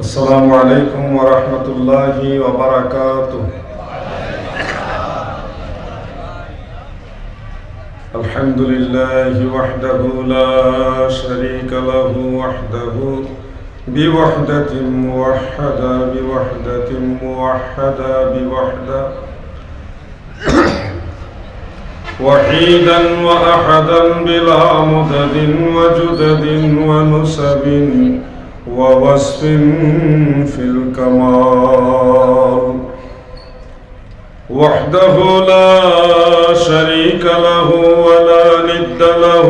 السلام عليكم ورحمة الله وبركاته. الحمد لله وحده لا شريك له وحده بوحدة موحدة بوحدة موحدة بوحدة وحيدا وأحدا بلا مدد وجدد ونسب ووصف في الكمال وحده لا شريك له ولا ند له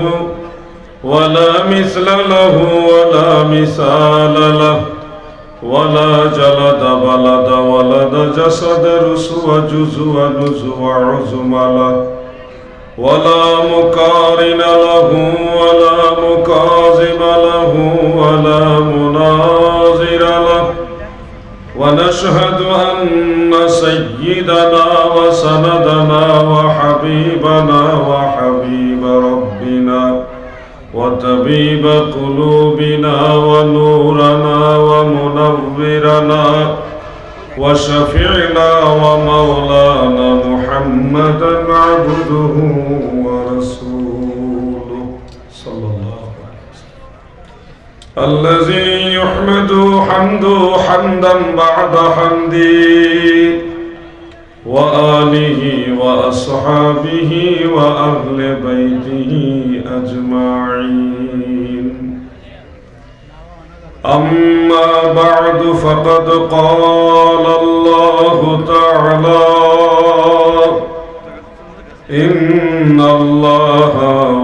ولا مثل له ولا مثال له ولا جلد بلد ولد جسد رسو جزو نزو عزم له ولا مقارن له ولا مكاذب له ولا مناظر له ونشهد أن سيدنا وسندنا وحبيبنا وحبيب ربنا وطبيب قلوبنا ونورنا ومنورنا وشفيعنا ومولانا محمدا عبده ورسوله صلى الله عليه وسلم الذي يحمد حمده حمدا بعد حمده وآله وأصحابه وأهل بيته أجمعين. أما بعد فقد قال الله تعالى إن الله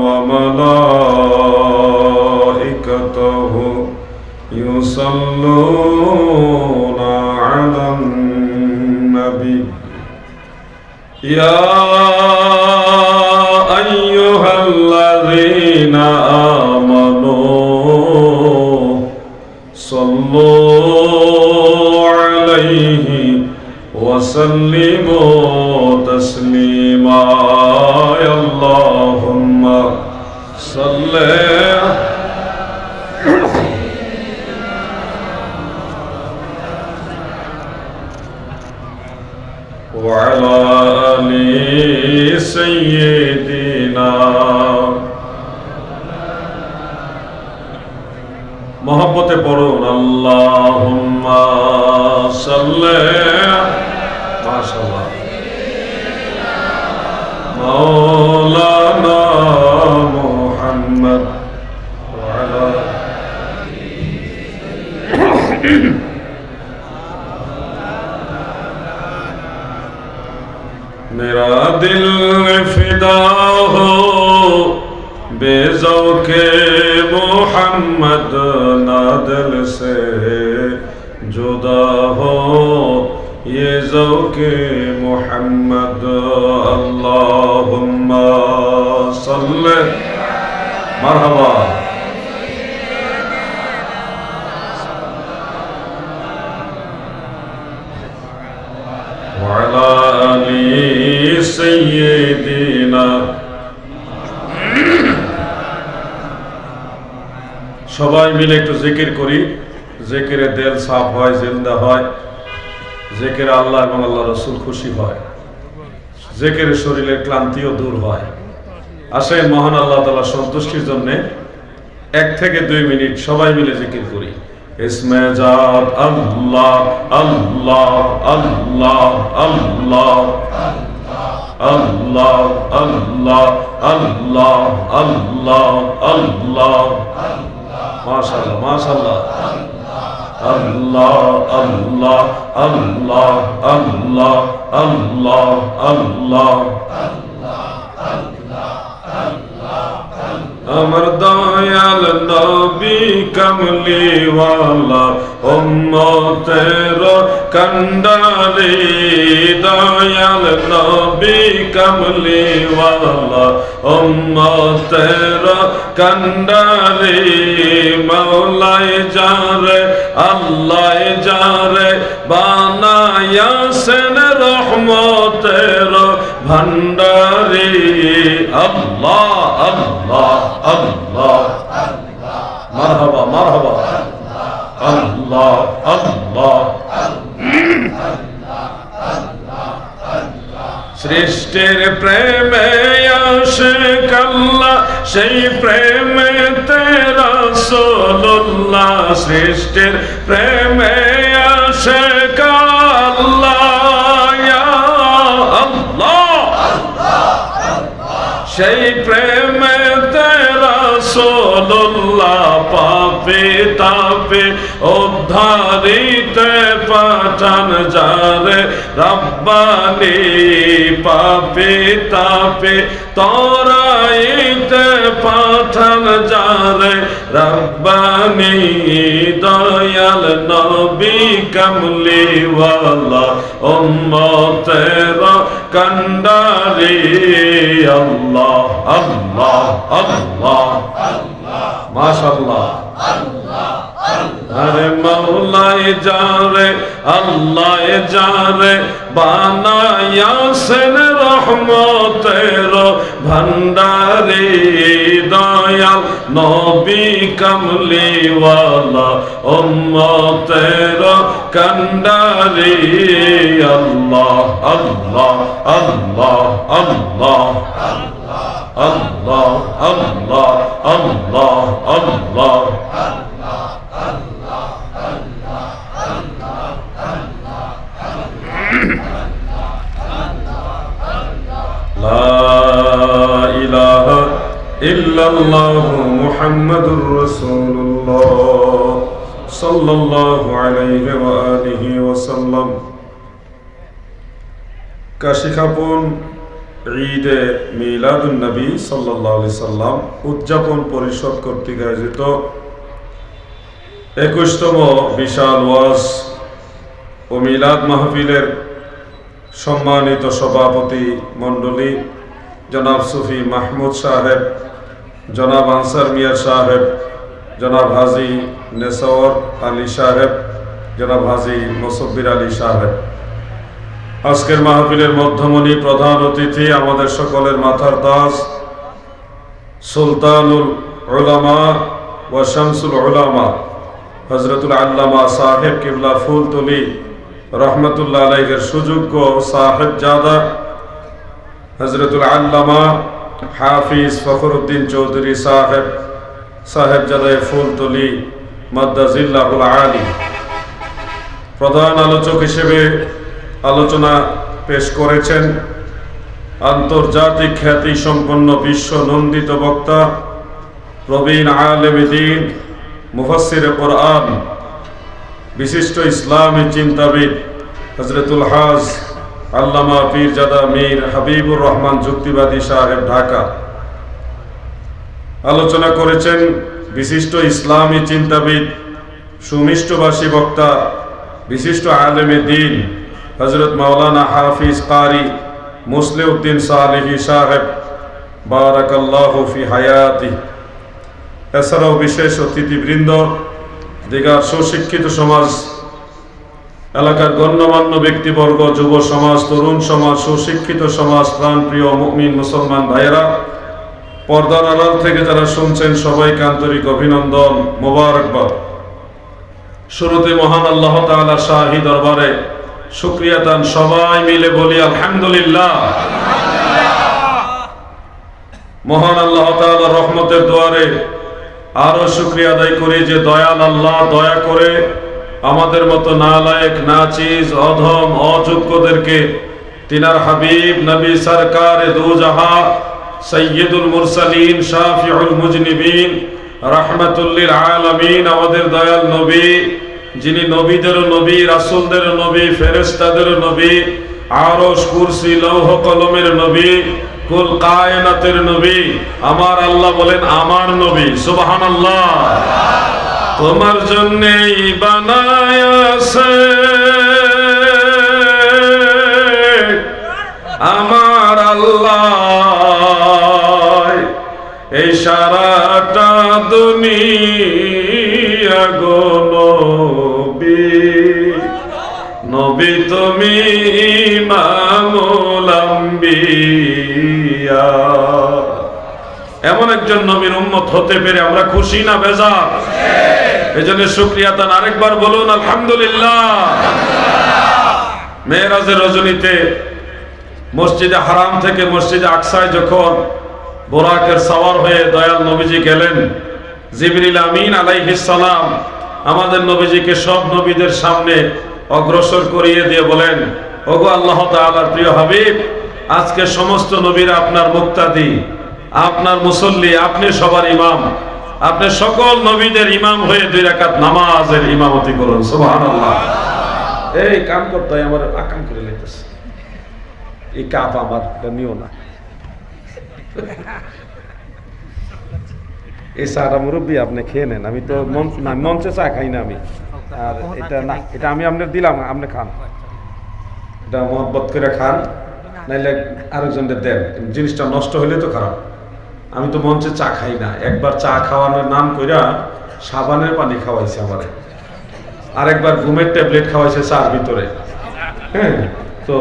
وملائكته يصلون على النبي يا أيها الذين آمنوا صلوا عليه وسلموا تسليما يا اللهم صل وعلى آل سيدنا मोहब्बते पढ़ुन अल्लाहुम्मा सल्ले माशाअल्लाह मौलाना मुहम्मद वअला मेरा दिल फिदा हो बेज़ौक़े मोहम्मद ना दिल से जुदा हो ये ज़ौक़े मोहम्मद अल्लाहुम्मा सल्ले मरहबा वअला आलि सय्यिदिना। সবাই মিলে একটু জিকির করি, জিকিরে দিল সাফ হয়, জিন্দা হয়, জিকিরে আল্লাহ এবং আল্লাহ রাসূল খুশি হয়, জিকিরে শরীরের ক্লান্তিও দূর হয়। আসেন মহান আল্লাহ তাআলা সন্তুষ্টির জন্য 1 থেকে 2 মিনিট সবাই মিলে জিকির করি। ইসমে জাত আল্লাহ আল্লাহ আল্লাহ আল্লাহ আল্লাহ আল্লাহ আল্লাহ আল্লাহ আল্লাহ মাশাআল্লাহ মাশাআল্লাহ আল্লাহ আল্লাহ আল্লাহ আল্লাহ আল্লাহ আল্লাহ আমার দয়াল নবী কমলি ওয়ালা উম্মতের কন্ডারি দয়াল নবী কমলি ওয়ালা উম্মতের কন্ডারি মওলাই জারে আল্লাহ জারে বানায়াছেন রহমতের ভান্ডারি আল্লাহ আল্লাহ আল্লাহ মারহাবা মারহাবা আল্লাহ আল্লাহ আল্লাহ সৃষ্টির প্রেমে আশিক আল্লাহ সেই প্রেমে রাসূলুল্লাহ সৃষ্টির প্রেমে আশিক আল্লাহ ইয়া আল্লাহ সেই প্রেমে রাসূলুল্লাহ পাপে তাপে উদ্ধারিতে পাঠান যারে রব্বানি পাপে তাপে তরাইতে পাঠান যারে রব্বানি দয়াল নবী কমলি ওয়ালা উম্মতের কান্ডারি আল্লাহ আল্লাহ আল্লাহ মাশাআল্লাহ আরে মওলাই যারে আল্লাহ যারে বানায়াছেন রহমতের ভান্ডারে দয়াল নবী কমলি ওয়ালা উম্মতের কান্ডারে আল্লাহ আল্লাহ আল্লাহ আল্লাহ আল্লাহ আল্লাহ আল্লাহ আল্লাহ লা ইলাহা ইল্লাল্লাহ মুহাম্মাদুর রাসূলুল্লাহ সাল্লাল্লাহু আলাইহি ওয়া আলিহি ওয়াসাল্লাম। কাশিখাপুন ঈদে মিলাদুন নবী সাল্লাল্লাহু আলাইহি সাল্লাম উদযাপন পরিষদ কর্তৃক আয়োজিত 21তম বিশাল ওয়াজ ও মিলাদ মাহফিলের সম্মানিত সভাপতি মণ্ডলী জনাব সুফি মাহমুদ সাহেব, জনাব আনসার মিয়া সাহেব, জনাব হাজী নেসাওয়ার আলী সাহেব, জনাব হাজী মুসব্বির আলী সাহেব, আজকের মাহফিলের মধ্যমণি প্রধান অতিথি আমাদের সকলের মাথার তাজ সুলতানুল উলামা ওয়া শামসুল উলামা হযরতুল আল্লামা সাহেব কিবলা ফুলতলি রহমতুল্লাহ আলাইহির সুযোগ্য সাহেবজাদা হযরতুল আল্লামা হাফিজ ফখরুদ্দিন চৌধুরী সাহেবজাদা ফুলতলি মাদ্দাজিল্লাহুল আলী প্রধান আলোচক হিসেবে আলোচনা পেশ করেছেন আন্তর্জাতিক খ্যাতি সম্পন্ন বিশ্ব নন্দিত বক্তা প্রবীণ আলেমে দ্বীন মুফাসসিরে কোরআন বিশিষ্ট ইসলামী চিন্তাবিদ হযরতুল হাজ আল্লামা পীরজাদা মীর হাবিবুর রহমান যুক্তিবাদী সাহেব ঢাকা। আলোচনা করেছেন বিশিষ্ট ইসলামী চিন্তাবিদ সুমিষ্টভাষী বক্তা বিশিষ্ট আলেমে দ্বীন হযরত মাওলানা হাফিজ কারি মুসলিউদ্দিন সালেহী সাহেব বারাকাল্লাহু ফি হায়াতি। এছাড়াও বিশেষ অতিথিবৃন্দ, দিগার সুশিক্ষিত সমাজ, এলাকার গণ্যমান্য ব্যক্তিবর্গ, যুব সমাজ, তরুণ সমাজ, সুশিক্ষিত সমাজ, প্রাণপ্রিয় মুমিন মুসলমান ভাইয়েরা, পর্দার আড়াল থেকে যারা শুনছেন সবাইকে আন্তরিক অভিনন্দন, মোবারকবাদ। শুরুতে মহান আল্লাহ তাআলার শাহী দরবারে শুকরিয়া দান সবাই মিলে বলি আলহামদুলিল্লাহ। মহান আল্লাহ তাআলার রহমতের দুয়ারে আরো শুকরিয়া আদায় করি যে দয়াল আল্লাহ দয়া করে আমাদের মতো নালায়েক, নাচিজ, অধম, অযোগ্যদেরকে তিনার হাবিব নবী সরকার দু জাহা সৈয়দুল মুরসালিন শাফিউল মুজনিবিন রাহমাতুল লিল আলামিন আমাদের দয়াল নবী, যিনি নবীদেরও নবী, রাসূলদেরও নবী, ফেরেশতাদেরও নবী, আরশ, কুরসি, লৌহ কলমের নবী, কুল কায়নাতের নবী, আমার আল্লাহ বলেন আমার নবী। সুবহানাল্লাহ। তোমার জন্যই বানায়াছে আমার আল্লাহ এই সারাটা দুনিয়া গো নবী, নবী তুমি ইমামুল আম্বিয়া। এমন একজন নবীর উম্মত হতে পেরে আমরা খুশি না বেজার? এজন্য শুকরিয়া তান আরেকবার বলুন আলহামদুলিল্লাহ। মেরাজের রজনীতে মসজিদে হারাম থেকে মসজিদে আকসায় যখন বোরাকের সাওয়ার হয়ে দয়াল নবীজি গেলেন, জিবরিল আমিন আলাইহিস সালাম আমাদের নবীজিকে সব নবীদের সামনে অগ্রসর করিয়ে দিয়ে বলেন, ওগো আল্লাহ তাআলার প্রিয় হাবিব, আজকে সমস্ত নবীরা আপনার মুক্তাদি, আপনার মুসল্লি, আপনি সবার ইমাম, আপনি সকল নবীদের ইমাম হয়ে 2 রাকাত নামাজের ইমামতি করুন। সুবহানাল্লাহ। এই কাম করতে হয়, আমার আকাম করে লাইতেছে, এই কাপ আমার নিও না। এই চাটা মুরব্বী আপনি খেয়ে নেন, আমি তো মঞ্চে চা খাই না আমি। আর এটা না, এটা আমি আপনার দিলাম, আপনি খান, এটা মহব্বত করে খান, নাইলে আরেকজনদের দেন। জিনিসটা নষ্ট হইলে তো খারাপ। আমি তো মঞ্চে চা খাই না। একবার চা খাওয়ানোর নাম কইরা সাবানের পানি খাওয়াইছে আমারে, আরেকবার ঘুমের ট্যাবলেট খাওয়াইছে চার ভিতরে। হ্যাঁ, তো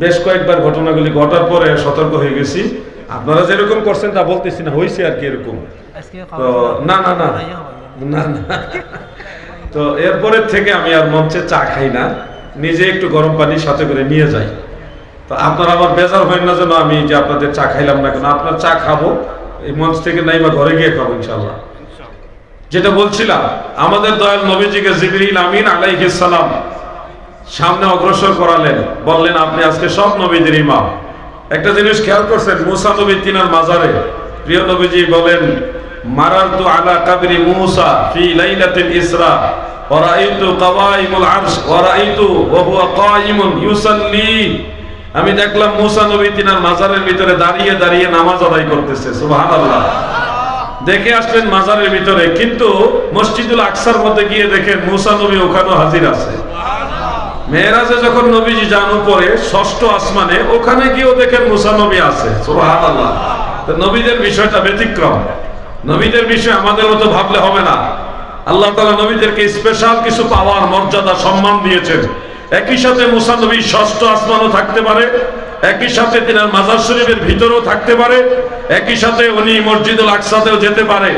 বেশ কয়েকবার ঘটনাগুলি ঘটার পরে সতর্ক হয়ে গেছি। আপনারা যেরকম করছেন তা বলতেছি না, হয়েছে আর কি এরকম। তো না না না না না, তো এরপরে থেকে আমি আর মঞ্চে চা খাই না, নিজে একটু গরম পানি সাথে করে নিয়ে যাই। তো আপনারা আবার বেজার হয় না যেন আমি যে আপনাদের চা খাইলাম না কেন, আপনার চা খাবো এই মঞ্চ থেকে নাই বা ঘরে গিয়ে খাবো ইনশাআল্লাহ। যেটা বলছিলাম, আমাদের দয়াল নবীজিকে জিবরিল আমিন আলাইহিস সালাম সামনে অগ্রসর করালেন, বললেন আপনি আজকে সব নবীদের ইমাম। একটা জিনিস খেয়াল করছেন, মুসা নবী তিনার মাজারে প্রিয় নবীজি বলেন, মারারতু আলা কাবরি মুসা ফি লাইলাতিল ইসরা ওয়া রাআইতু কাওয়াইমুল আরশ ওয়া রাআইতু ওয়া হুয়া কায়িমুন ইউসাল্লি। আমি দেখলাম মুসা নবী তিনার মাজারের ভিতরে দাঁড়িয়ে দাঁড়িয়ে নামাজ আদায় করতেছে। সুবহানাল্লাহ। দেখে আসলেন মাজারের ভিতরে, কিন্তু মসজিদুল আকসার মধ্যে গিয়ে দেখেন মুসা নবী ওখানেও হাজির আছে। মেরাজে যখন নবীজি যান উপরে 6ষ্ঠ আসমানে, ওখানে গিয়েও দেখেন মুসা নবী আছে। সুবহানাল্লাহ। তো নবীদের বিষয়টা ব্যতিক্রম। নবীদের বিষয় আমাদের মতো ভাবলে হবে না। আল্লাহ তাআলা নবীদেরকে স্পেশাল কিছু পাওয়ার মর্যাদা সম্মান দিয়েছেন। একই সাথে মুসা নবী 6ষ্ঠ আসমানও থাকতে পারে, একই সাথে তিনার মাজার শরীফের ভিতরেও থাকতে পারে, একই সাথে উনি মসজিদুল আকসাতেও যেতে পারে।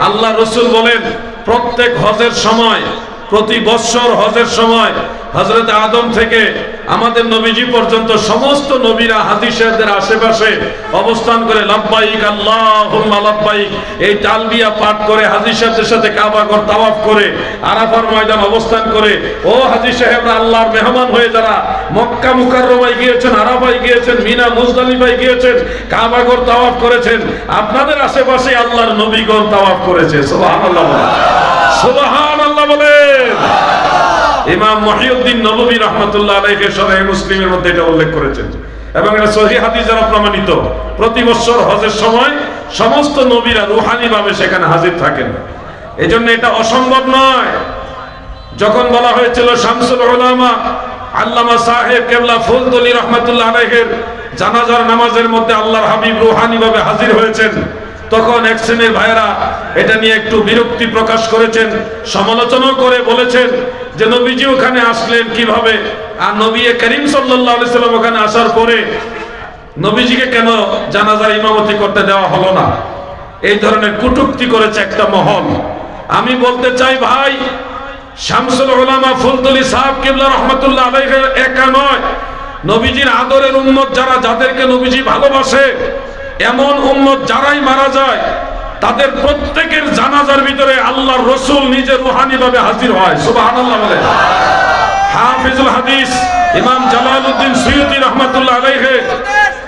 আল্লাহ রাসূল বলেন, প্রত্যেক হজের সময়, প্রতি বৎসর হজের সময় হযরত আদম থেকে আমাদের নবীজি পর্যন্ত সমস্ত নবীরা হাজী সাহেবদের আশেপাশে অবস্থান করে লাব্বাইক আল্লাহুম্মা লাব্বাইক এই তালবিয়া পাঠ করে হাজী সাহেবদের সাথে কাবা ঘর তাওয়াফ করে আরাফার ময়দান অবস্থান করে, ও হাজী সাহেবরা আল্লাহর মেহমান হয়ে যারা মক্কা মুকাররমায় গিয়েছেন, আরাফায় গিয়েছেন, মিনা মুজদালিফায় গিয়েছেন, কাবা ঘর তাওয়াফ করেছেন, আপনাদের আশেপাশে আল্লাহর নবীগণ তাওয়াফ করেছে। সুবহানাল্লাহ, সুবহানাল্লাহ বলেন। ইমাম মুহিউদ্দিন নববী রাহমাতুল্লাহ আলাইহি সহিহ মুসলিমের মধ্যে এটা উল্লেখ করেছেন, এবং এটা সহিহ হাদিস দ্বারা প্রমাণিত। প্রতি বছর হজের সময় সমস্ত নবীরা রূহানি ভাবে সেখানে হাজির থাকেন। এজন্য এটা অসম্ভব নয়। যখন বলা হয়েছিল শামসুল উলামা আল্লামা সাহেব কেবলা ফুলতলি রাহমাতুল্লাহ আলাইহির জানাজার নামাজের মধ্যে আল্লাহর হাবিব রূহানি ভাবে হাজির হয়েছেন, তখন এক শ্রেণীর ভাইয়েরা এটা নিয়ে একটু বিরক্তি প্রকাশ করেছেন, সমালোচনা করে বলেছেন যে নবীজি ওখানে আসলেন কিভাবে, আর নবী করিম সাল্লাল্লাহু আলাইহি সাল্লাম ওখানে আসার পরে নবীজিকে কেন জানাজার ইমামতি করতে দেওয়া হলো না। এই ধরনের কটূক্তি করেছে একটা মহল। আমি বলতে চাই ভাই, শামসুল উলামা ফুলতলি সাহেব কিবলা রাহমাতুল্লাহ আলাইহি একা নয়, নবীজির আদরের উম্মত যারা, যাদেরকে নবীজি ভালোবাসে, এমন উম্মত যারাই মারা যায় তাদের প্রত্যেকের জানাজার ভিতরে আল্লাহর রাসূল নিজে রূহানি ভাবে হাজির হয়। সুবহানাল্লাহ বলে। হাফিজুল হাদিস ইমাম জালালউদ্দিন সুয়ুতী রাহমাতুল্লাহ আলাইহি,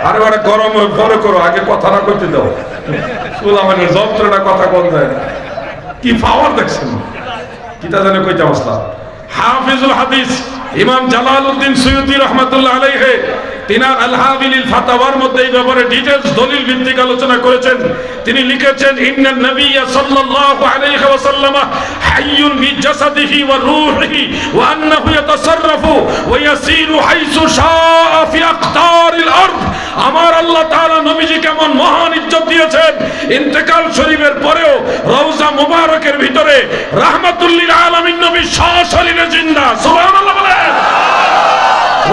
আরে বারে গরম পরে করো, আগে কথাটা কইতে দাও। সুলামানের যন্ত্রণা কথা কোন যায় না, কি পাওয়ার দেখছেন, কিটা জানে কইতে অবস্থা। হাফিজুল হাদিস ইমাম জালালউদ্দিন সুয়ুতী রাহমাতুল্লাহ আলাইহি তিনার আল-হাবিলিল ফাতাওয়ার মধ্যে এই ব্যাপারে ডিটেইলস দলিল ভিত্তিক আলোচনা করেছেন। তিনি লিখেছেন, ইন্নান নাবিয়্যা সাল্লাল্লাহু আলাইহি ওয়াসাল্লাম হাইয়ুন বিজাসাদিহি ওয়া রূহিহি ওয়া আন্নাহু ইয়াতাসাররাফু ওয়া ইয়াসিরু হাইসু শাআ ফি আকতারিল আরদ। আমার আল্লাহ তাআলা নবীজি কেমন মহান ইজ্জত দিয়েছেন, ইন্তেকাল শরীফের পরেও রওজা মুবারকের ভিতরে রাহমাতুল লিল আলামিন নবী সশরীরে জিন্দা। সুবহানাল্লাহ বলেন।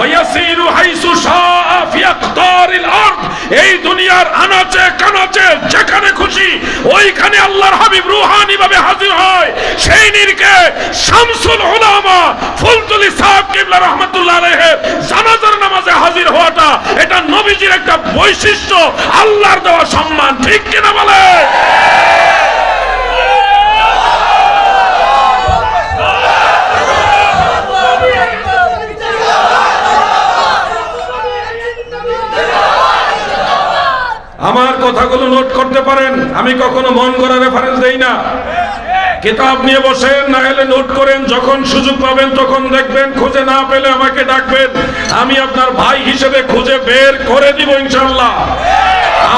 ويسير حيث شاء في أقطار الأرض এই দুনিয়ার আনাচে কানাচে যেখানে খুশি ওইখানে আল্লাহর হাবিব রুহানি ভাবে হাজির হয়। সেই নিরিখে শামসুল উলামা ফুলতুলি সাহেব কিবলা রাহমাতুল্লাহ আলাইহি জানাজার নামাজে হাজির হওয়াটা এটা নবীজির একটা বৈশিষ্ট্য, আল্লাহর দেওয়া সম্মান। ঠিক কিনা বলে? আমার কথাগুলো নোট করতে পারেন, আমি কখনো মন করা রেফারেন্স দেই না। কিতাব নিয়ে বসেন, না হলে নোট করেন, যখন সুযোগ পাবেন তখন দেখবেন, খুঁজে না পেলে আমাকে ডাকবেন, আমি আপনার ভাই হিসেবে খুঁজে বের করে দিব ইনশাআল্লাহ।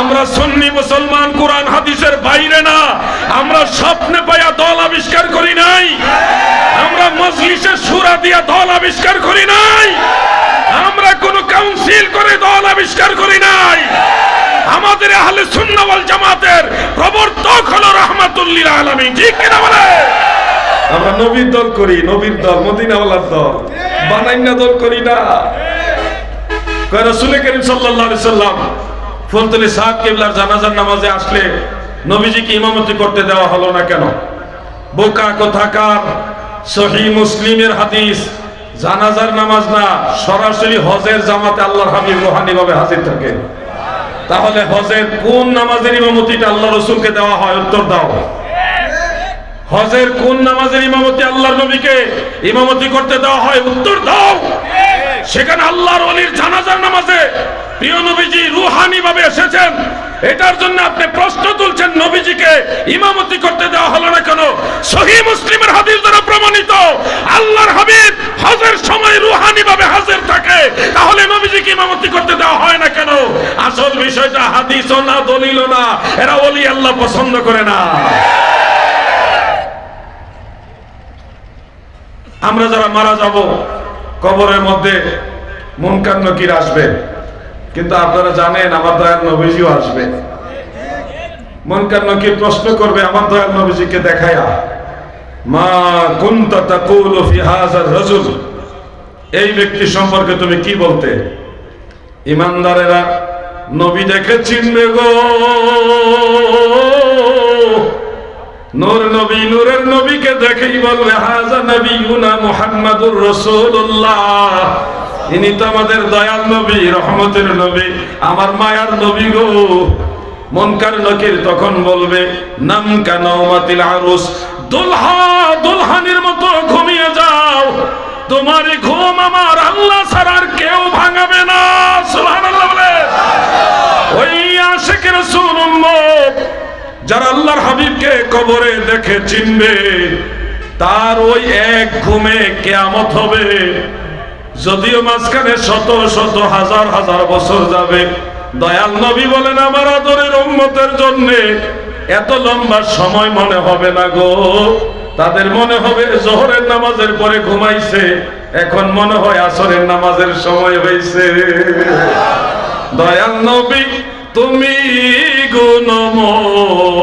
আমরা সুন্নি মুসলমান, কোরআন হাদিসের বাইরে না। আমরা স্বপ্নে পায়া দল আবিষ্কার করি নাই, আমরা মজলিসে সূরা দিয়া দল আবিষ্কার করি নাই, আমরা কোন কাউন্সিল করে দল আবিষ্কার করি নাই। আমাদের আহলে সুন্নাহ ওয়াল জামাতের প্রবর্তক হলো রাহমাতুল লিল আলামিন। ঠিক কিনা বলে? আমরা নবীর দল করি, নবীর দল, মদিনাওয়ালার দল, বানাইনা দল করি না। কয় রাসূল করিম সাল্লাল্লাহু আলাইহি সাল্লাম ফুলতুলি সাহেব কিবলার জানাজার নামাজে আসলে নবীজিকে ইমামতি করতে দেওয়া হলো না কেন? বোকা কোথাকার! সহিহ মুসলিমের হাদিস, জানাজার নামাজ না, সরাসরি হজের জামাতে আল্লাহর হাবিব রুহানি ভাবে হাজির থাকেন। তাহলে হজের কোন নামাজের ইমামতিটা আল্লাহ রাসূলকে দেওয়া হয়? উত্তর দাও। হজের কোন নামাজের ইমামতি আল্লাহর নবীকে ইমামতি করতে দেওয়া হয়? উত্তর দাও। সেখানে আল্লাহর ওলির জানাজার নামাজে প্রিয় নবীজি রুহানি ভাবে এসেছেন, এটার জন্য আপনি প্রশ্ন তুলছেন নবীজিকে ইমামতি করতে দেওয়া হলো না কেন? সহিহ মুসলিমের হাদিস দ্বারা প্রমাণিত আল্লাহর হাবিব হজের সময় রুহানি ভাবে হাজির থাকে, তাহলে নবীজিকে ইমামতি করতে দেওয়া হয় না কেন? আসল বিষয়টা হাদিসও না, দলিলও না, এরা ওলি আল্লাহ পছন্দ করে না। আমরা যারা মারা যাব কবরের মধ্যে মুনকার নকির আসবে, কিন্তু আপনারা জানেন আমার দয়াল নবীজিও আসবে। মুনকার নকির প্রশ্ন করবে আমার দয়াল নবীজিকে দেখায়া, মা কুনতা তাকুলু ফি হাযার রাজুল, এই ব্যক্তি সম্পর্কে তুমি কি বলতে? ইমানদারেরা নবী দেখে চিনবে গো। নূর নবী, নূরের নবীকে দেখেই বলবে হাযা নবিয়ুনা মুহাম্মাদুর রাসূলুল্লাহ, ইনি তো আমাদের দয়াল নবী, রহমতের নবী, আমার মায়ার নবী গো। মুনকার নকির তখন বলবে নাম কানাউমাতিল আরুস, দুলহা দুলহানির মতো ঘুমিয়ে যাও, তোমার ঘুম আমার আল্লাহ ছাড়া আর কেউ ভাঙাবে না। সুবহানাল্লাহ বলে। ওই আশিক রাসূল উম্মত যারা আল্লাহর হাবিবকে কবরে দেখে চিনবে, তার ওই এক ঘুমে কিয়ামত হবে। যদিও মাঝখানে শত শত হাজার হাজার বছর যাবে, দয়াল নবী বলেন আমার আদরের উম্মতের জন্য এত লম্বা সময় মনে হবে না গো। তাদের মনে হবে জোহরের নামাজের পরে ঘুমাইছে, এখন মনে হয় আসরের নামাজের সময় হয়েছে। দয়াল নবী তুমি গুণমনি,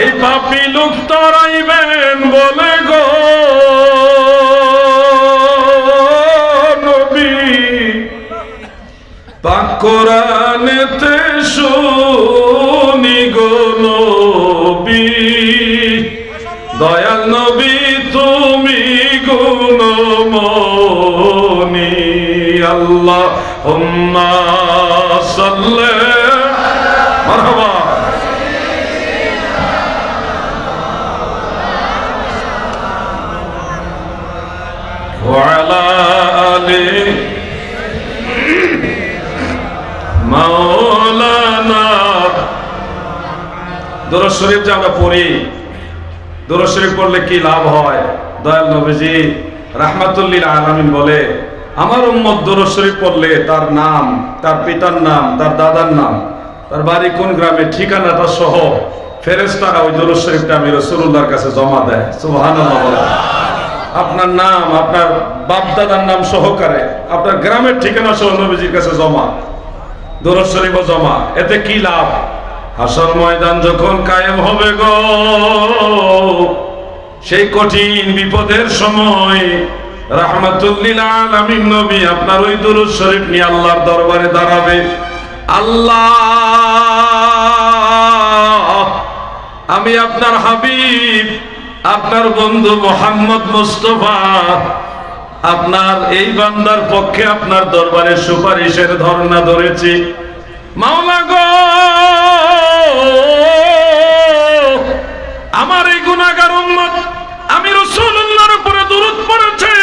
এই পাপী লোক তরাইবেন বলে গো নবী, পাক কোরআনেতে শুনি গো নবী, দয়াল নবী তুমি গুণমনি। আল্লাহুম্মা সাল্লি মারহাবা। ওয়ালা আলি মাওলানা। দুরূদ শরীফ যে আমরা পড়ি, দুরূদ শরীফ পড়লে কি লাভ হয়? দয়াল নবীজি রাহমাতুল লিল আলামিন বলে আমার উম্মত দুরূদ শরীফ পড়লে তার নাম, তার পিতার নাম, তার দাদার নাম, তার বাড়ি কোন গ্রামে, ঠিকানাটা সহ ফেরেশতারা ওই দুরূদ শরীফটা আমি রাসূলুল্লাহর কাছে জমা দেয়। সুবহানাল্লাহ বলে। আপনার নাম, আপনার বাপ দাদার নাম সহকারে, আপনার গ্রামের ঠিকানা সহ নবীজির কাছে জমা, দুরূদ শরীফও জমা। এতে কি লাভ? হাসর ময়দান যখন কায়েম হবে গো, সেই কঠিন বিপদের সময় রাহমাতুল লিল আলামিন নবী আপনার ওই দুরূদ শরীফ নিয়ে আল্লাহর দরবারে দাঁড়াবে। আল্লাহ, আমি আপনার হাবিব, আপনার বন্ধু মুহাম্মদ মুস্তাফা, আপনার এই বান্দার পক্ষে আপনার দরবারে সুপারিশের ধর্ণা ধরেছি। মাওলা গো, আমার এই গুনাহগার উম্মত আমি রাসূলুল্লাহর উপরে দুরূদ পড়েছি,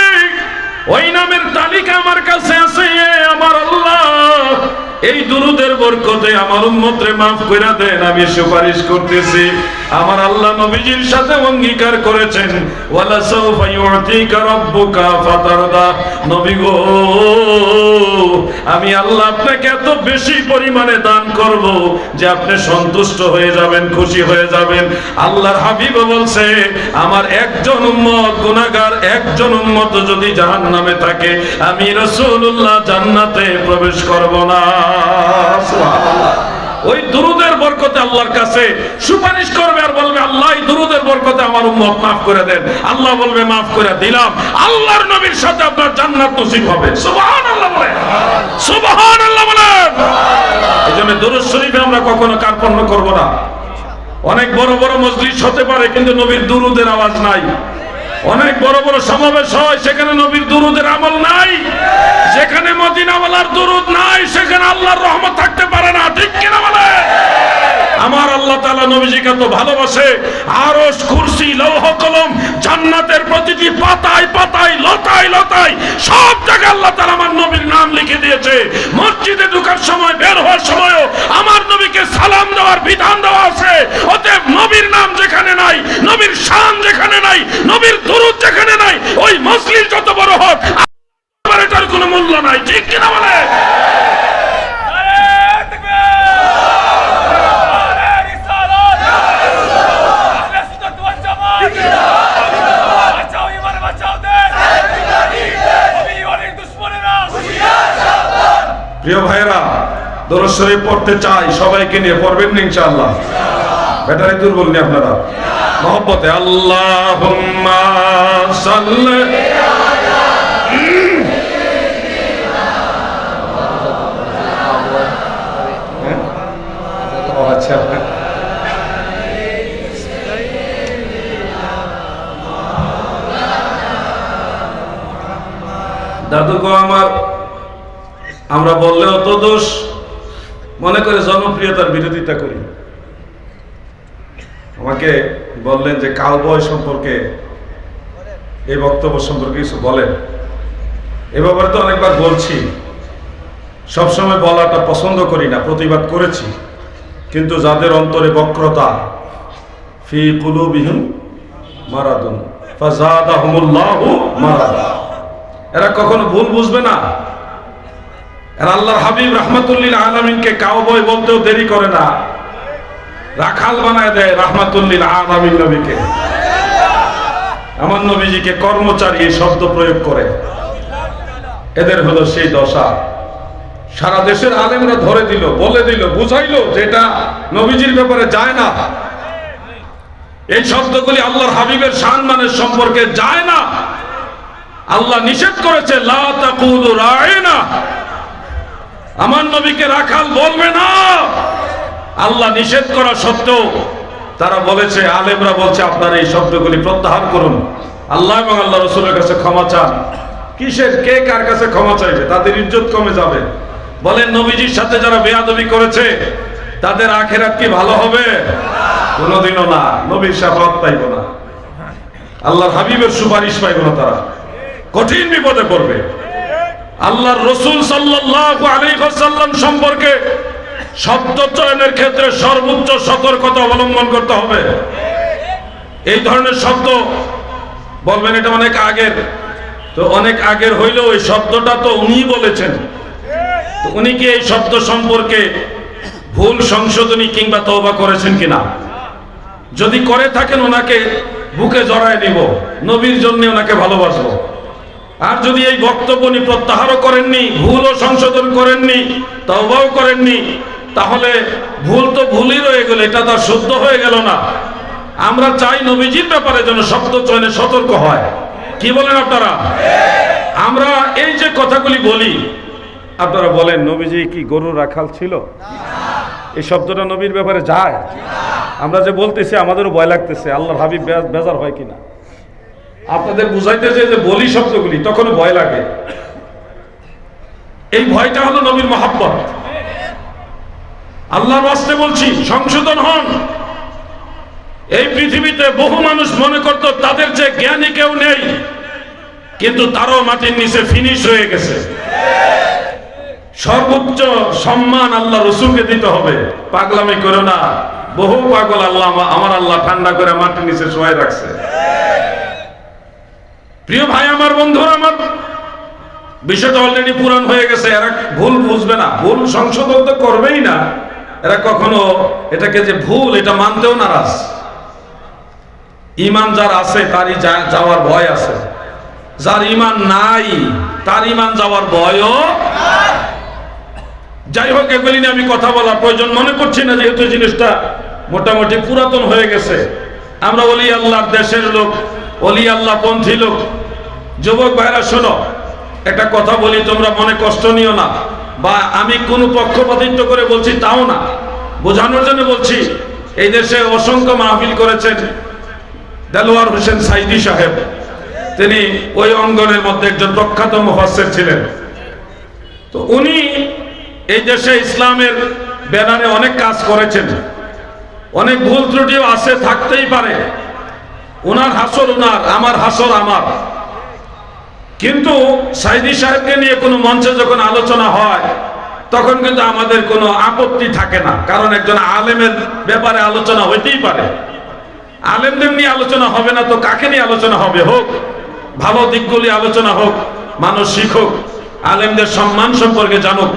ওই নামের তালিকা আমার কাছে আছে। আমার আল্লাহ, এই দুরূদের বরকতে আমার উম্মতরে maaf কইরা দেন, আমি সুপারিশ করতেছি। আমার আল্লাহ নবীজির সাথে অঙ্গীকার করেছেন, ওয়ালা সাউফা ইউতিকা রাব্বুকা ফাতারদা। নবী গো, আমি আল্লাহ আপনাকে এত বেশি পরিমাণে দান করব যে আপনি সন্তুষ্ট হয়ে যাবেন, খুশি হয়ে যাবেন। আল্লাহর হাবিব বলছে, আমার একজন উম্মত গুনাহগার, একজন উম্মত যদি জাহান্নামে থাকে, আমি রাসূলুল্লাহ জান্নাতে প্রবেশ করব না। সুবহানাল্লাহ। ওই দুরূদের বরকতে আল্লাহর কাছে সুপারিশ করবে আর বলবে, আল্লাহ এই দুরূদের বরকতে আমার উম্মত maaf করে দেন। আল্লাহ বলবে, maaf করে দিলাম। আল্লাহর নবীর সাথে আপনার জান্নাত নসিব হবে। সুবহানাল্লাহ বলেন, সুবহানাল্লাহ বলেন। এইজন্য দুরূদ শরীফে আমরা কখনো কার্পণ্য করব না। অনেক বড় বড় মজলিস হতে পারে, কিন্তু নবীর দুরূদের আওয়াজ নাই। অনেক বড় বড় সমাবেশ হয়, সেখানে নবীর দুরূদের আমল নাই। যেখানে মদিনাওয়ালার দুরূদ নাই, সেখানে আল্লাহর রহমত থাকতে পারে না। ঠিক কিনা বলে? আমার আল্লাহ তাআলা নবীজিকে তো ভালোবাসে, আরশ, কুরসি, লৌহ কলম, জান্নাতের প্রতিটি পাতায় পাতায়, লতায় লতায় সব জায়গায় আল্লাহ তাআলা আমার নবীর নাম লিখে দিয়েছে। মসজিদে ঢোকার সময়, বের হওয়ার সময়ও আমার নবীকে সালাম দেওয়ার বিধান দেওয়া আছে। অতএব নবীর নাম যেখানে নাই, নবীর শান যেখানে নাই, নবীর দুরূদ যেখানে নাই, ওই মজলিস যত বড় হোক আমার এটার কোনো মূল্য নাই। ঠিক কিনা বলে? প্রিয় ভাইরা, দরুদ শরীফ পড়তে চাই, সবাইকে নিয়ে পড়বেন না ইনশাআল্লাহ। ব্যাটারি দুর্বল নি আপনারা? মহব্বতে আল্লাহুম্মা সাল্লি আচ্ছা, দাদু গো আমার, আমরা বললেও তো দোষ, মনে করে জনপ্রিয়তার বিরোধিতা করি। আমাকে বললেন যে কাউবয় সম্পর্কে, এই বক্তব্য সম্পর্কে কিছু বলেন। এ ব্যাপারে তো অনেকবার বলছি, সবসময় বলাটা পছন্দ করি না, প্রতিবাদ করেছি। কিন্তু যাদের অন্তরে বক্রতা, ফি কুলুবিহিম মারাদুন ফাযাদাহুমুল্লাহু মারাদা, এরা কখনো ভুল বুঝবে না। আর আল্লাহর হাবিব রাহমাতুল লিল আলামিনকে কাউবয় বলতেও দেরি করে না, রাখাল বানায় দেয় রাহমাতুল লিল আলামিন নবীকে। আমার নবীজিকে কর্মচারী এই শব্দ প্রয়োগ করে। এদের হলো সেই দশা। সারা দেশের আলেমরা ধরে দিল, বলে দিল, বুঝাইলো যে এটা নবীজির ব্যাপারে যায় না। এই শব্দগুলি আল্লাহর হাবিবের সম্মানের সম্পর্কে যায় না। আল্লাহ নিষেধ করেছে, লা তাকুলু রাইনা, আমার নবীকে রাখাল বলবে না। আল্লাহ নিষেধ করা সত্ত্বেও তারা বলেছে, আলেমরা বলছে, আপনারা এই শব্দগুলি প্রত্যাহার করুন, আল্লাহ এবং আল্লাহ রাসূলের কাছে ক্ষমা চান। কিসের, কে কার কাছে ক্ষমা চাইবে? তাদের ইজ্জত কমে যাবে। বলেন, নবীজির সাথে যারা বেয়াদবি করেছে তাদের আখিরাত কি ভালো হবে? কোনোদিনও না। নবীর শাফাত পাইব না, আল্লাহর হাবিবের সুপারিশ পাইব না, তারা কঠিন বিপদে পড়বে। আল্লাহর রাসূল সাল্লাল্লাহু আলাইহি ওয়াসাল্লাম সম্পর্কে শব্দ চয়নের ক্ষেত্রে সর্বোচ্চ সতর্কতা অবলম্বন করতে হবে। এই ধরনের শব্দ বলবেন এটা অনেক আগের, তো অনেক আগের হইলেও এই শব্দটা তো উনি বলেছেন। তো উনি কি এই শব্দ সম্পর্কে ভুল সংশোধনী কিংবা তওবা করেছেন কিনা? যদি করে থাকেন, ওনাকে বুকে জড়ায় নিব, নবীর জন্য ওনাকে ভালোবাসবো। আর যদি এই বক্তব্য উনি প্রত্যাহারও করেননি, ভুলও সংশোধন করেননি, তওবাও করেননি, তাহলে ভুল তো ভুলই রয়ে গেল, এটা তার শুদ্ধ হয়ে গেল না। আমরা চাই নবীজির ব্যাপারে যেন শব্দ চয়নে সতর্ক হয়। কি বলেন আপনারা? আমরা এই যে কথাগুলি বলি, আপনারা বলেন নবীজি কি গরুর রাখাল ছিল? এই শব্দটা নবীর ব্যাপারে যায়? আমরা যে বলতেছি আমাদেরও ভয় লাগতেছে, আল্লাহর হাবিব বেজার হয় কিনা। আপনাদের বুঝাইতেছে যে বলি শব্দগুলি, তখনও ভয় লাগে। এই ভয়টা হলো নবীর মহব্বত। আল্লাহর ওয়াস্তে বলছি, সংশোধন হন। এই পৃথিবীতে বহু মানুষ মনে করত তাদের যে জ্ঞানী কেউ নেই, কিন্তু তারও মাটির নিচে ফিনিশ হয়ে গেছে। সর্বোচ্চ সম্মান আল্লাহ রসুলকে দিতে হবে, পাগলামি করো না। বহু পাগল আল্লাহ, আমার আল্লাহ ঠান্ডা করে মাটির নিচে শোয়াই রাখছে। প্রিয় ভাই আমার, বন্ধুরা আমার, বিষয়টা অলরেডি পুরান হয়ে গেছে। এরা ভুল বুঝবে না, ভুল সংশোধন তো করবেই না। এরা কখনো এটাকে যে ভুল এটা মানতেও নারাজ। ঈমান যার আছে তারই যাওয়ার ভয় আছে, যার ঈমান নাই তার ঈমান যাওয়ার ভয়ও। যাই হোক, এগুলি নিয়ে আমি কথা বলা প্রয়োজন মনে করছি না, যেহেতু জিনিসটা মোটামুটি পুরাতন হয়ে গেছে। আমরা ওলি আল্লাহর দেশের লোক, ওলি আল্লাহ পন্থী লোক। যুবক ভাইরা শোনো, একটা কথা বলি, তোমরা মনে কষ্ট নিও না, বা আমি কোনো পক্ষপাতিত্ব করে বলছি তাও না, বোঝানোর জন্য বলছি। এই দেশে অসংখ্য মাহফিল করেছেন দেলোয়ার হোসেন সাইদি সাহেব, তিনি ওই অঙ্গনের মধ্যে একজন প্রখ্যাত মুফাসসির ছিলেন। তো উনি এই দেশে ইসলামের ব্যানারে অনেক কাজ করেছেন। অনেক ভুল ত্রুটিও আছে, থাকতেই পারে। ওনার হাসর ওনার, আমার হাসর আমার। কিন্তু সাইদি সাহেবকে নিয়ে কোনো মঞ্চে যখন আলোচনা হয়, তখন কিন্তু আমাদের কোনো আপত্তি থাকে না, কারণ একজন আলেমের ব্যাপারে আলোচনা হইতেই পারে। আলেমদের নিয়ে আলোচনা হবে না তো কাকে নিয়ে আলোচনা হবে? হোক, ভালো দিকগুলি আলোচনা হোক, মানুষ শিখুক, আলেমদের সম্মান সম্পর্কে জানুক।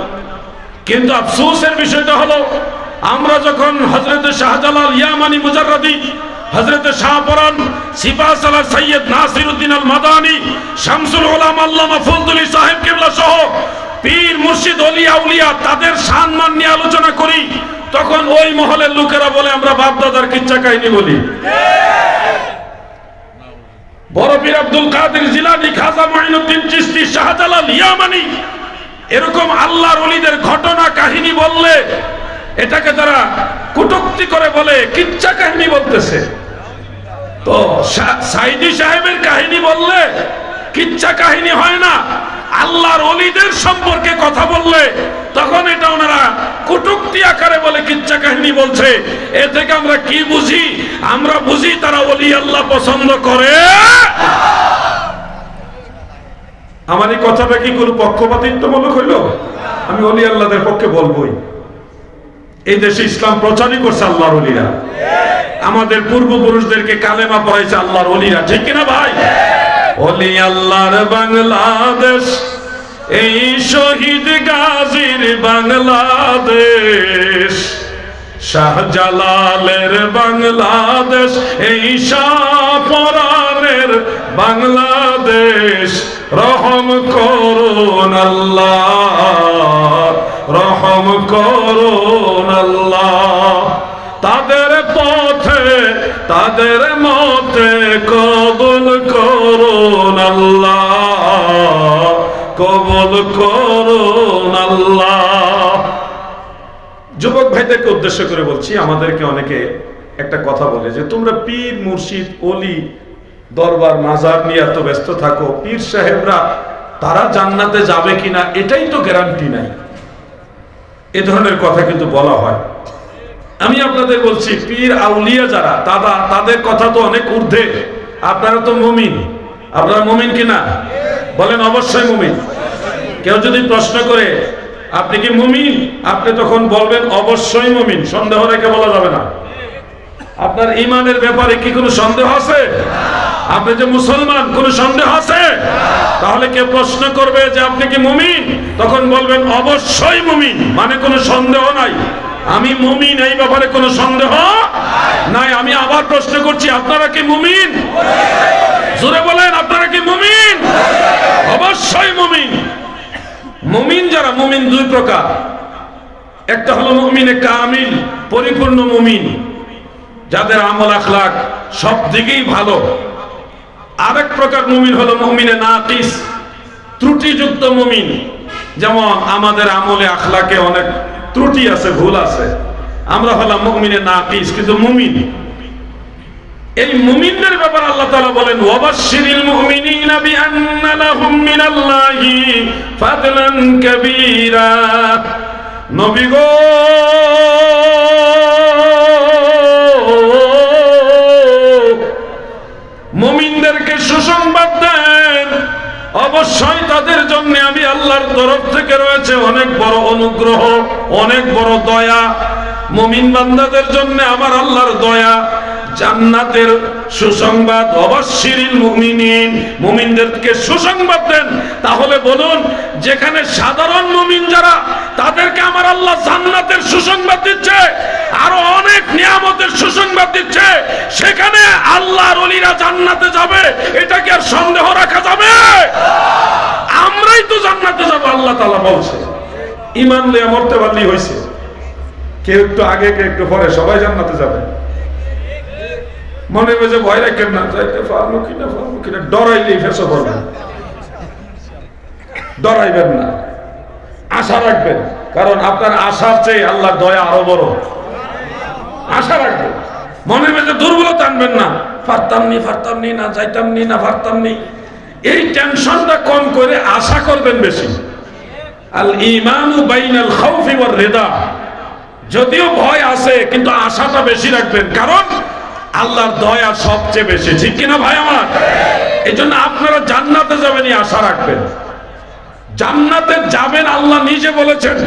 কিন্তু আফসোসের বিষয়টা হলো, আমরা যখন হযরতে শাহজালাল ইয়ামানি মুজাররদি, হযরতে শাহপরান সিপাহ সালার সৈয়দ নাসিরউদ্দিন আল মাদানী, শামসুল উলামা আল্লামা ফজলুল সাহেব কিবলা সহ পীর মুর্শিদ ওলি আউলিয়া তাদের সম্মান নিয়ে আলোচনা করি, তখন ওই মহলের লোকেরা বলে আমরা বাপ দাদার কিচ্ছা কাহিনী বলি। বড় পীর আব্দুল কাদের জিলানী, খাজা মুঈনুদ্দিন চিশতি, শাহজালাল ইয়ামানি, এরকম আল্লাহর ওলিদের ঘটনা কাহিনী বললে এটাকে তারা কটূক্তি করে বলে কিচ্ছা কাহিনী বলতেছে। তো সাইদি সাহেবের কাহিনী বললে কিচ্ছা কাহিনী হয় না, আল্লাহর ওলিদের সম্পর্কে কথা বললে তখন এটা ওনারা কটূক্তি আকারে বলে কিচ্ছা কাহিনী বলছে। এ থেকে আমরা কি বুঝি? আমরা বুঝি তারা ওলি আল্লাহ পছন্দ করে। আমার এই কথাটা কি কোনো পক্ষপাতিত্বমূলক হইল? আমি ওলি আল্লাহদের পক্ষে বলবোই। এই দেশে ইসলাম প্রচারই করছে আল্লাহর ওলিরা, আমাদের পূর্বপুরুষদেরকে কালেমা পড়াইছে আল্লাহর ওলিরা, ঠিক কিনা ভাই? ওলি আল্লাহর বাংলাদেশ, এই শহীদ গাজীর বাংলাদেশ, শাহজালালের বাংলাদেশ, এই শাহপরানের বাংলাদেশ। রহম করুন আল্লাহ, রহম করুন আল্লাহ, তাদের পথে তাদের মতে কবুল করুন আল্লাহ, কবুল করুন আল্লাহ। যুবক ভাইদেরকে উদ্দেশ্য করে বলছি, আমাদেরকে অনেকে একটা কথা বলে যে তোমরা পীর মুর্শিদ ওলি দরবার মাজার নিয়ে এত ব্যস্ত থাকো, পীর সাহেবরা তারা জান্নাতে যাবে কিনা এটাই তো গ্যারান্টি নাই। এ ধরনের কথা কিন্তু বলা হয়। আমি আপনাদের বলছি, পীর আউলিয়া যারা তাদের কথা তো অনেক ঊর্ধ্বে। আপনারা তো মুমিন, আপনারা মুমিন কিনা বলেন? অবশ্যই মুমিন। কেউ যদি প্রশ্ন করে আপনি কি মুমিন, আপনি তখন বলবেন অবশ্যই মুমিন, সন্দেহ রেখে বলা যাবে না। আপনার ঈমানের ব্যাপারে কি কোনো সন্দেহ আছে? আপনি যে মুসলমান, কোনো সন্দেহ আছে? তাহলে কেউ প্রশ্ন করবে যে আপনি কি মুমিন, তখন বলবেন অবশ্যই মুমিন, মানে কোনো সন্দেহ নাই, আমি মুমিন, এই ব্যাপারে কোনো সন্দেহ নাই। আমি আবার প্রশ্ন করছি, আপনারা কি মুমিন? জোরে বলেন, আপনারা কি মুমিন? অবশ্যই মুমিন। মুমিন যারা, মুমিন দুই প্রকার। একটা হলো মুমিনে কামিল, পরিপূর্ণ মুমিন, যাদের আমল আখলাক সব দিকেই ভালো। আরেক প্রকার মুমিন হলো মুমিনে নাকিস, ত্রুটিযুক্ত মুমিন। যেমন আমাদের আমলে আখলাকে অনেক ত্রুটি আছে, ভুল আছে, আমরা হলাম মুমিনে নাকিস, কিন্তু মুমিন। এই মুমিনদের ব্যাপারে আল্লাহ তাআলা বলেন ওয়াবাশশিরিল মুমিনিনা বিআন্না লাহুম মিনাল্লাহি ফাদলান কাবীরা। নবী গো, মুমিনদেরকে সুসংবাদ দেন, অবশ্যই তাদের জন্য আমি আল্লাহর তরফ থেকে রয়েছে অনেক বড় অনুগ্রহ, অনেক বড় দয়া। মুমিন বান্দাদের জন্য আমার আল্লাহর দয়া, জান্নাতের সুসংবাদ। অবশ্যিরিল মুমিনিন, মুমিনদেরকে সুসংবাদ দেন। তাহলে বলুন, যেখানে সাধারণ মুমিন যারা, তাদেরকে আমার আল্লাহ জান্নাতের সুসংবাদ দিচ্ছে, আরো অনেক নিয়ামতের সুসংবাদ দিচ্ছে, সেখানে আল্লাহর ওলিরা জান্নাতে যাবে, এটা কি আর সন্দেহ রাখা যাবে? আমরাই তো জান্নাতে যাব, আল্লাহ তাআলা বলছে। ঈমান নিয়ে মরতে পারলেই হয়েছে। কেউ একটু আগে, কেউ একটু পরে, সবাই জান্নাতে যাবে। মনে বেজে ভয় রাখেন না, যাইতে পারবো কিনা ডরাইলেই ফেসে পড়বেন। ডরাইবেন না, আশা রাখবেন, কারণ আপনার আশার চেয়ে আল্লাহর দয়া আরো বড়। আশা রাখবেন, মনে বেজে দুর্বলতা আনবেন না, পারতাম নি না, যাইতাম নি না, পারতাম নি। এই টেনশনটা কম করে আশা করবেন বেশি। আল ঈমানু বাইনাল খাউফি ওয়ার রিদা। যদিও ভয় আছে, কিন্তু আশাটা বেশি রাখবেন, কারণ আল্লাহর দয়া সবচেয়ে বেশি। ঠিক কিনা ভাই আমার? এই জন্য আপনারা জান্নাতে যাবেন, আশা রাখবেন। জান্নাতে যাবেন, আল্লাহ নিজে বলেছেন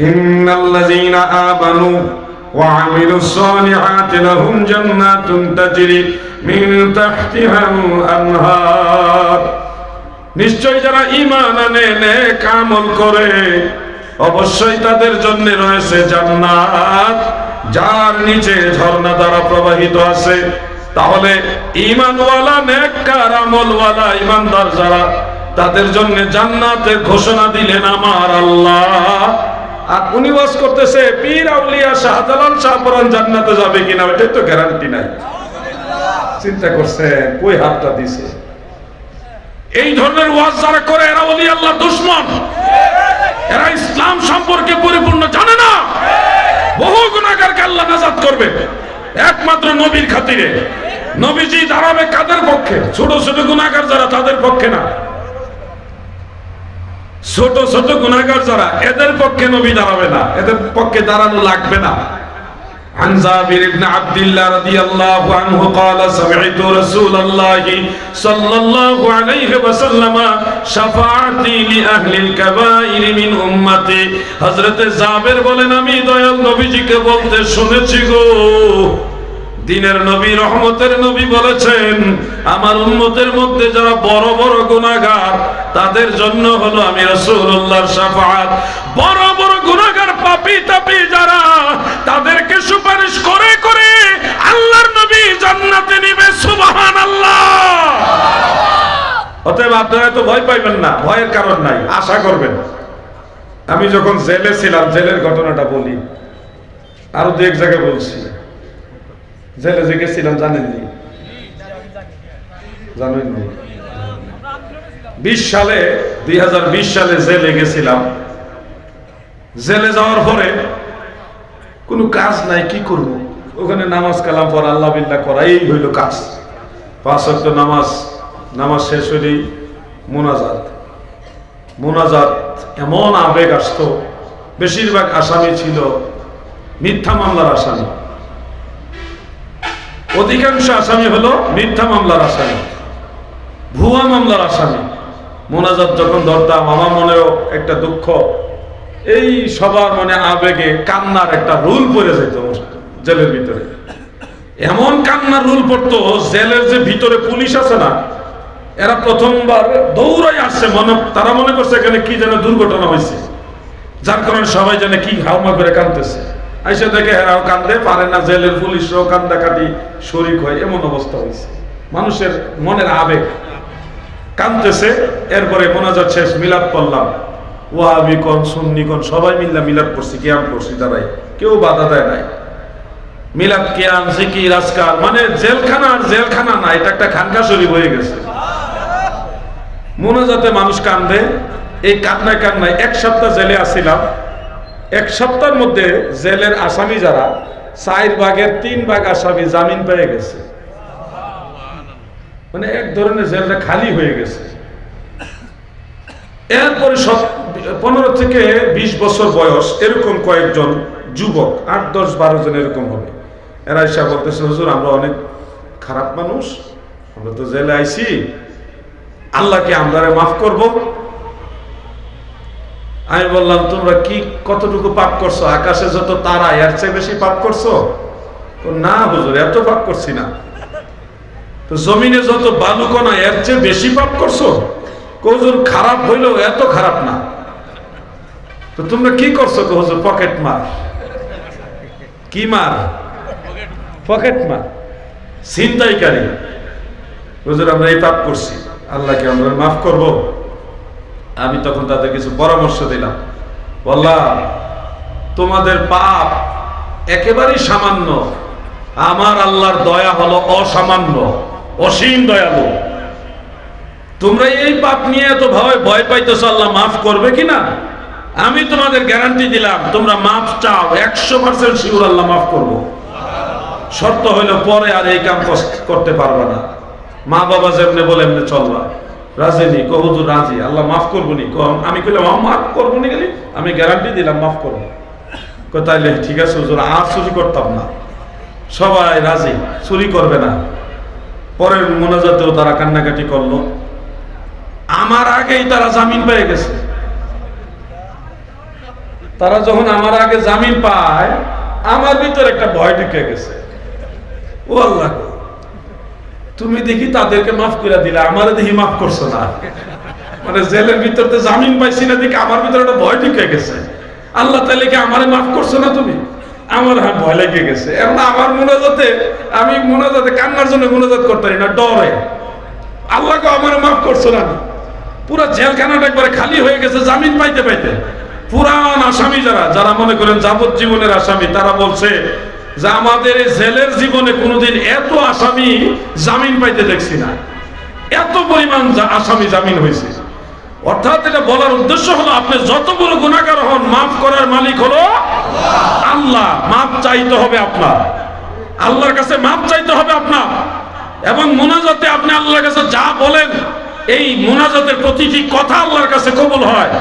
ইন্নাল্লাযীনা আমানু ওয়া আমিলুস সালিহাতি লাহুম জান্নাতুন তাজরি মিন তাহতিহাল আনহার। নিশ্চয় যারা ঈমান আনে, নেক আমল করে, অবশ্যই তাদের জন্য রয়েছে জান্নাত, যার নিচে ঝর্ণা দ্বারা প্রবাহিত আছে। তাহলে ঈমানওয়ালা, নেককার আমলওয়ালা ঈমানদার যারা, তাদের জন্য জান্নাতের ঘোষণা দিলেন আমার আল্লাহ। আর উনি ওয়াজ করতেছে পীর আউলিয়া শাহজালাল শাহপরান জান্নাতে যাবে কিনা, এটাই তো গ্যারান্টি নাই। চিন্তা করছে কই হাতটা দিছে। এই ধরনের ওয়াজ যারা করে, এরা ওলি আল্লাহর দুশমন, এরা ইসলাম সম্পর্কে পরিপূর্ণ জানে না। বহু গুনাহগারকে আল্লাহ নাজাত করবে একমাত্র নবীর খাতিরে। নবীজি দাঁড়াবে কাদের পক্ষে? ছোট ছোট গুনাহগার যারা, তাদের পক্ষে না। ছোট ছোট গুনাহগার যারা, এদের পক্ষে নবী দাঁড়াবে না, এদের পক্ষে দাঁড়ানো লাগবে না। عن جابر بن عبد الله رضي الله عنه قال سمعت رسول الله صلى الله عليه وسلم شفاعتي لأهل الكبائر من أمتي। হযরত জাবের বলেন, আমি দয়াল নবীজিকে বলতে শুনেছি গো, দিনের নবী, রহমতের নবী বলেছেন, আমার উম্মতের মধ্যে যারা বড় বড় গুনাহগার, তাদের জন্য হলো আমি রাসূলুল্লাহর শাফাআত। বড় বড় গুনাহগার, পাপী তাপী যারা, তাদেরকে সুপারিশ করে করে আল্লাহর নবী জান্নাতে নিবে। সুবহানাল্লাহ। অতএব আপনারা তো ভয় পাইবেন না, ভয়ের কারণ নাই, আশা করবেন। আমি যখন জেলে ছিলাম, জেলের ঘটনাটা বলি, আরো দু এক জায়গায় বলছি। জেলে যে গেছিলাম জানেননি? জানেননি? 2020 সালে জেলে গেছিলাম। জেলে যাওয়ার পরে কোনো কাজ নাই, কি করব? ওখানে নামাজ কালাম পড়া, আল্লাহ বিল্লাহ করা, এই হইল কাজ। 5 ওয়াক্ত নামাজ শেষ হইলেই মোনাজাত। এমন আবেগ আসতো। বেশিরভাগ আসামি ছিল মিথ্যা মামলার আসামি, অধিকাংশ আসামি হলো মিথ্যা মামলার আসামি, ভুয়া মামলার আসামি। মোনাজাত যখন ধরতাম, আমার মনেও একটা দুঃখ, এই সবার মনে আবেগে কান্নার একটা রুল পড়ে যেত জেলের ভিতরে। এমন কান্নার রুল পড়তো, জেলের যে ভিতরে পুলিশ আছে না, এরা প্রথমবার দৌড়াই আসছে, তারা মনে করছে এখানে কি যেন দুর্ঘটনা হয়েছে, যার কারণে সবাই জানে কি হাউমা করে কাঁদতেছে। আইসা দেখে এরাও কান্দে পারে না, জেলের পুলিশরাও কান্দাকাটি শরিক হয়, এমন অবস্থা হয়েছে। মানুষের মনের আবেগ কাঁদতেছে। এরপরে মোনাজাত শেষ, মিলাদ পড়লাম। ওয়াহাবি কোন, সুন্নি কোন, সবাই মিল্লা মিলাদ পড়ছি, কিয়াম করছি দাঁড়াই, কেউ বাধা দেয় নাই। মিলাদ কিয়াম জিকির আজকার, মানে জেলখানা আর জেলখানা না, এটা একটা খানকা শরীফ হয়ে গেছে। মোনাজাতে মানুষ কান্দে, এই কান্নায় কান্নায় 1 সপ্তাহ জেলে আসছিলাম। 1 সপ্তাহের মধ্যে জেলের আসামি যারা 4 ভাগের 3 ভাগ আসামি জামিন পেয়ে গেছে। মানে এক ধরনের জেলটা খালি হয়ে গেছে। এরপরে 15 থেকে 20 বছর বয়স এরকম কয়েকজন যুবক, 8, 10, 12 জন এরকম হবে। এরা এসে বলতেছে, হুজুর আমরা অনেক খারাপ মানুষ, আমরা তো জেলে আইছি, আল্লাহকে আমরা মাফ করব। আমি বললাম, তোমরা কি কতটুকু পাপ করছো? আকাশে যত তারা এর চেয়ে বেশি পাপ করছো? না হুজুর, এত পাপ করছি না। তো জমিনে যত বালুকণা এর চেয়ে বেশি পাপ করছো? হুজুর খারাপ হইলেও এত খারাপ না। তো তোমরা কি করছো? হুজুর পকেট মার। কি মার? পকেট মার, ছিনতাইকারী। হুজুর আমরা এই পাপ করছি, আল্লাহকে আমরা মাফ করব। আমি তখন তাদের কিছু পরামর্শ দিলাম, বললাম তোমাদের পাপ একেবারেই সামান্য, আমার আল্লাহর দয়া হলো অসামান্য, অসীম দয়ালু। তোমরা এই পাপ নিয়ে এত ভয় পাইতেছো আল্লাহ মাফ করবে কিনা? আমি তোমাদের গ্যারান্টি দিলাম, তোমরা মাফ চাও 100% শিওর আল্লাহ মাফ করবো। শর্ত হইলো পরে আর এই কাম করতে পারবা না। মা বাবা যেমনে বলে এমনি চলবা। রাজি নি? হুজুর রাজি, আল্লাহ মাফ করবো নি? আমি কইলাম মাফ করবো নি, গেলি আমি গ্যারান্টি দিলাম মাফ করবো। তাইলে ঠিক আছে হুজুর, আর চুরি করতাম না। সবাই রাজি, চুরি করবে না। পরের মোনাজাতেও তারা কান্নাকাটি করলো। আমার আগেই তারা জামিন পেয়ে গেছে। তারা যখন আমার আগে জামিন পায়, আমার ভিতরে একটা ভয় ঢুকে গেছে। ও আল্লাহ, তুমি দেখি তাদেরকে মাফ করে দিলে, আমারে দেখি মাফ করছো না। মানে জেলের ভিতরতে জামিন পাইছি না দেখি আমার ভিতরে একটা ভয় ঢুকে গেছে। আল্লাহ তাআলা কি আমারে মাফ করছো না তুমি? আমার হ্যাঁ ভয় লেগে গেছে। এখন আমার মোনাজাতে, আমি মোনাজাতে কান্নার জন্য মোনাজাত করতে পারি না, ডরে। আল্লাহকে আমারে মাফ করছো না। পুরো জেলখানাটা একবারে খালি হয়ে গেছে জামিন পাইতে পাইতে। পুরান আসামি যারা মনে করেন যাবজ্জীবনের আসামি, তারা বলছে যে আমাদের এই জেলের জীবনে কোনোদিন এত আসামি জামিন পাইতে দেখছি না, এত পরিমাণ আসামি জামিন হয়েছে। অর্থাৎ এটা বলার উদ্দেশ্য হলো, আপনি যত বড় গুনাহগার হন, মাফ করার মালিক হলো আল্লাহ। মাফ চাইতে হবে আপনার, আল্লাহর কাছে মাফ চাইতে হবে আপনার। এবং মোনাজাতে আপনি আল্লাহর কাছে যা বলেন, এই মোনাজাতের প্রতিটি কথা আল্লাহর কাছে কবুল হয়।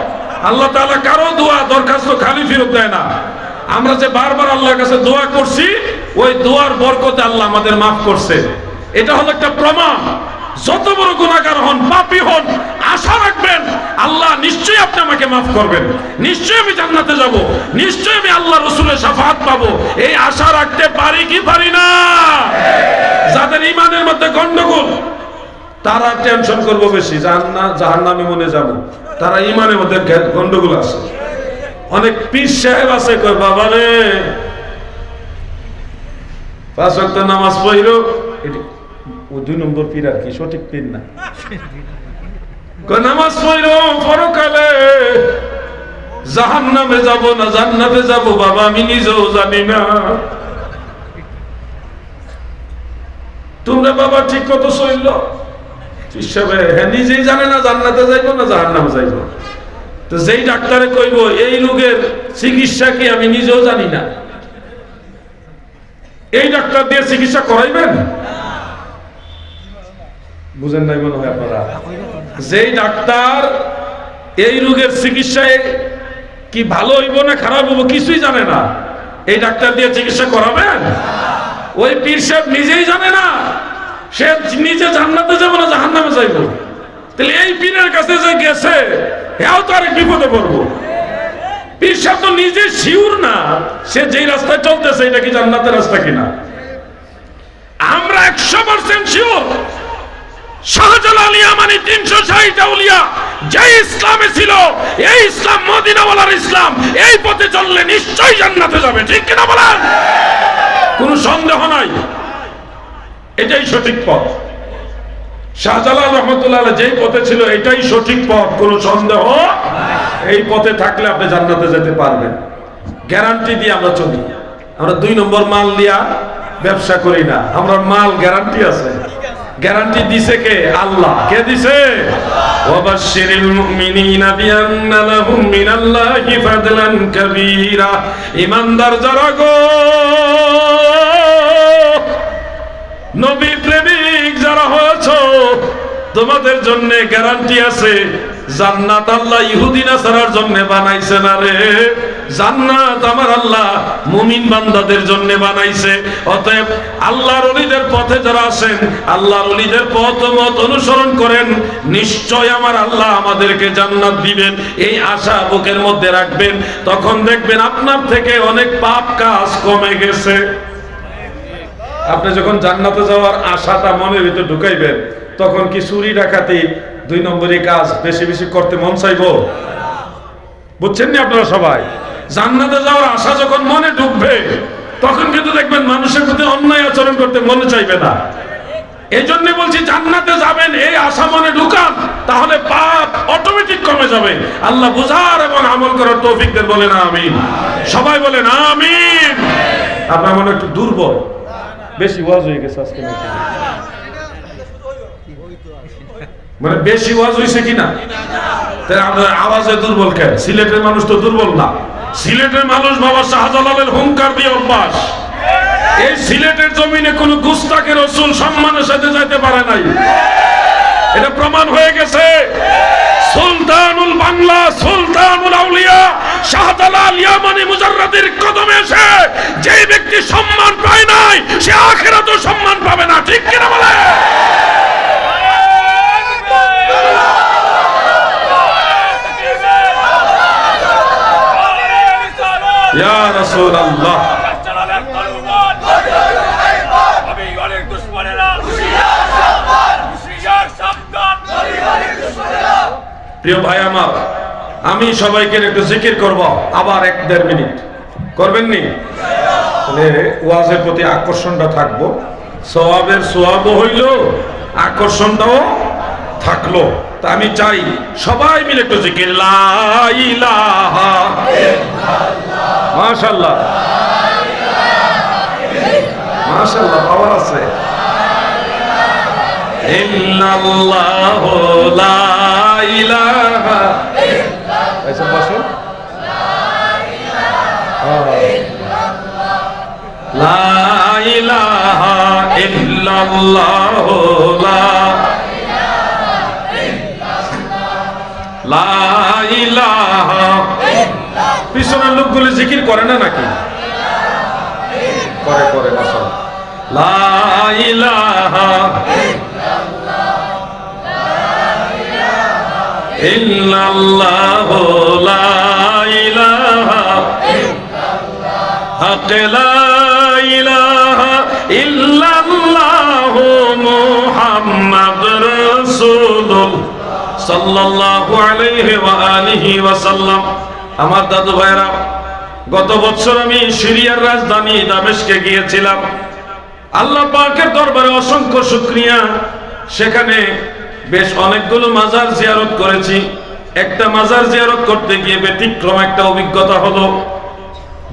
আল্লাহ তাআলা কারো দোয়া দরখাস্ত খালি ফেরত দেয় না। আমরা যে বারবার আল্লাহর কাছে দোয়া করছি, ওই দোয়ার বরকতে আল্লাহ আমাদের মাফ করছে। এটা হলো একটা প্রমাণ। যত বড় গুনাহগার হন, পাপী হন, আশা রাখবেন আল্লাহ নিশ্চয়ই আপনি আমাকে মাফ করবেন, নিশ্চয়ই আমি জান্নাতে যাব, নিশ্চয়ই আমি আল্লাহ রাসূলের শাফাআত পাবো। এই আশা রাখতে পারি কি পারি না? যাদের ঈমানের মধ্যে গন্ডগোল, তারা টেনশন করবো বেশি, জাহান্নামে মনে যাব। তারা ঈমানের মধ্যে গন্ডগোল আছে। অনেক পীর সাহেব আছে, কয় বাবা রে 5 ওয়াক্ত নামাজ পড়িলো, ও 2 নম্বর পীর আর কি, সঠিক পীর না। কয় নামাজ পড়িলো, পরকালে জাহান্নামে যাব না জান্নাতে যাব বাবা আমি নিজেও জানি না। তোমরা বাবা ঠিক মতো চলল? হিসাবে হ্যাঁ, নিজেই জানে না জান্নাতে যাইব না জাহান্নামে যাইব। তো যেই ডাক্তারে কইব এই রোগের চিকিৎসা কি আমি নিজেও জানি না, এই ডাক্তার দিয়ে চিকিৎসা করাইবেন? বুঝেন নাই মনে হয় আপনারা। যেই ডাক্তার এই রোগের চিকিৎসায় কি ভালো হইব না খারাপ হইব কিছুই জানে না, এই ডাক্তার দিয়ে চিকিৎসা করাবেন? ওই পীর সাহেব নিজেই জানে না, সে নিজে জান্নাতে যাবে না জাহান্নামে যাইব। তাহলে এই পীরের কাছে যে গেছে, এও তো আরেক বিপদে পড়বো। পীর সাহেব তো নিজে শিওর না সে যেই রাস্তায় চলতেছে এটা কি জান্নাতের রাস্তা কিনা। আমরা 100% শিওর শাহজালাল ইয়ামানি 360 আউলিয়া যে ইসলামে ছিল, এই ইসলাম মদিনাওয়ালার ইসলাম, এই পথে চললে নিশ্চয়ই জান্নাতে যাবে। ঠিক কিনা বলেন? কোনো সন্দেহ নাই, এটাই সঠিক পথ। শাহজালাল রহমতুল্লাহ যেই পথে ছিল এটাই সঠিক পথ, কোনো সন্দেহ। এই পথে থাকলে আপনি জান্নাতে যেতে পারবেন, গ্যারান্টি দিয়ে আমরা চলি। আমরা 2 নম্বর মাল দিয়া ব্যবসা করি না, আমরা মাল গ্যারান্টি আছে। গ্যারান্টি দিছে কে? আল্লাহ। কে দিছে? ওয়াবাশশিরিল মুমিনিনা বিআন্না লাহুম মিনাল্লাহি ফাদলান কাবীরা। ঈমানদার যারা গো, নবী প্রেমিক যারা হয়েছো, তোমাদের জন্য গ্যারান্টি আছে। জান্নাত আল্লাহ ইহুদি নাসারার জন্য বানাইছে না রে, জান্নাত আমার আল্লাহ মুমিন বান্দাদের জন্য বানাইছে। অতএব আল্লাহর ওলিদের পথে যারা আছেন, আল্লাহর ওলিদের পথ মত অনুসরণ করেন, নিশ্চয় আমার আল্লাহ আমাদেরকে জান্নাত দিবেন, এই আশা বুকের মধ্যে রাখবেন। তখন দেখবেন আপনার থেকে অনেক পাপ কাজ কমে গেছে। আপনি যখন জান্নাতে যাওয়ার আশাটা মনের ভিতরে ঢুকাইবেন, তখন কি চুরি ডাকাতি 2 নম্বরই কাজ বেশি বেশি করতে মন চাইবো? বুঝছেন না আপনারা সবাই? জান্নাতে যাওয়ার আশা যখন মনে ঢুকবে, তখন কিন্তু দেখবেন মানুষের প্রতি অন্যায় আচরণ করতে মনে চাইবে না। এই জন্য বলছি, জান্নাতে যাবেন এই আশা মনে ঢুকান, তাহলে পাপ অটোমেটিক কমে যাবে। আল্লাহ বুঝার এবং আমল করার তৌফিক দেন, বলেন আমিন। সবাই বলেন আমিন। আপনার মনে একটু দুর্বল, বেশি ওয়াজ হয়ে গেছে আজকে নাকি? মানে বেশি ওয়াজ হয়েছে কিনা? তাই আপনার আওয়াজে দুর্বল কেন? সিলেটের মানুষ তো দুর্বল না। সিলেটের মানুষ বাবা শাহজালালের হুঙ্কার দিয়ে অভ্যাস। এই সিলেটের জমিনে কোন গুস্তাখের রাসূল সম্মানের সাথে যাইতে পারে নাই, এটা প্রমাণ হয়ে গেছে। সুলতানুল বাংলা, সুলতানুল আউলিয়া শাহজালাল ইয়ামানি মুজাররাদের কদমে এসে যে ব্যক্তি সম্মান পায় নাই, সে আখিরাতেও সম্মান পাবে না। ঠিক কিনা বলে? ইয়া রাসূলুল্লাহ, প্রিয় ভাই আমার, আমি সবাইকে একটু জিকির করব, আবার 1-1.5 মিনিট করবেন নি? তাহলে ওয়াজের প্রতি আকর্ষণটা থাকবো, সওয়াবের সওয়াবও হইল, আকর্ষণটাও থাকলো। তা আমি চাই সবাই মিলে একটু জিকির, লা ইলাহা ইল্লাল্লাহ। মাশাআল্লাহ, মাশাআল্লাহ, পাওয়ার আছে। ইল্লাল্লাহ, লা ইলাহা ইল্লাল্লাহ। আচ্ছা বসুন। লা ইলাহা ইল্লাল্লাহ, লা ইলাহা। পিছনের লোকগুলি জিকির করে না নাকি? করে করে মাশাআল্লাহ। লা ইলাহা ইল্লাল্লাহ, লা ইলাহা হক, লা ইলাহা ইল্লাল্লাহ মুহাম্মাদুর রাসূলুল্লাহ সাল্লাল্লাহু আলাইহি ওয়া আলিহি ওয়া সাল্লাম। আমার দাদু ভাইরা, গত বছর আমি সিরিয়ার রাজধানী দামেস্কে গিয়েছিলাম। আল্লাহ পাকের দরবারে অসংখ্য শুকরিয়া, সেখানে বেশ অনেকগুলো মাজার জিয়ারত করেছি। একটা মাজার জিয়ারত করতে গিয়ে ব্যতিক্রম একটা অভিজ্ঞতা হলো।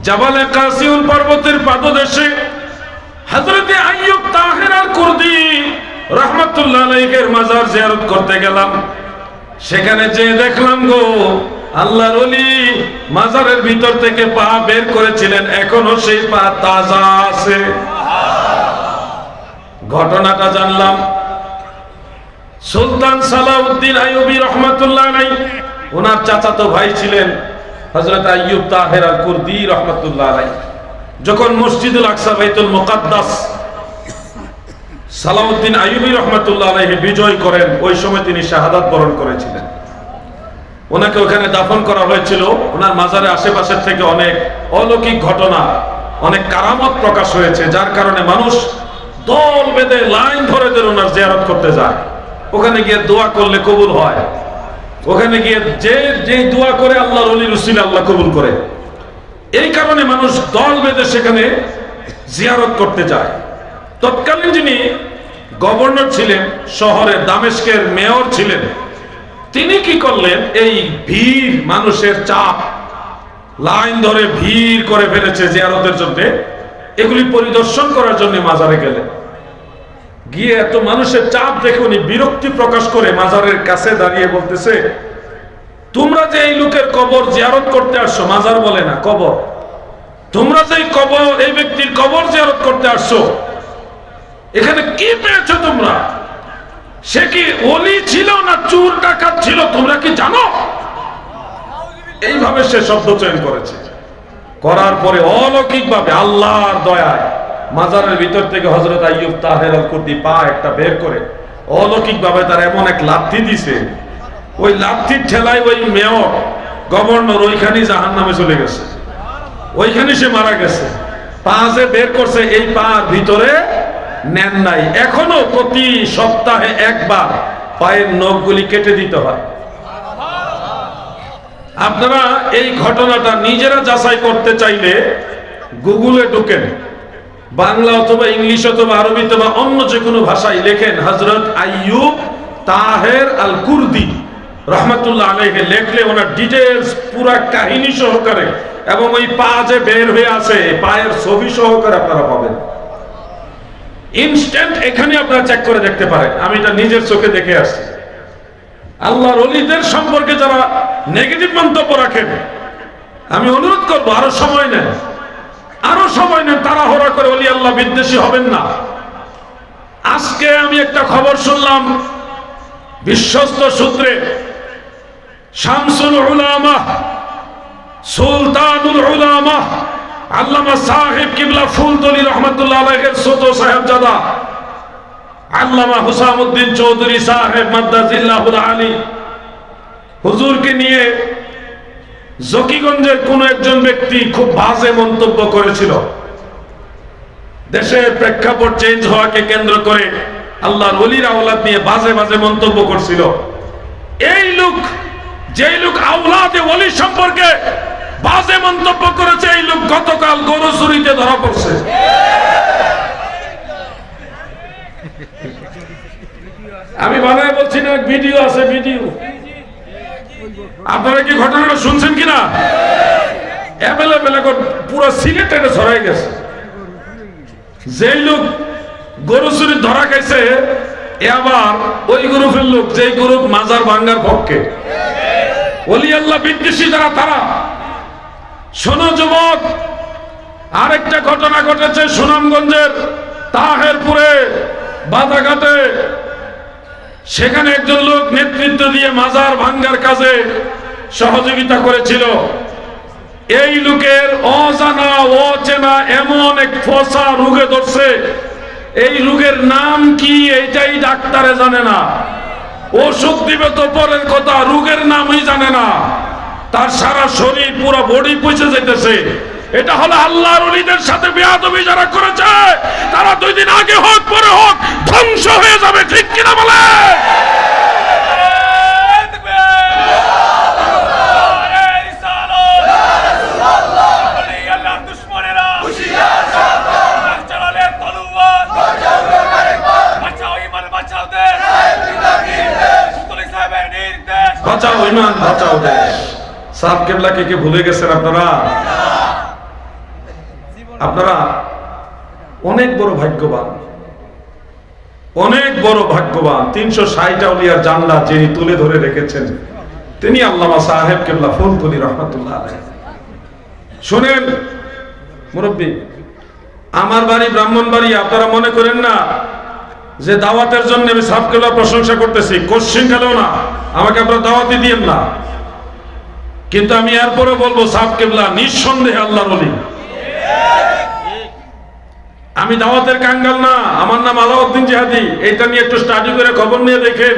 জাবালে কাসিউন পর্বতের পাদদেশে হযরতে আইয়ুব তাহের আল কুরদি রাহমাতুল্লাহ আলাইহির মাজার জিয়ারত করতে গেলাম। সেখানে যে দেখলাম গো, আল্লাহর ওলি মাজারের ভিতর থেকে পা বের করেছিলেন, এখনো সেই পা তাজা আছে। ঘটনাটা জানলাম। সুলতান সালাউদ্দিন আইয়ুবী রহমাতুল্লাহ আলাইহি, ওনার চাচাতো ভাই ছিলেন হযরত আইয়ুব তাহের আল কুরদি রহমাতুল্লাহ আলাইহি। যখন মসজিদুল আকসা বাইতুল মুকাদ্দাস সালাউদ্দিন আইয়ুবী রহমাতুল্লাহ আলাইহি বিজয় করেন, ওই সময় তিনি শাহাদাত বরণ করেছিলেন। ওনাকে ওখানে দাফন করা হয়েছিল। ওনার মাজারের আশেপাশের থেকে অনেক অলৌকিক ঘটনা, অনেক কারামত প্রকাশ হয়েছে, যার কারণে মানুষ দল বেঁধে লাইন ধরে ধরে ওনার জিয়ারত করতে যায়। ওখানে গিয়ে দোয়া করলে কবুল হয়। ওখানে গিয়ে যে দোয়া করে আল্লাহর ওলির উসিলা আল্লাহ কবুল করে। এই কারণে মানুষ দল বেঁধে সেখানে জিয়ারত করতে যায়। তৎকালীন যিনি গভর্নর ছিলেন, শহরের দামেস্কের মেয়র ছিলেন, তিনি কি করলেন, এই ভিড় মানুষের চাপ, লাইন ধরে ভিড় করে ফেলেছে জিয়ারতের জন্য, এগুলি পরিদর্শন করার জন্য মাজারে গেলেন। গিয়ে এত মানুষের চাপ দেখে উনি বিরক্তি প্রকাশ করে মাজারের কাছে দাঁড়িয়ে বলতেছে, তোমরা যে এই লোকের কবর জিয়ারত করতে আসছো, মাজার বলে না কবর, তোমরা যে এই ব্যক্তির কবর জিয়ারত করতে আসছো, এখানে কি পেয়েছো তোমরা? সে কি ওলি ছিল না চোর ডাকাত ছিল, তোমরা কি জানো? এইভাবে সে শব্দ চয়ন করেছে। করার পরে অলৌকিক ভাবে আল্লাহর দয়ায় মাজারের ভিতর থেকে হযরত আইয়ুব তাহের আল কুর্দি পা একটা বের করে অলৌকিক ভাবে তার এমন এক লাথি দিছে, ওই লাথির ঠেলায় ওই মেয়র গভর্নর ওইখানেই জাহান্নামে চলে গেছে, ওইখানে সে মারা গেছে। পা যে বের করছে, এই পার ভিতরে নেন নাই। এখনো প্রতি সপ্তাহে একবার পায়ের নখগুলি কেটে দিতে হয়। আপনারা এই ঘটনাটা নিজেরা যাচাই করতে চাইলে গুগলে ঢুকেন, বাংলা অথবা ইংলিশ অথবা আরবি অথবা অন্য যে কোনো ভাষায় লেখেন হযরত আইয়ুব তাহের আল কুর্দি রহমাতুল্লাহ আলাইহি, লেখলে ওনার ডিটেইলস পুরা কাহিনী সহকারে এবং ওই পা যে বের হয়ে আছে পায়ের ছবি সহকারে আপনারা পাবেন। ইনস্ট্যান্ট এখানে আপনারা চেক করে দেখতে পারেন। আমি এটা নিজের চোখে দেখে আসছি। আল্লাহর ওলিদের সম্পর্কে যারা নেগেটিভ মন্তব্য রাখেন, আমি অনুরোধ করবো আরো সময় নেন, আরো সময় নেন, তাড়াহুড়া করে ওলি আল্লাহ বিদ্বেষী হবেন না। আজকে আমি একটা খবর শুনলাম বিশ্বস্ত সূত্রে, শামসুল উলামা সুলতানুল উলামা আল্লামা সাহেব কিবলা ফুলতলি রহমাতুল্লাহ আলাইহির ছোট সাহেবজাদা আল্লামা হুসামউদ্দিন চৌধুরী সাহেব মাদ্দাজিল্লাহুল আলী হুজুরকে নিয়ে জকিগঞ্জের কোন একজন ব্যক্তি খুব বাজে মন্তব্য করেছিল। দেশের প্রেক্ষাপট চেঞ্জ হওয়াকে কেন্দ্র করে আল্লাহর ওলির আওলাদ নিয়ে বাজে বাজে মন্তব্য করছিল। এই লোক, যেই লোক আওলাদে ওলি সম্পর্কে বাজে মন্তব্য করেছে, এই লোক গতকাল গরু চুরিতে ধরা পড়ছে। আমি বানায় বলছি না, ভিডিও আছে, ভিডিও। আপনারা কি ঘটনাটা শুনছেন কিনা? অ্যাভেলেবেল এখন পুরো সিলেটে ছড়াই গেছে। যেই লোক গরু চুরি ধরা খাইছে, আবার ওই গ্রুপের লোক, যেই গ্রুপ মাজার ভাঙ্গার পক্ষে, ওলি আল্লাহ বিদ্বেষী যারা, তারা। শোনো যুবক, আরেকটা ঘটনা ঘটেছে সুনামগঞ্জের তাহেরপুরে বাদাঘাটে। সেখানে একজন লোক নেতৃত্ব দিয়ে মাজার ভাঙ্গার কাজে সহযোগিতা করেছিল। এই লোকের অজানা অচেনা এমন এক ফসা রোগে ধরছে, এই রোগের নাম কি এইটাই ডাক্তারে জানে না, ওষুধ দিবে তো পরের কথা, রোগের নামই জানে না। তার সারা শরীর পুরো বডি পচে যাইতেছে। এটা হলো আল্লাহর ওলিদের সাথে বেয়াদবি যারা করেছে, তারা 2 দিন আগে হোক পরে হোক ধ্বংস হয়ে যাবে। ঠিক কিনা বলে? বাঁচাও ইমান, বাঁচাও দেশ। সাহেব কেবলাকে কি ভুলে গেছেন আপনারা? আপনারা অনেক বড় ভাগ্যবান, অনেক বড় ভাগ্যবান। 360 আউলিয়ার জান্নাত যিনি তুলে ধরে রেখেছেন, তিনি আল্লামা সাহেব কেবলা ফুলতলি রহমাতুল্লাহ আলাইহি। শুনেন মুরব্বী, আমার বাড়ি ব্রাহ্মণবাড়ি। আপনারা মনে করেন না যে দাওয়াতের জন্য আমি সাহেব কেবলা প্রশংসা করতেছি, কোশ্চিন কালেও না, আমাকে আপনারা দাওয়াতই দিয়েন না। কিন্তু আমি এরপরে বলবো, সাহেব কেবলা নিঃসন্দেহে আল্লাহর ওলি। আমি দাওয়াতের কাঙ্গাল না, আমার নাম আলাউদ্দিন জিহাদি। এটা নিয়ে একটু স্টাডি করে খবর নিয়ে দেখেন,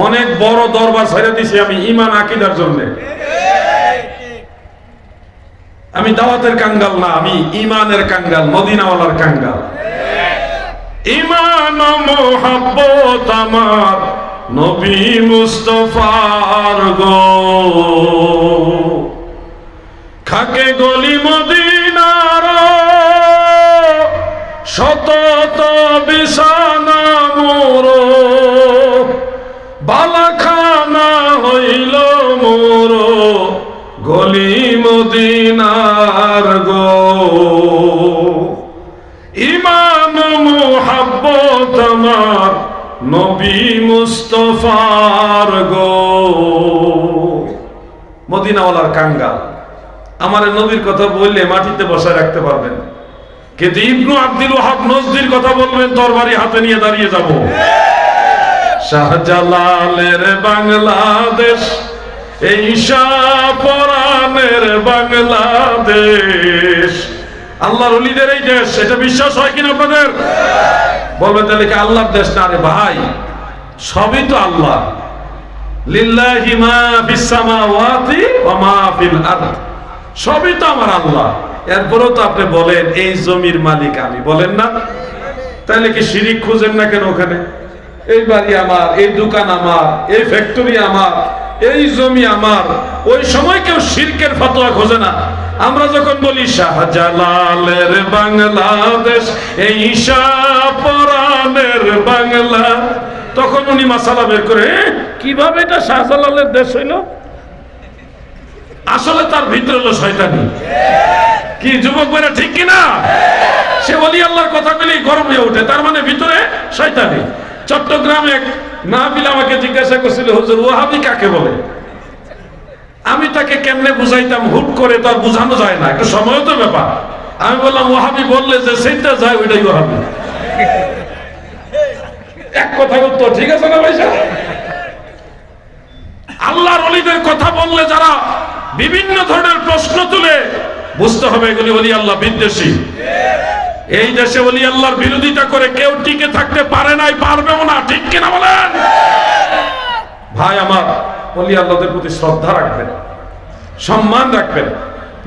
অনেক বড় দরবার ছেড়ে দিছি আমি ঈমান আকীদার জন্য। আমি দাওয়াতের কাঙ্গাল না, আমি ঈমানের কাঙ্গাল, মদিনাওয়ালার কাঙ্গাল। ঈমান ও মুহাব্বত আমার নবী মুস্তাফার গো, খাকে গলি মদিনার শতত বিছানা মোর, বালাখানা হইল মোর গলি মদিনার গো। আমার নবী মুস্তাফার গো। মদিনাওয়ালার কাঙ্গাল আমার নবীর কথা বললে মাটিতে বসায় রাখতে পারবেন, কিন্তু ইবনু আব্দুল ওয়াহাব নজদির কথা বলবেন তরবারি হাতে নিয়ে দাঁড়িয়ে যাব। শাহজালালের বাংলাদেশ, এই শাহপরানের বাংলাদেশ, আল্লাহর ওলিদের এই দেশ, এটা বিশ্বাস হয় কিনা আপনাদের? বলবেন তাহলে কি আল্লাহর দেশ না? রে ভাই, সবই তো আল্লাহ। লিল্লাহি মা ফিস সামাওয়াতি ওয়া মা ফিল আরদ, সবই তো আমার আল্লাহ। এরপরেও তো আপনি বলেন এই জমির মালিক আমি, বলেন না? তাহলে কি শিরিক খুঁজেন না কেন ওখানে? এই বাড়ি আমার, এই দোকান আমার, এই ফ্যাক্টরি আমার, এই জমি আমার। ওই সময় কেউ শিরকের ফতোয়া খোঁজে না। আমরা যখন বলি শাহজালালের বাংলাদেশ, এই শাহপরানের বাংলা, তখন উনি মাসালা বের করে কিভাবে এটা শাহজালালের দেশ হইল। আসলে তার ভিতরে হলো শয়তানি। কি যুবক ভাইরা ঠিক কিনা? সে ওলি আল্লাহর কথা বলেই গরম হয়ে ওঠে, তার মানে ভিতরে শয়তানি। চট্টগ্রামে এক মাহফিল আমাকে জিজ্ঞাসা করছিল, হুজুর ওয়াহাবি কাকে বলে? আমি তাকে কেমনে বুঝাইতাম, হুট করে তার বুঝানো যায় না, একটু সময় তো ব্যাপার। আমি বললাম ওয়াহাবি বললে যে সেটা যায় ওইটাই ওয়াহাবি। এক কথা উত্তর, ঠিক আছে না ভাই? আল্লাহর ওলিদের কথা বললে যারা বিভিন্ন ধরনের প্রশ্ন তুলে, বুঝতে হবে এগুলি ওলি আল্লাহ বিদ্বেষী। এই দেশে ওলি আল্লাহর বিরোধিতা করে কেউ টিকে থাকতে পারে নাই, পারবেও না, ঠিক কিনা বলেন? ভাই আমার, ওলি আল্লাহদের প্রতি শ্রদ্ধা রাখবেন, সম্মান রাখবেন।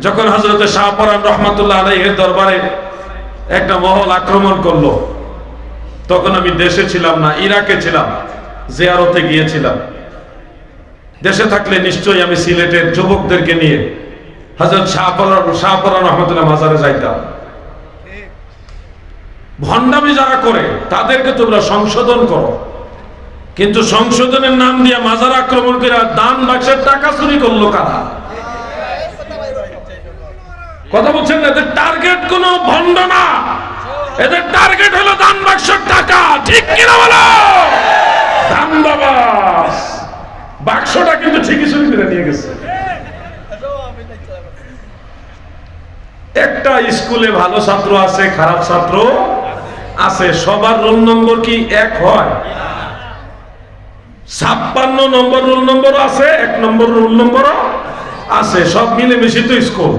যখন হযরত শাহপরান রহমাতুল্লাহ আলাইহির দরবারে একটা মহল আক্রমণ করলো, তখন আমি দেশে ছিলাম না, ইরাকে ছিলাম, জিয়ারতে গিয়েছিলাম। দেশে থাকলে নিশ্চয়ই আমি সিলেটের যুবকদেরকে নিয়ে হযরত শাহপরান রহমাতুল্লাহ মাজারে যাইতাম। ভণ্ডামি যারা করে তাদেরকে তোমরা সংশোধন করো, কিন্তু সংশোধনের নাম দিয়ে মাজার আক্রমণ করে দান বাক্সের টাকা চুরি করলো কারা? কথা বলছেন না? এদের টার্গেট কোনো ভণ্ড না, এদের টার্গেট হলো দান বাক্সের টাকা, ঠিক কিনা বলো? দান বাবা বাক্সটা কিন্তু ঠিকই চুরি করে নিয়ে গেছে। একটা স্কুলে ভালো ছাত্র আছে, খারাপ ছাত্র আছে, সবার রোল নম্বর কি এক হয়? 56 নম্বর রোল নম্বর আছে, 1 নম্বর রোল নম্বরও আছে, সব মিলে মিশে তো স্কুল।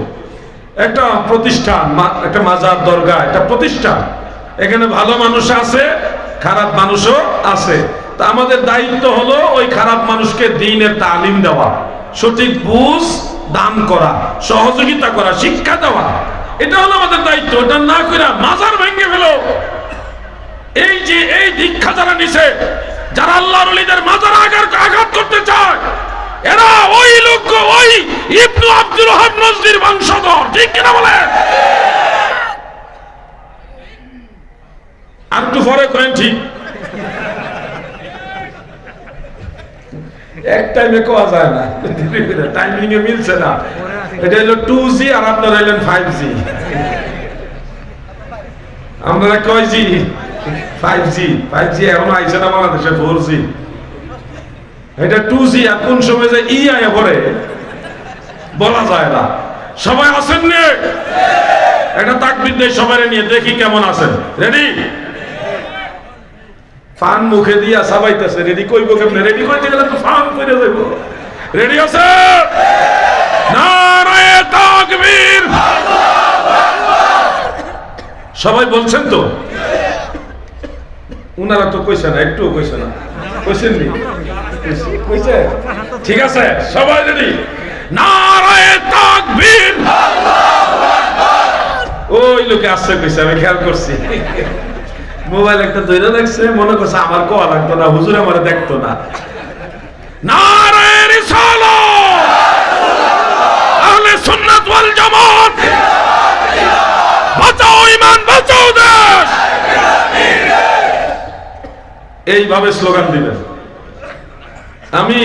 একটা প্রতিষ্ঠান, একটা মাজার দরগা, একটা প্রতিষ্ঠান। এখানে ভালো মানুষ আছে, খারাপ মানুষও আছে। তা আমাদের দায়িত্ব হলো ওই খারাপ মানুষকে দ্বীনের তালিম দেওয়া, সঠিক বুঝ দান করা, সহযোগিতা করা, শিক্ষা দেওয়া, এটা হলো আমাদের দায়িত্ব। এটা না করে মাজার ভেঙে ফেলো। এই যে এই দীক্ষা যারা নিছে, যারা আল্লাহর ওলিদের মাজার আঘাত করতে চায়, এরা ওই লোক, ওই ইবনু আব্দুল ওয়াহাব নজদির বংশধর, ঠিক কিনা বলে? আর একটু পরে করেন, ঠিক এক টাইমে কোয়া যায় না, টাইমিং এ মিলছে না। এটা হলো 2G আর আপনারা হলেন 5G। আপনারা কয় জি? 5G। 5G এখন আইছে না বাংলাদেশে, 4G। এটা 2G, আর কোন সময় যে ই আয়া পড়ে বলা যায় না। সবাই আছেন নে? এটা তাকবীর দেই সবাই নিয়ে, দেখি কেমন আছেন। রেডি? ফান মুখে দিয়া সাবাইতেছে, রেডি কইব কেমনে? রেডি কইতে গেলে তো ফান কইরা যাইব। রেডি আছে? নারায়ে তাকবীর! সবাই বলছেন তো? উনারা তো কইছে না, একটু কইছে না, কইছেন নি? কইছে? ঠিক আছে, সবাই রেডি? নারায়ে তাকবীর! ওই লোকে আসছে কইছে, আমি খেয়াল করছি। মোবাইল একটা ধরে রাখছে, মনে করছে আমার কোয়া লাগতো না, হুজুর আমারে দেখতো না। নারায়ে রিসালাত! আহলে সুন্নাত ওয়াল জামাত! বাঁচাও ঈমান, বাঁচাও দেশ! এইভাবে স্লোগান দিবেন। আমি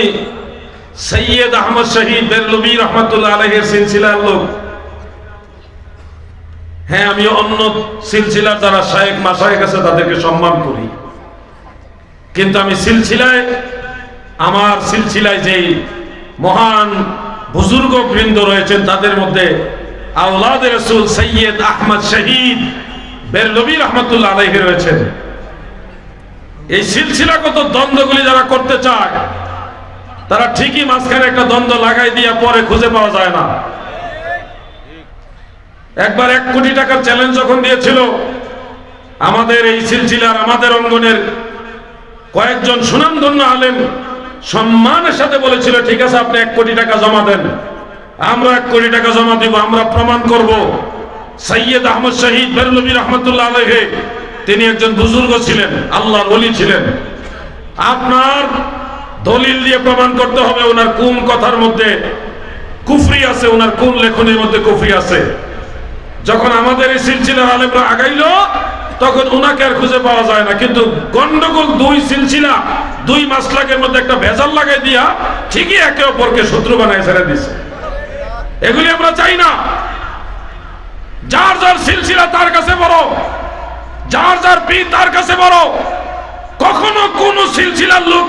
সৈয়দ আহমদ শহীদ বেরলভী রহমাতুল্লাহ আলাইহির সিলসিলার লোক। হ্যাঁ, আমি অন্য সিলসিলার যারা শায়েখ মাশায়েখ আছে তাদেরকে সম্মান করি, কিন্তু আমি সিলসিলায়, আমার সিলসিলায় যেই মহান বুজুর্গ বৃন্দ রয়েছেন তাদের মধ্যে আওলাদে রাসূল সৈয়দ আহমদ শহীদ বেরলভী রহমতুল্লাহ আলাইহি রয়েছেন। এই সিলসিলাগত দ্বন্দ্বগুলি যারা করতে চায় তারা ঠিকই মাঝখানে একটা দ্বন্দ্ব লাগাই দিয়ে পরে খুঁজে পাওয়া যায় না। একবার 1 কোটি টাকার চ্যালেঞ্জ যখন দিয়েছিল আমাদের এই সিলসিলার, আমাদের অঙ্গনের কয়েকজন সুনামধন্য আলেম সম্মানের সাথে বলেছিল, ঠিক আছে আপনি 1 কোটি টাকা জমা দেন, আমরা 1 কোটি টাকা জমা দিব, আমরা প্রমাণ করব সৈয়দ আহমদ শহীদ বেরলভী রহমতুল্লাহ আলাইহি তিনি একজন বুজুর্গ ছিলেন, আল্লাহর ওলি ছিলেন। আপনার দলিল দিয়ে প্রমাণ করতে হবে ওনার কোন কথার মধ্যে কুফরি আছে, ওনার কোন লেখনের মধ্যে কুফরি আছে। যখন আমাদের এই সিলসিলার আলেমরা আগাইলো তখন ওনাকে আর খুঁজে পাওয়া যায় না। কিন্তু গন্ডগোল 2 সিলসিলা 2 মাসলাকের মধ্যে একটা ভেজাল লাগাই দিয়া ঠিকই একে অপরকে শত্রু বানায় ছেড়ে দিছে। এগুলি আমরা চাই না। যার যার সিলসিলা তার কাছে বড়, যার যার পীর তার কাছে বড়। কখনো কোন সিলসিলার লোক,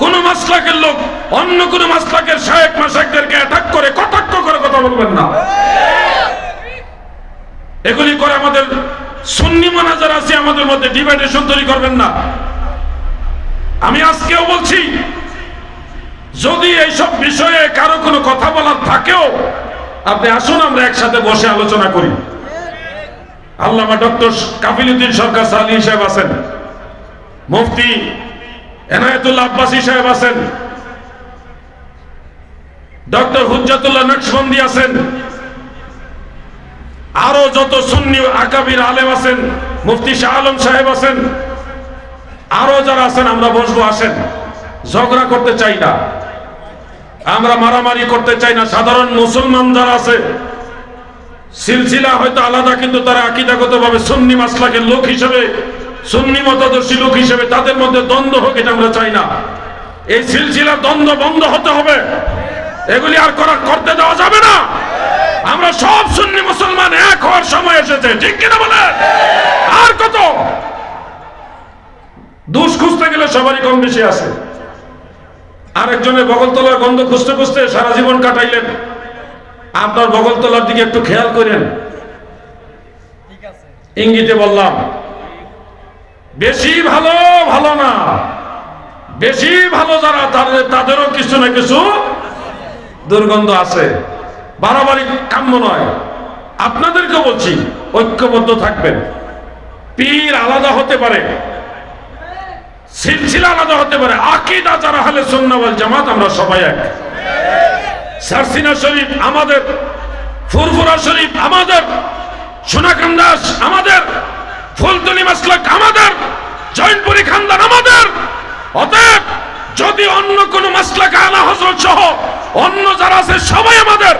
কোন মাসলাকের লোক অন্য কোন মাসলাকের শায়েখ মাশায়েখদেরকে অ্যাটাক করে, কটাক্ষ করে কথা বলবেন না। এগুলি করে আমাদের সুন্নি মানাজার আছে, আমাদের মধ্যে ডিভাইডেশন তৈরি করবেন না। আমি আজকেও বলছি, যদি এইসব বিষয়ে কারো কোনো কথা বলার থাকেও আপনি আসুন আমরা একসাথে বসে আলোচনা করি। আল্লামা ডক্টর কাফিলউদ্দিন সরকার সালি সাহেব আছেন, মুফতি এনায়েতুল্লাহ আব্বাসী সাহেব আছেন, ডক্টর হুজ্জাতুল্লাহ নকশবন্দি আছেন, আরো যত সুন্নি আকাবির আলেম আছেন, মুফতি শাহ আলম সাহেব আছেন, আরো যারা আছেন আমরা বসবো। আসেন, ঝগড়া করতে চাই না, আমরা মারামারি করতে চাই না। সাধারণ মুসলমান যারা আছে, সিলসিলা হয়তো আলাদা কিন্তু তারা আকীদাগতভাবে সুন্নি মাসলাকের লোক হিসেবে, সুন্নি মতাদর্শী লোক হিসেবে তাদের মধ্যে দ্বন্দ্ব হোক, এটা আমরা চাই না। এই সিলসিলার দ্বন্দ্ব বন্ধ হতে হবে, এগুলি আর করতে দেওয়া যাবে না। আমরা সব সুন্নি মুসলমান এক হওয়ার সময় এসেছে, ঠিক কিনা বলেন? আর কত দোষ খুঁজতে গেলে সবারই কম বেশি আছে। আরেকজনের বগলতলার গন্ধ খুঁজতে খুঁজতে সারা জীবন কাটাইলেন, আপনার বগলতলার দিকে একটু খেয়াল করেন। ইঙ্গিতে বললাম, বেশি ভালো ভালো না, বেশি ভালো যারা তাদেরও কিছু না কিছু দুর্গন্ধ আছে। বাড়াবাড়ি কাম্য নয়। আপনাদেরকে বলছি, ঐক্যবদ্ধ থাকবেন। পীর আলাদা হতে পারে, সিলসিলা আলাদা হতে পারে, আকীদা যারা আহলে সুন্নাহ ওয়াল জামাত আমরা সবাই এক। সারসিনা শরীফ আমাদের, ফুরফুরা শরীফ আমাদের, সোনাকান্দাস আমাদের, ফুলতলি মাসলাক আমাদের, জৈনপুরি খানদান আমাদের। অতএব যদি অন্য কোন মাসলাক আলা হযরত সহ অন্য যারা আছে সবাই আমাদের,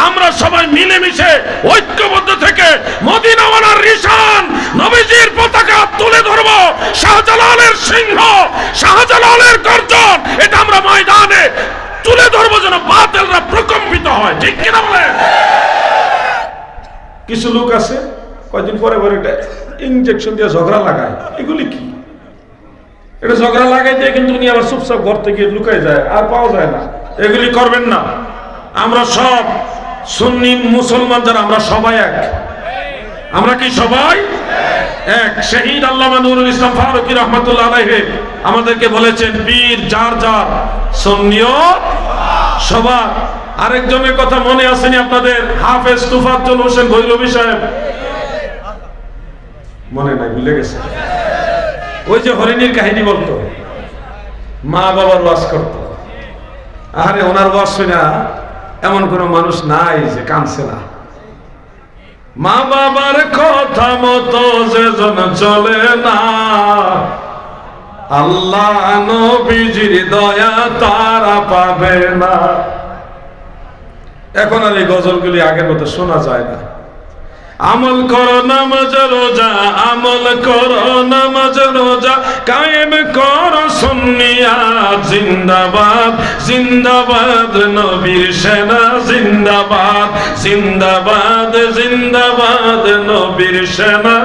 আমরা সবাই মিলেমিশে ঐক্যবদ্ধ থেকে মদিনাওয়ালার রিশান নবীজির পতাকা তুলে ধরব। শাহজালালের সিংহ, শাহজালালের গর্জন, এটা আমরা ময়দানে তুলে ধরবো যেন বাতিলরা প্রকম্পিত হয়, ঠিক কিনা বলেন? কিছু লোক আছে কয়দিন পরে পরে এটা ইনজেকশন দিয়ে ঝগড়া লাগায়। এগুলি কি? এটা ঝগড়া লাগাই দিয়ে কিন্তু উনি আবার চুপচাপ ঘর থেকে লুকাই যায়, আর পাওয়া যায় না। এগুলি করবেন না। আমরা সব সুন্নি মুসলমান যারা, আমরা সবাই এক। আমরা কি সবাই এক? শহীদ আল্লামা নুরুল ইসলাম ফারুকী রহমাতুল্লাহ আলাইহি আমাদেরকে বলেছেন, পীর যার যার, সুন্নিয়ত সবার। আরেকজনের কথা মনে আসেনি আপনাদের? হাফেজ তুফাজ্জল হোসেন ভৈরবী সাহেব, মনে নাই, ভুলে গেছে। ওই যে হরিণীর কাহিনী বলতো, মা বাবার ওয়াজ করতো। আরে ওনার ওয়াজ শুনে এমন কোন মানুষ নাই যে কাঁদছে না। মা বাবার কথা মতো যে জন চলে না, আল্লাহ নবীজির দয়া তারা পাবে না। এখন আর এই গজলগুলি আগের মতো শোনা যায় না। আমল করো নামাজ রোজা, আমল করো নামাজ রোজা, কায়েম করো সুন্নিয়াত, জিন্দাবাদ জিন্দাবাদ নবীর সেনা, জিন্দাবাদ জিন্দাবাদ জিন্দাবাদ নবীর সেনা।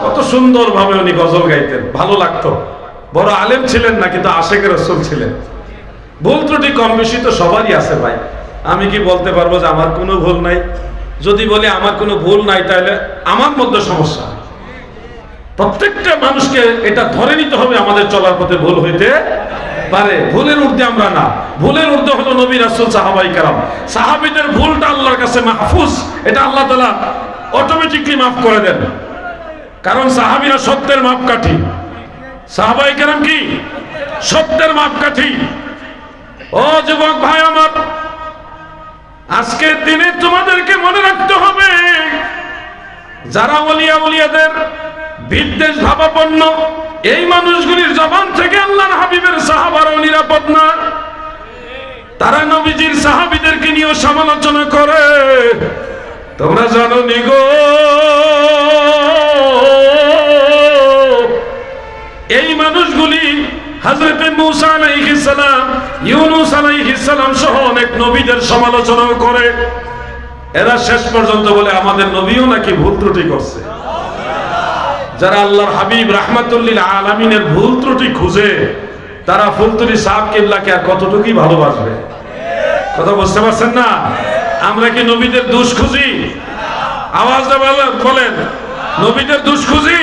কত সুন্দর ভাবে উনি গজল গাইতেন, ভালো লাগতো। বড় আলেম ছিলেন না, কিন্তু আশেকে রাসূল ছিলেন। ভুল ত্রুটি কম বেশি তো সবারই আছে ভাই। আমি কি বলতে পারবো যে আমার কোনো ভুল নাই? যদি বলি আমার কোনো ভুল নাই, তাহলে আমার মধ্যে সমস্যা। প্রত্যেকটা মানুষকে এটা ধরে নিতে হবে, আমাদের চলার পথে ভুল হইতে পারে। ভুলের ঊর্ধ্বে আমরা না। ভুলের ঊর্ধ্বে হলো নবী রাসূল, সাহাবাই কেরাম। সাহাবীদের ভুলটা আল্লাহর কাছে মাহফুজ, এটা আল্লাহ তাআলা অটোমেটিকলি মাফ করে দেন, কারণ সাহাবীরা সত্যের মাপকাঠি। সাহাবাই কেরাম কি সত্যের মাপকাঠি। ও যুবক ভাই আমার, আজকের দিনে তোমাদেরকে মনে রাখতে হবে, যারা ওলিয়া উলিয়াদের বিদ্বেষ ভাবাপন্ন, এই মানুষগুলির জবান থেকে আল্লাহর হাবিবের সাহাবারাও নিরাপদ না। তারা নবীজির সাহাবীদেরকে নিয়ে সমালোচনা করে। তোমরা জানো নি গো, এই মানুষগুলি হযরত মূসা আলাইহিস সালাম, ইউনূস আলাইহিস সালাম সহ অনেক নবীদের সমালোচনাও করে। এরা শেষ পর্যন্ত বলে আমাদের নবীও নাকি ভুল ত্রুটি করছে। যারা আল্লাহর হাবিব রাহমাতুল লিল আলামিনের ভুল ত্রুটি খুঁজে, তারা ফুলতুলি সাহেব কিবলাকে আর কতটুকুই ভালোবাসবে? কথা বুঝতে পারছেন না? আমরা কি নবীদের দোষ খুঁজি? আওয়াজ বলেন, নবীদের দোষ খুঁজি?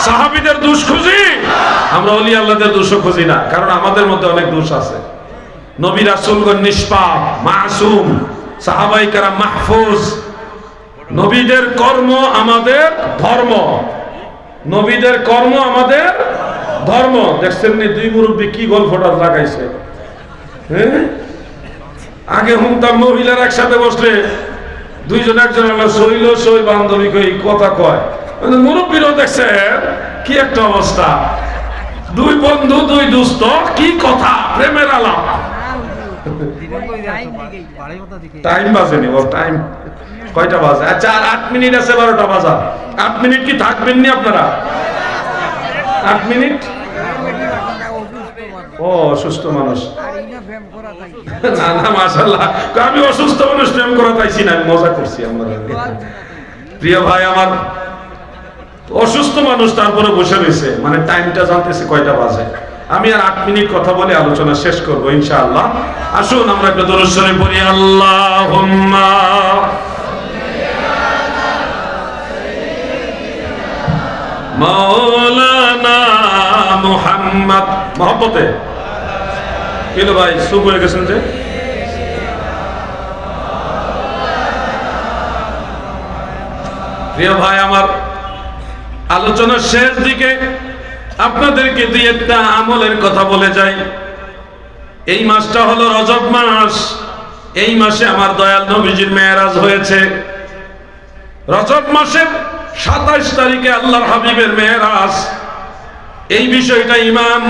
সাহাবীদের দোষ খুঁজি? আমরা ওলি আল্লাহদের দোষও খুঁজি না, কারণ আমাদের মধ্যে অনেক দোষ আছে। নবী রাসূলগণ নিষ্পাপ, মাসুম, সাহাবায়ে কেরাম মাহফুজ। নবীদের কর্ম আমাদের ধর্ম, নবীদের কর্ম আমাদের ধর্ম। দেখছেন নি দুই মুরব্বী কি গল্পটা লাগাইছে? হ্যাঁ, আগে হুমতাম মহিলার একসাথে বসলে দুইজন একজন শৈল শৈল বান্ধবী কই কথা কয়, মুরব্বীরাও দেখছে কি একটা অবস্থা। দুই বন্ধু, দুই দুস্থ, কি কথা, প্রেমের আলাপ। টাইম বাজেনি, ওর টাইম কয়টা বাজে? আচ্ছা, আর 8 মিনিট আছে, 12টা বাজা। 8 মিনিট কি থাকবেন নি আপনারা? 8 মিনিট? ও অসুস্থ মানুষ? না না, মাশাআল্লাহ, আমি অসুস্থ মানুষ প্রেম করা চাইছি না, আমি মজা করছি। আপনাদের প্রিয় ভাই আমার, অসুস্থ মানুষ তারপরে বসে রয়েছে, মানে টাইমটা জানতেছে কয়টা বাজে। আমি আর 8 মিনিট কথা বলে আলোচনা শেষ করবো ইনশাআল্লাহ। আসুন আমরা একটা দরুদ শরীফ পড়ি। আল্লাহুম্মা মাওলানা মুহাম্মদ। মহব্বতে কেন ভাই চুপ হয়ে গেছেন যে? প্রিয় ভাই আমার, আলোচনার শেষ দিকে আপনাদেরকে দুই একটা আমলের কথা বলে যাই। এই মাসটা হলো রজব মাস। এই মাসে আমার দয়াল নবীজির মেরাজ হয়েছে। রজব মাসের 27 তারিখে আল্লাহর হাবিবের মেরাজ। এই বিষয়টা ইমাম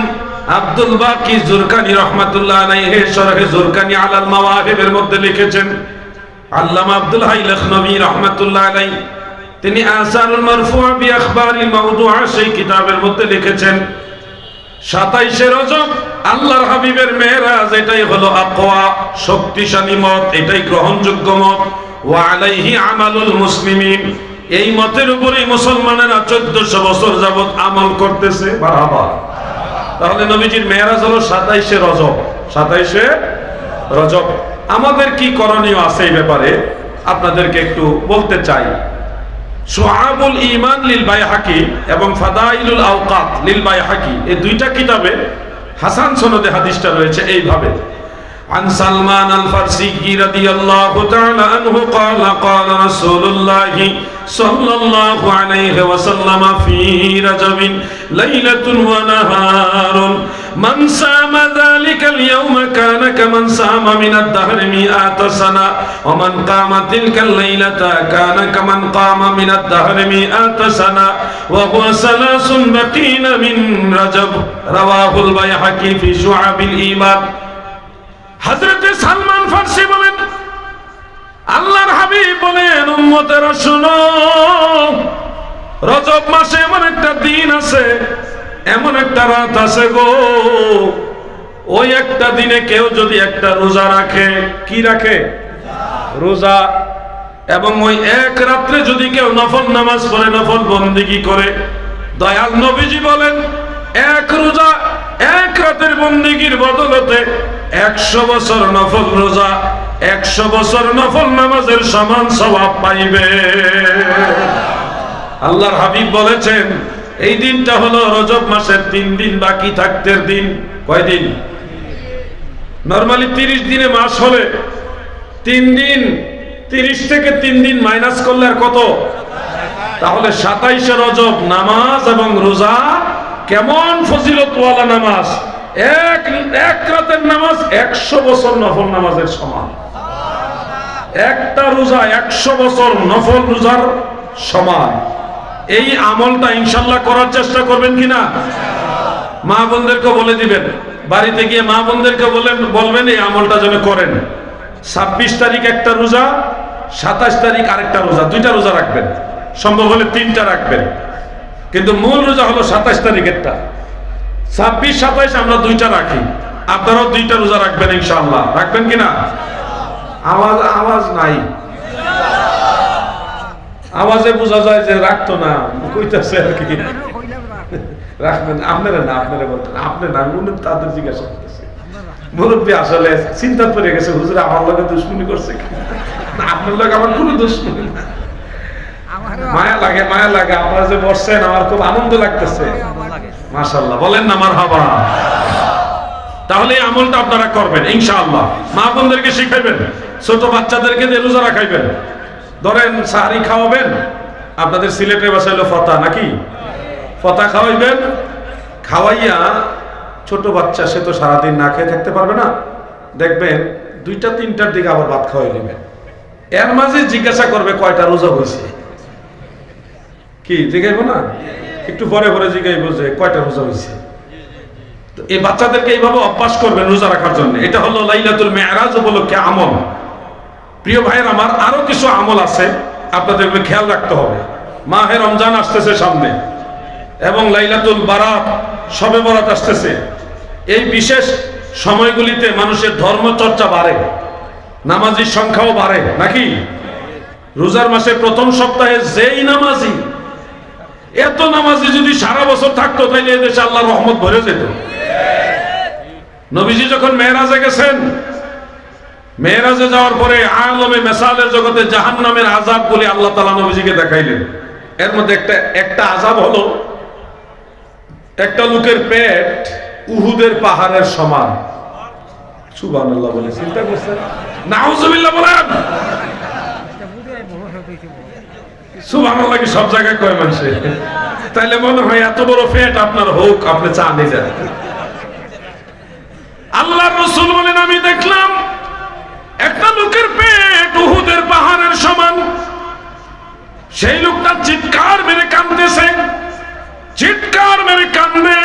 আব্দুল বাকি জুরকানি রাহমাতুল্লাহ আলাইহি শরহে জুরকানি আলাল মাওয়াহিবের মধ্যে লিখেছেন। আল্লামা আব্দুল হাই লখনবী রাহমাতুল্লাহ আলাইহি তিনি আসারুল মারফুআ বি আখবারিল মাওদুআ সেই কিতাবের মধ্যে লিখেছেন 27শে রজব আল্লাহর হাবিবের মেরাজ। এটাই হলো আকওয়া, শক্তিশালী মত, এটাই গ্রহণযোগ্য মত। ওয়া আলাইহি আমালুল মুসলিমিন, এই মতের উপরেই মুসলমানেরা 1400 বছর যাবত আমল করতেছে। মারহাবা। তাহলে নবীজির মেরাজ হলো 27শে রজব। 27শে রজব আমাদের কি করণীয় আছে এই ব্যাপারে আপনাদেরকে একটু বলতে চাই। শুআবুল ঈমান লিল বাইহাকি এবং ফাদাইলুল আওকাত লিল বাইহাকি, এই দুইটা কিতাবে হাসান সনদে হাদিসটা রয়েছে এইভাবে। عن سلمان الفارسي رضي الله تعالى عنه قال قال رسول الله صلى الله عليه وسلم في رجب ليلة ونهار من صام ذلك اليوم كان كمن صام من الدهر 100 سنة ومن قام تلك الليلة كان كمن قام من الدهر 100 سنة وهو 3 بقين من رجب رواه البيهقي في شعب الإيمان। হযরত সালমান ফারসি বলেন, আল্লাহর হাবিব বলেন, উম্মতেরা শুনো, রজব মাসে এমন একটা দিন আছে, এমন একটা রাত আছে গো, ওই একটা দিনে কেউ যদি একটা রোজা রাখে, কি রাখে? রোজা। এবং ওই এক রাত্রে যদি কেউ নফল নামাজ পড়ে, নফল বন্দেগী করে, দয়াল নবীজি বলেন এক রোজা বছরের বন্দেগীর বদলতে 100 বছর নফল রোজা, 100 বছর নফল নামাজের সমান সওয়াব পাইবে। আল্লাহর হাবিব বলেছেন এই দিনটা হলো রজব মাসের 3 দিন বাকি থাকতের দিন। কয় দিন? নরমালি 30 দিনে মাস হলে 3 দিন, 30 থেকে 3 দিন মাইনাস করলে আর কত? তাহলে 27 রজব নামাজ এবং রোজা কেমন ফজিলতওয়ালা নামাজ! এক রাতের নামাজ 100 বছর নফল নামাজের সমান। একটা রোজা 100 বছর নফল রোজার সমান। এই আমলটা ইনশাআল্লাহ করার চেষ্টা করবেন কিনা? মা বোনদেরকে বলে দিবেন, বাড়িতে গিয়ে মা বোনদেরকে বলবেন এই আমলটা যেন করেন। 26 তারিখ একটা রোজা, 27 তারিখ আরেকটা রোজা, 2টা রোজা রাখবেন। সম্ভব হলে 3টা রাখবেন, কিন্তু মূল রোজা হলো 27 তারিখেরটা। 26, 27 আমরা 2টা রাখি, আপনারাও 2টা রোজা রাখবেন ইনশাআল্লাহ। রাখবেন কিনা? আওয়াজ নাই, আওয়াজে বোঝা যায় যে রাখতো না, কইতাছে আর কি। রাখবেন আপনারা না, আপনারা বলতেন আপনি না, উনি তাদের জিজ্ঞাসা করতেছে। মুরব্বী আসলে চিন্তা পড়ে গেছে, হুজুর আমার লগে দুশ্মনী করছে না, আপনার লগে আমার কোনো দুশ্মনী না। মায়া লাগে, মায়া লাগে। আপনারা যে বসছেন আমার খুব আনন্দ লাগতেছে। মাশাআল্লাহ, বলেন না মারহাবা। তাহলে এই আমলটা আপনারা করবেন ইনশাআল্লাহ। মা বোনদেরকে শিখাইবেন, ছোট বাচ্চাদেরকে দিয়ে রোজা রাখাইবেন। ধরেন সাহারি খাওয়াবেন, আপনাদের সিলেটের ভাষা হলো ফতা, নাকি? ফতা খাওয়াইবেন, খাওয়াইয়া ছোট বাচ্চা সে তো সারাদিন না খেয়ে থাকতে পারবে না, দেখবেন 2টা 3টার দিকে আবার ভাত খাওয়াই নেবেন। এর মাঝে জিজ্ঞাসা করবে কয়টা রোজা হয়েছে। কি জিজ্ঞাইব না? একটু পরে পরে জিজ্ঞাইব যে কয়টা রোজা হয়েছে। তো এই বাচ্চাদেরকে এইভাবে অভ্যাস করবেন রোজা রাখার জন্য। এটা হলো লাইলাতুল মেরাজ উপলক্ষে আমল। প্রিয় ভাইয়ের আমার, আরো কিছু আমল আছে, আপনাদের খেয়াল রাখতে হবে। মাহে রমজান আসতেছে সামনে, এবং লাইলাতুল বারাত, শবে বরাত আসতেছে। এই বিশেষ সময়গুলিতে মানুষের ধর্মচর্চা বাড়ে, নামাজির সংখ্যাও বাড়ে, নাকি? রোজার মাসের প্রথম সপ্তাহে যেই নামাজি, এত নামাজি যদি সারা বছর থাকতো তাইলে এদেশে আল্লাহর রহমত ভরে যেত। নবীজি যখন মেরাজে গেছেন, মেরাজে যাওয়ার পরে আলমে মেসালের জগতে জাহান্নামের আযাব বলে আল্লাহ তাআলা নবীজিকে দেখাইলেন। এর মধ্যে একটা আযাব হলো, একটা লোকের পেট উহুদের পাহাড়ের সমান। সুবহানাল্লাহ বলে চিন্তা করছেন? নাউজুবিল্লাহ বলেন। সুবহানাল্লাহ কি সব জায়গায় কয় মানুষে? তাইলে মনে হয় এত বড় পেট আপনার হোক, আপনি চানই যান। আল্লাহর রাসূল বলেন আমি দেখলাম একটা লোকের পেট উহুদের পাহাড়ের সমান। সেই লোকটা চিৎকার মেরে কাঁদতেছে, চিৎকার মেরে কান্দে।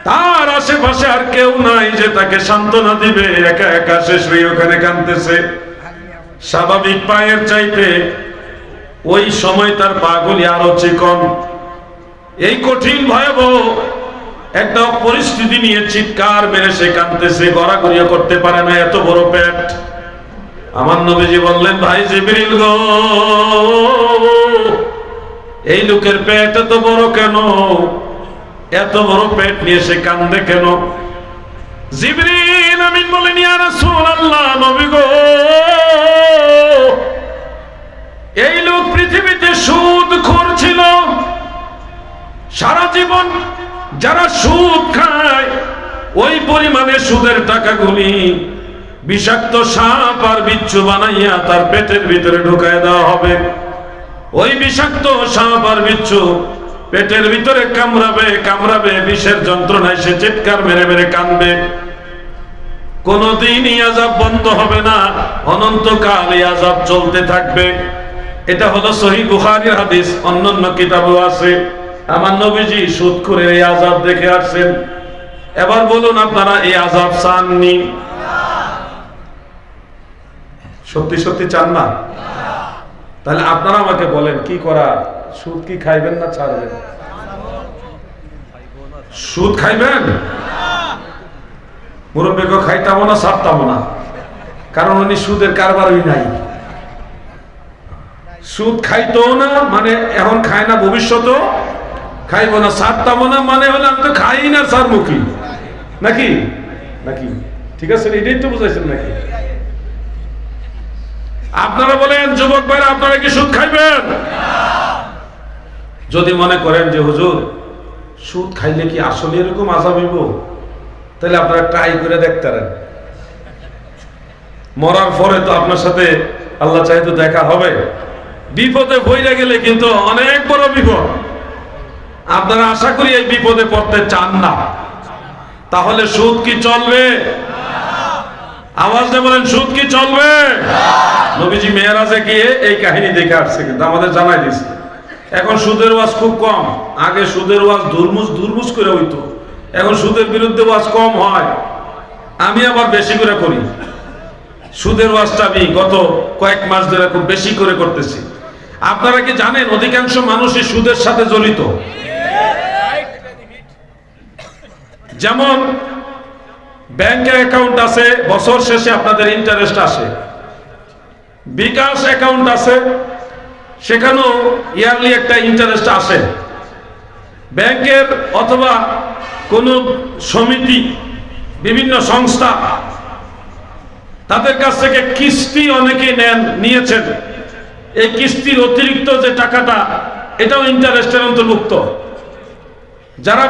তার আশেপাশে আর কেউ নাই যে তাকে সান্ত্বনা দিবে, একা একা সে শুয়ে ওখানে কাঁদতেছে। স্বাভাবিক পায়ের চাইতে ওই সময় তার পাগুলি আরো চিকন। এই কঠিন ভয়াবহ একটা পরিস্থিতি নিয়ে চিৎকার মেরে সে কাঁদতেছে, গড়াগড়িও করতে পারে না, এত বড় পেট। আমার নবীজি বললেন, ভাই জিবরিল গো, এই লোকের পেট এত বড় কেন? এত বড় পেট নিয়ে সে কান্দে কেন? জিবরিল আমিন বলেন, ইয়া রাসূলুল্লাহ, নবী গো, এই লোক পৃথিবীতে সুদখোর ছিল। সারা জীবন যারা সুদ খায় ওই পরিমাণে সুদের টাকাগুলি বিষাক্ত সাপ আর বিচ্ছু বানাইয়া তার পেটের ভিতরে ঢুকায় দেওয়া হবে। ওই বিষাক্ত সাপ আর বিচ্ছু পেটের ভিতরে কামড়াবে কামড়াবে, বিষের যন্ত্রণায় সে চিৎকার মেরে মেরে কাঁদবে। কোনদিন এই আযাব বন্ধ হবে না, অনন্তকাল এই আযাব চলতে থাকবে। এটা হলো সহিহ বুখারীর হাদিস, অন্যান্য কিতাবেও আছে। আমার নবীজি সুদখোরের এই আযাব দেখে আসছেন। এবার বলুন, আপনারা এই আযাব চাননি? সত্যি সত্যি চান না? তাহলে আপনারা আমাকে বলেন কি করা? সুদ কি খাইবেন না ছাড়বেন? সুদ খাইবেন? মুরব্বীকে খাইতাম না, ছাড়তাম না, কারণ উনি সুদের কারবারই নাই। সুদ খাইতো না মানে এখন খায় না, ভবিষ্যতেও খাইব না, ছাড়তাম না মানে হলে আমি তো খাই না স্যার মুখী, নাকি নাকি ঠিক আছে, এটাই তো বুঝাইছেন নাকি? আপনারা বলেন যুবক ভাইরা, আপনারা কি সুদ খাইবেন? যদি মনে করেন যে হুজুর সুদ খাইলে কি আসলে এরকম আযাব হইব, তাহলে আপনারা ট্রাই করে দেখতে পারেন। মরার পরে তো আপনার সাথে আল্লাহ চাইতো দেখা হবে। বিপদে পড়ে গেলে কিন্তু অনেক বড় বিপদ। আপনারা আশা করি এই বিপদে পড়তে চান না। তাহলে সুদ কি চলবে? আওয়াজ দিয়ে বলেন, সুদ কি চলবে? নবীজি মেরাজে গিয়ে এই কাহিনী দেখে আসছে, কিন্তু আমাদের জানাই দিছে। এখন সুদের ওয়াজ খুব কম। আগে সুদের ওয়াজ দুরমুজ করে হইতো, এখন সুদের বিরুদ্ধে ওয়াজ কম হয়। আমি আবার বেশি করে করি। সুদের ওয়াজটা আমি গত কয়েক মাস ধরে খুব বেশি করে করতেছি। আপনারা কি জানেন অধিকাংশ মানুষই সুদের সাথে জড়িত? যেমন ব্যাংকে অ্যাকাউন্ট আছে, বছর শেষে আপনাদের ইন্টারেস্ট আসে। বিকাশ অ্যাকাউন্ট আছে, সেখানেও ইয়ারলি একটা ইন্টারেস্ট আসে। ব্যাংকের অথবা কোনো সমিতি, বিভিন্ন সংস্থা, তাদের কাছ থেকে কিস্তি অনেকে নিয়েছেন। এই কিস্তির অতিরিক্ত যে টাকাটা, এটাও ইন্টারেস্টের অন্তর্ভুক্ত। যারা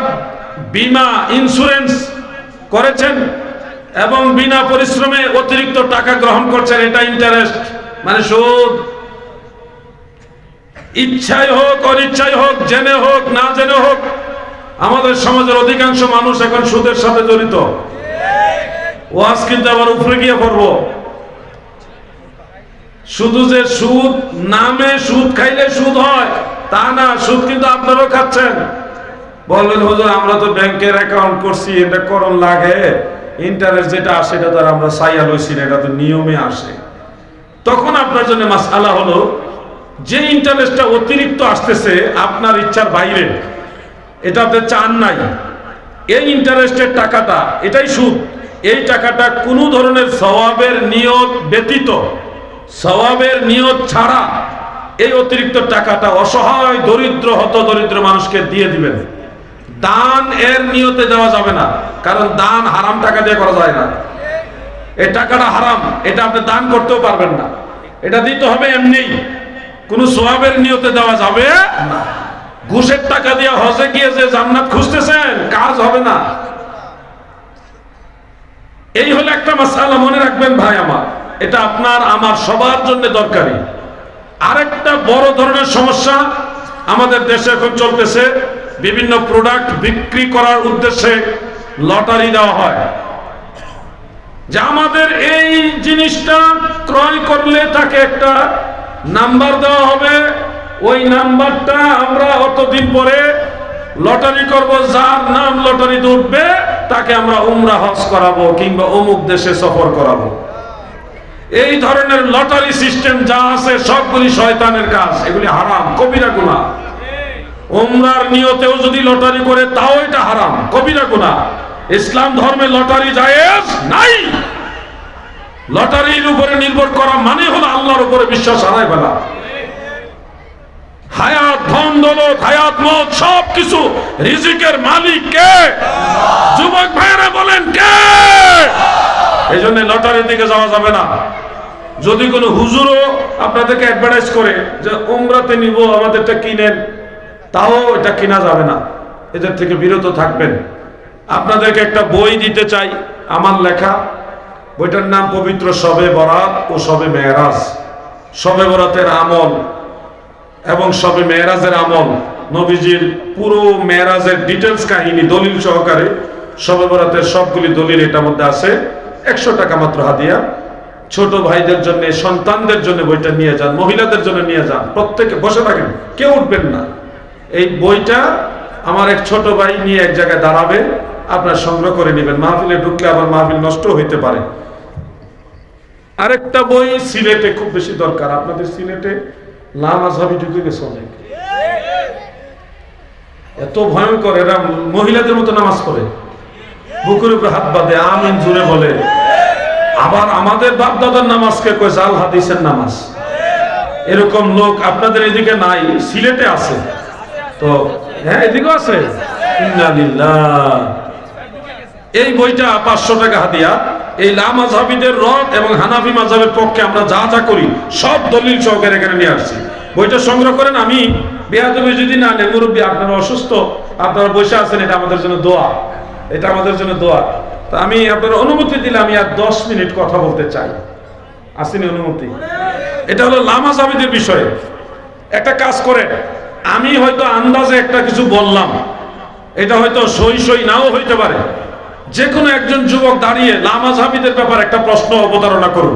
বীমা ইন্স্যুরেন্স করেছেন এবং বিনা পরিশ্রমে অতিরিক্ত টাকা গ্রহণ করছেন, এটা ইন্টারেস্ট, মানে সুদ। ইচ্ছায় হোক অনিচ্ছায় হোক, জেনে হোক না জেনে হোক, আমাদের সমাজের অধিকাংশ মানুষ এখন সুদের সাথে জড়িত। ওয়াজ কিন্তু আবার উপরে গিয়ে পড়বো। শুধু যে সুদ নামে সুদ খাইলে সুদ হয় তা না, সুদ কিন্তু আপনারাও খাচ্ছেন। বলবেন হুজুর আমরা তো ব্যাংকের অ্যাকাউন্ট করছি, এটা করণ লাগে, ইন্টারেস্ট যেটা আসে এটা তো আমরা চাইয়া লইছি না, এটা তো নিয়মে আসে। তখন আপনার জন্য মাসআলা হলো, যে ইন্টারেস্টটা অতিরিক্ত আসতেছে আপনার ইচ্ছার বাইরে, এটা আপনি চান নাই, এই ইন্টারেস্টের টাকাটা, এটাই সুদ। এই টাকাটা কোনো ধরনের সওয়াবের নিয়ত ব্যতীত, সওয়াবের নিয়ত ছাড়া এই অতিরিক্ত টাকাটা অসহায় দরিদ্র হতদরিদ্র মানুষকে দিয়ে দিবেন। দান এর নিয়তে দেওয়া যাবে না, কারণ দান হারাম টাকা দিয়ে করা যায় না। এই টাকাটা হারাম, এটা আপনি দান করতেও পারবেন না। এটা দিতে হবে এমনি, কোনো সওয়াবের নিয়তে দেওয়া যাবে না। ঘুষের টাকা দিয়ে হজে গিয়ে যে জান্নাত খুঁজতেছেন, কাজ হবে না। এই হলো একটা মাসআলা, মনে রাখবেন ভাই আমার, এটা আপনার আমার সবার জন্য দরকারি। আরেকটা বড় ধরনের সমস্যা আমাদের দেশে এখন চলতেছে, বিভিন্ন প্রোডাক্ট বিক্রি করার উদ্দেশ্যে লটারি দেওয়া হয়, যে আমাদের এই জিনিসটা ক্রয় করলে তাকে একটা নাম্বার দেওয়া হবে, ওই নাম্বারটা আমরা অতদিন পরে লটারি করব, যার নাম লটারিতে উঠবে তাকে আমরা উমরা হজ করাবো কিংবা অমুক দেশে সফর করাবো। এই ধরনের লটারি সিস্টেম যা আছে সবগুলি শয়তানের কাজ, এগুলি হারাম, কবিরা গুনাহ। উমরার নিয়তেও যদি লটারি করে তাও এটা হারাম, কবিরা গুনাহ। ইসলাম ধর্মে লটারি জায়েজ নাই। লটারির উপরে নির্ভর করা মানে হলো আল্লাহর উপরে বিশ্বাস হারায় ফেলা। হায়াত, ধন দৌলত, হায়াত মত সবকিছু রিজিকের মালিক কে? যুবক ভাইরা বলেন কে? এই জন্য লটারির দিকে যাওয়া যাবে না। যদি কোনো হুজুরও আপনাদেরকে অ্যাডভার্টাইজ করে যে উমরাতে নিব, আমাদেরটা কিনেন, তাও এটা কিনা যাবে না, এদের থেকে বিরত থাকবেন। আপনাদেরকে একটা বই দিতে চাই, আমার লেখা। বইটার নাম পবিত্র শবে বরাত ও শবে মেরাজ। শবে বরাতের আমল এবং শবে মেরাজের আমল, নবীজির পুরো মেরাজের ডিটেলস কাহিনী দলিল সহকারে, শবে বরাতের সবগুলি দলিল এটার মধ্যে আছে। 100 টাকা মাত্র হাদিয়া। ছোট ভাইদের জন্য, সন্তানদের জন্য বইটা নিয়ে যান, মহিলাদের জন্য নিয়ে যান, প্রত্যেকে বসে থাকেন, কেউ উঠবেন না। এই বইটা আমার এক ছোট ভাই নিয়ে এক জায়গায় দাঁড়াবে, আপনার সংগ্রহ করে নেবেন। মাহফিলে ঢুকলে আবার মাহফিল নষ্ট হইতে পারে। আরেকটা বই সিলেটে খুব বেশি দরকার। আপনাদের সিলেটে লামাজহাবি ঢুকে গেছে অনেক, এত ভয়ঙ্কর, এরা মহিলাদের মতো নামাজ পড়ে, বুকের উপরে হাত বাঁধে, আমিন জুড়ে বলে। আবার আমাদের বাপ দাদার নামাজকে কয় জাল হাদিসের নামাজ। এরকম লোক আপনাদের এদিকে নাই, সিলেটে আছে। তো হ্যাঁ এদিকেও আছে। ইন্না লিল্লাহ। এই বইটা 500 টাকা হাদিয়া। এই লা মাযহাবিদের রদ এবং হানাফি মাযহাবের পক্ষে আমরা যা যা করি সব দলিল সহকারে এখানে নিয়ে আসছি। বইটা সংগ্রহ করেন। আমি বেয়াদবি যদি না নেই, মুরব্বী আপনারা অসুস্থ, আপনারা বসে আছেন, এটা আমাদের জন্য দোয়া, এটা আমাদের জন্য দোয়া। তো আমি আপনার অনুমতি দিলে আমি আর 10 মিনিট কথা বলতে চাই। আসেনি অনুমতি? এটা হলো লা মাযহাবিদের বিষয়ে। একটা কাজ করে, আমি হয়তো আন্দাজে একটা কিছু বললাম, এটা হয়তো সই নাও হইতে পারে। যে কোনো একজন যুবক দাঁড়িয়ে লা মাযহাবিদের ব্যাপারে একটা প্রশ্ন অবতারণা করুন,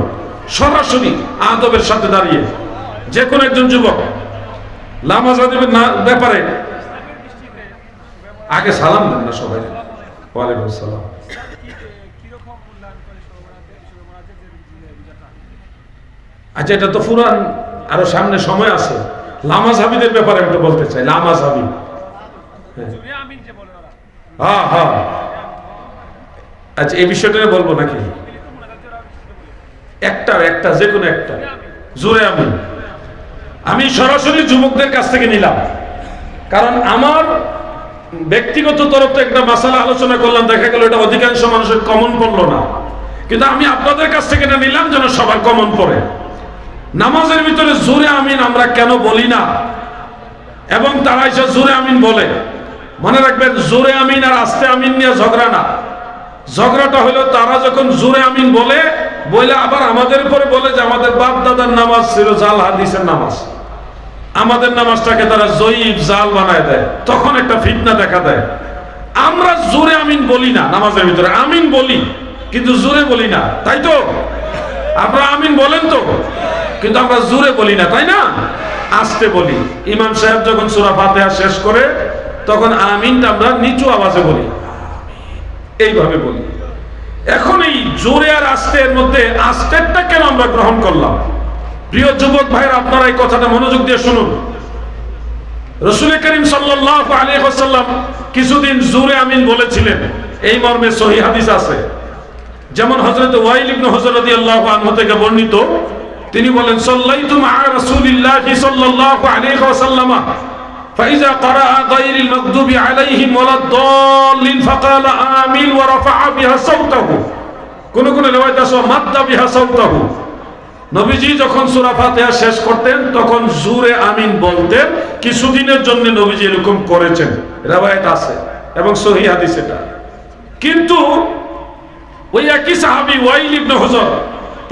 সরাসরি আদবের সাথে দাঁড়িয়ে। যে কোনো একজন যুবক লা মাযহাবিদের ব্যাপারে আগে সালাম দেন না সবাই। ওয়ালাইকুম আসসালাম। আচ্ছা, এটা তো পুরান, আরো সামনে সময় আছে। লা মাযহাবিদের ব্যাপারে একটু বলতে চাই। লা মাযহাবি, হ্যাঁ হ্যাঁ, আচ্ছা এই বিষয়টা বলবো নাকি? একটা যে কোনো একটা জোরে আমি সরাসরি যুবকদের কাছ থেকে নিলাম, কারণ আমার ব্যক্তিগত তরফ থেকে একটা মাসালা আলোচনা করলাম, দেখা গেল এটা অধিকাংশ মানুষের কমন পড়লো না, কিন্তু আমি আপনাদের কাছ থেকে এটা নিলাম যেন সবার কমন পড়ে। নামাজের ভিতরে জোরে আমিন আমরা কেন বলি না, এবং তারা এসে জোরে আমিন বলে, মনে রাখবেন জোরে আমিন আর আস্তে আমিন নিয়ে ঝগড়া না। ঝগড়াটা হলো তারা যখন জোরে আমিন বলে আবার আমাদের উপরে বলে যে আমাদের বাপ দাদার নামাজ ছিল জাল হাদিসের নামাজ, আমাদের নামাজটাকে তারা জয়ীফ জাল বানায় দেয়, তখন একটা ফিতনা দেখা দেয়। আমরা জোরে আমিন বলি না, নামাজের ভিতরে আমিন বলি কিন্তু জোরে বলি না, তাই তো? আপনারা আমিন বলেন তো, কিন্তু আমরা জোরে বলি না, তাই না? আস্তে বলি। ইমাম সাহেব যখন সূরা ফাতিহা শেষ করে তখন আমিনটা আমরা নিচু আওয়াজে বলি, এইভাবে বলি। এখন এই জোরে আর আস্তের মধ্যে আস্তেরটা কেন আমরা গ্রহণ করলাম? প্রিয় যুবক ভাইরা, আপনারা এই কথাটা মনোযোগ দিয়ে শুনুন। রাসূল করিম সাল্লাল্লাহু আলাইহি ওয়াসাল্লাম কিছুদিন জোরে আমিন বলেছিলেন, এই মর্মে সহিহ হাদিস আছে। যেমন হযরত ওয়াইল ইবনে হুজর রাদিয়াল্লাহু আনহু থেকে বর্ণিত, তিনি বলেন সাল্লাইতু মা রাসূলিল্লাহি সাল্লাল্লাহু আলাইহি ওয়াসাল্লাম فإذا قرأ غير المغضوب عليهم ولا الضالين فقال آمين ورفع بها صوته। কোন কোন riwayat আছে মাদ্দা বিহা সাউতাহু। নবীজি যখন সূরা ফাতিহা শেষ করতেন তখন জোরে আমিন বলতেন। কিছুদিনের জন্য নবীজি এরকম করেছেন, riwayat আছে এবং সহিহ হাদিস এটা। কিন্তু ওই একই সাহাবী ওয়াইল ইবনে হুজর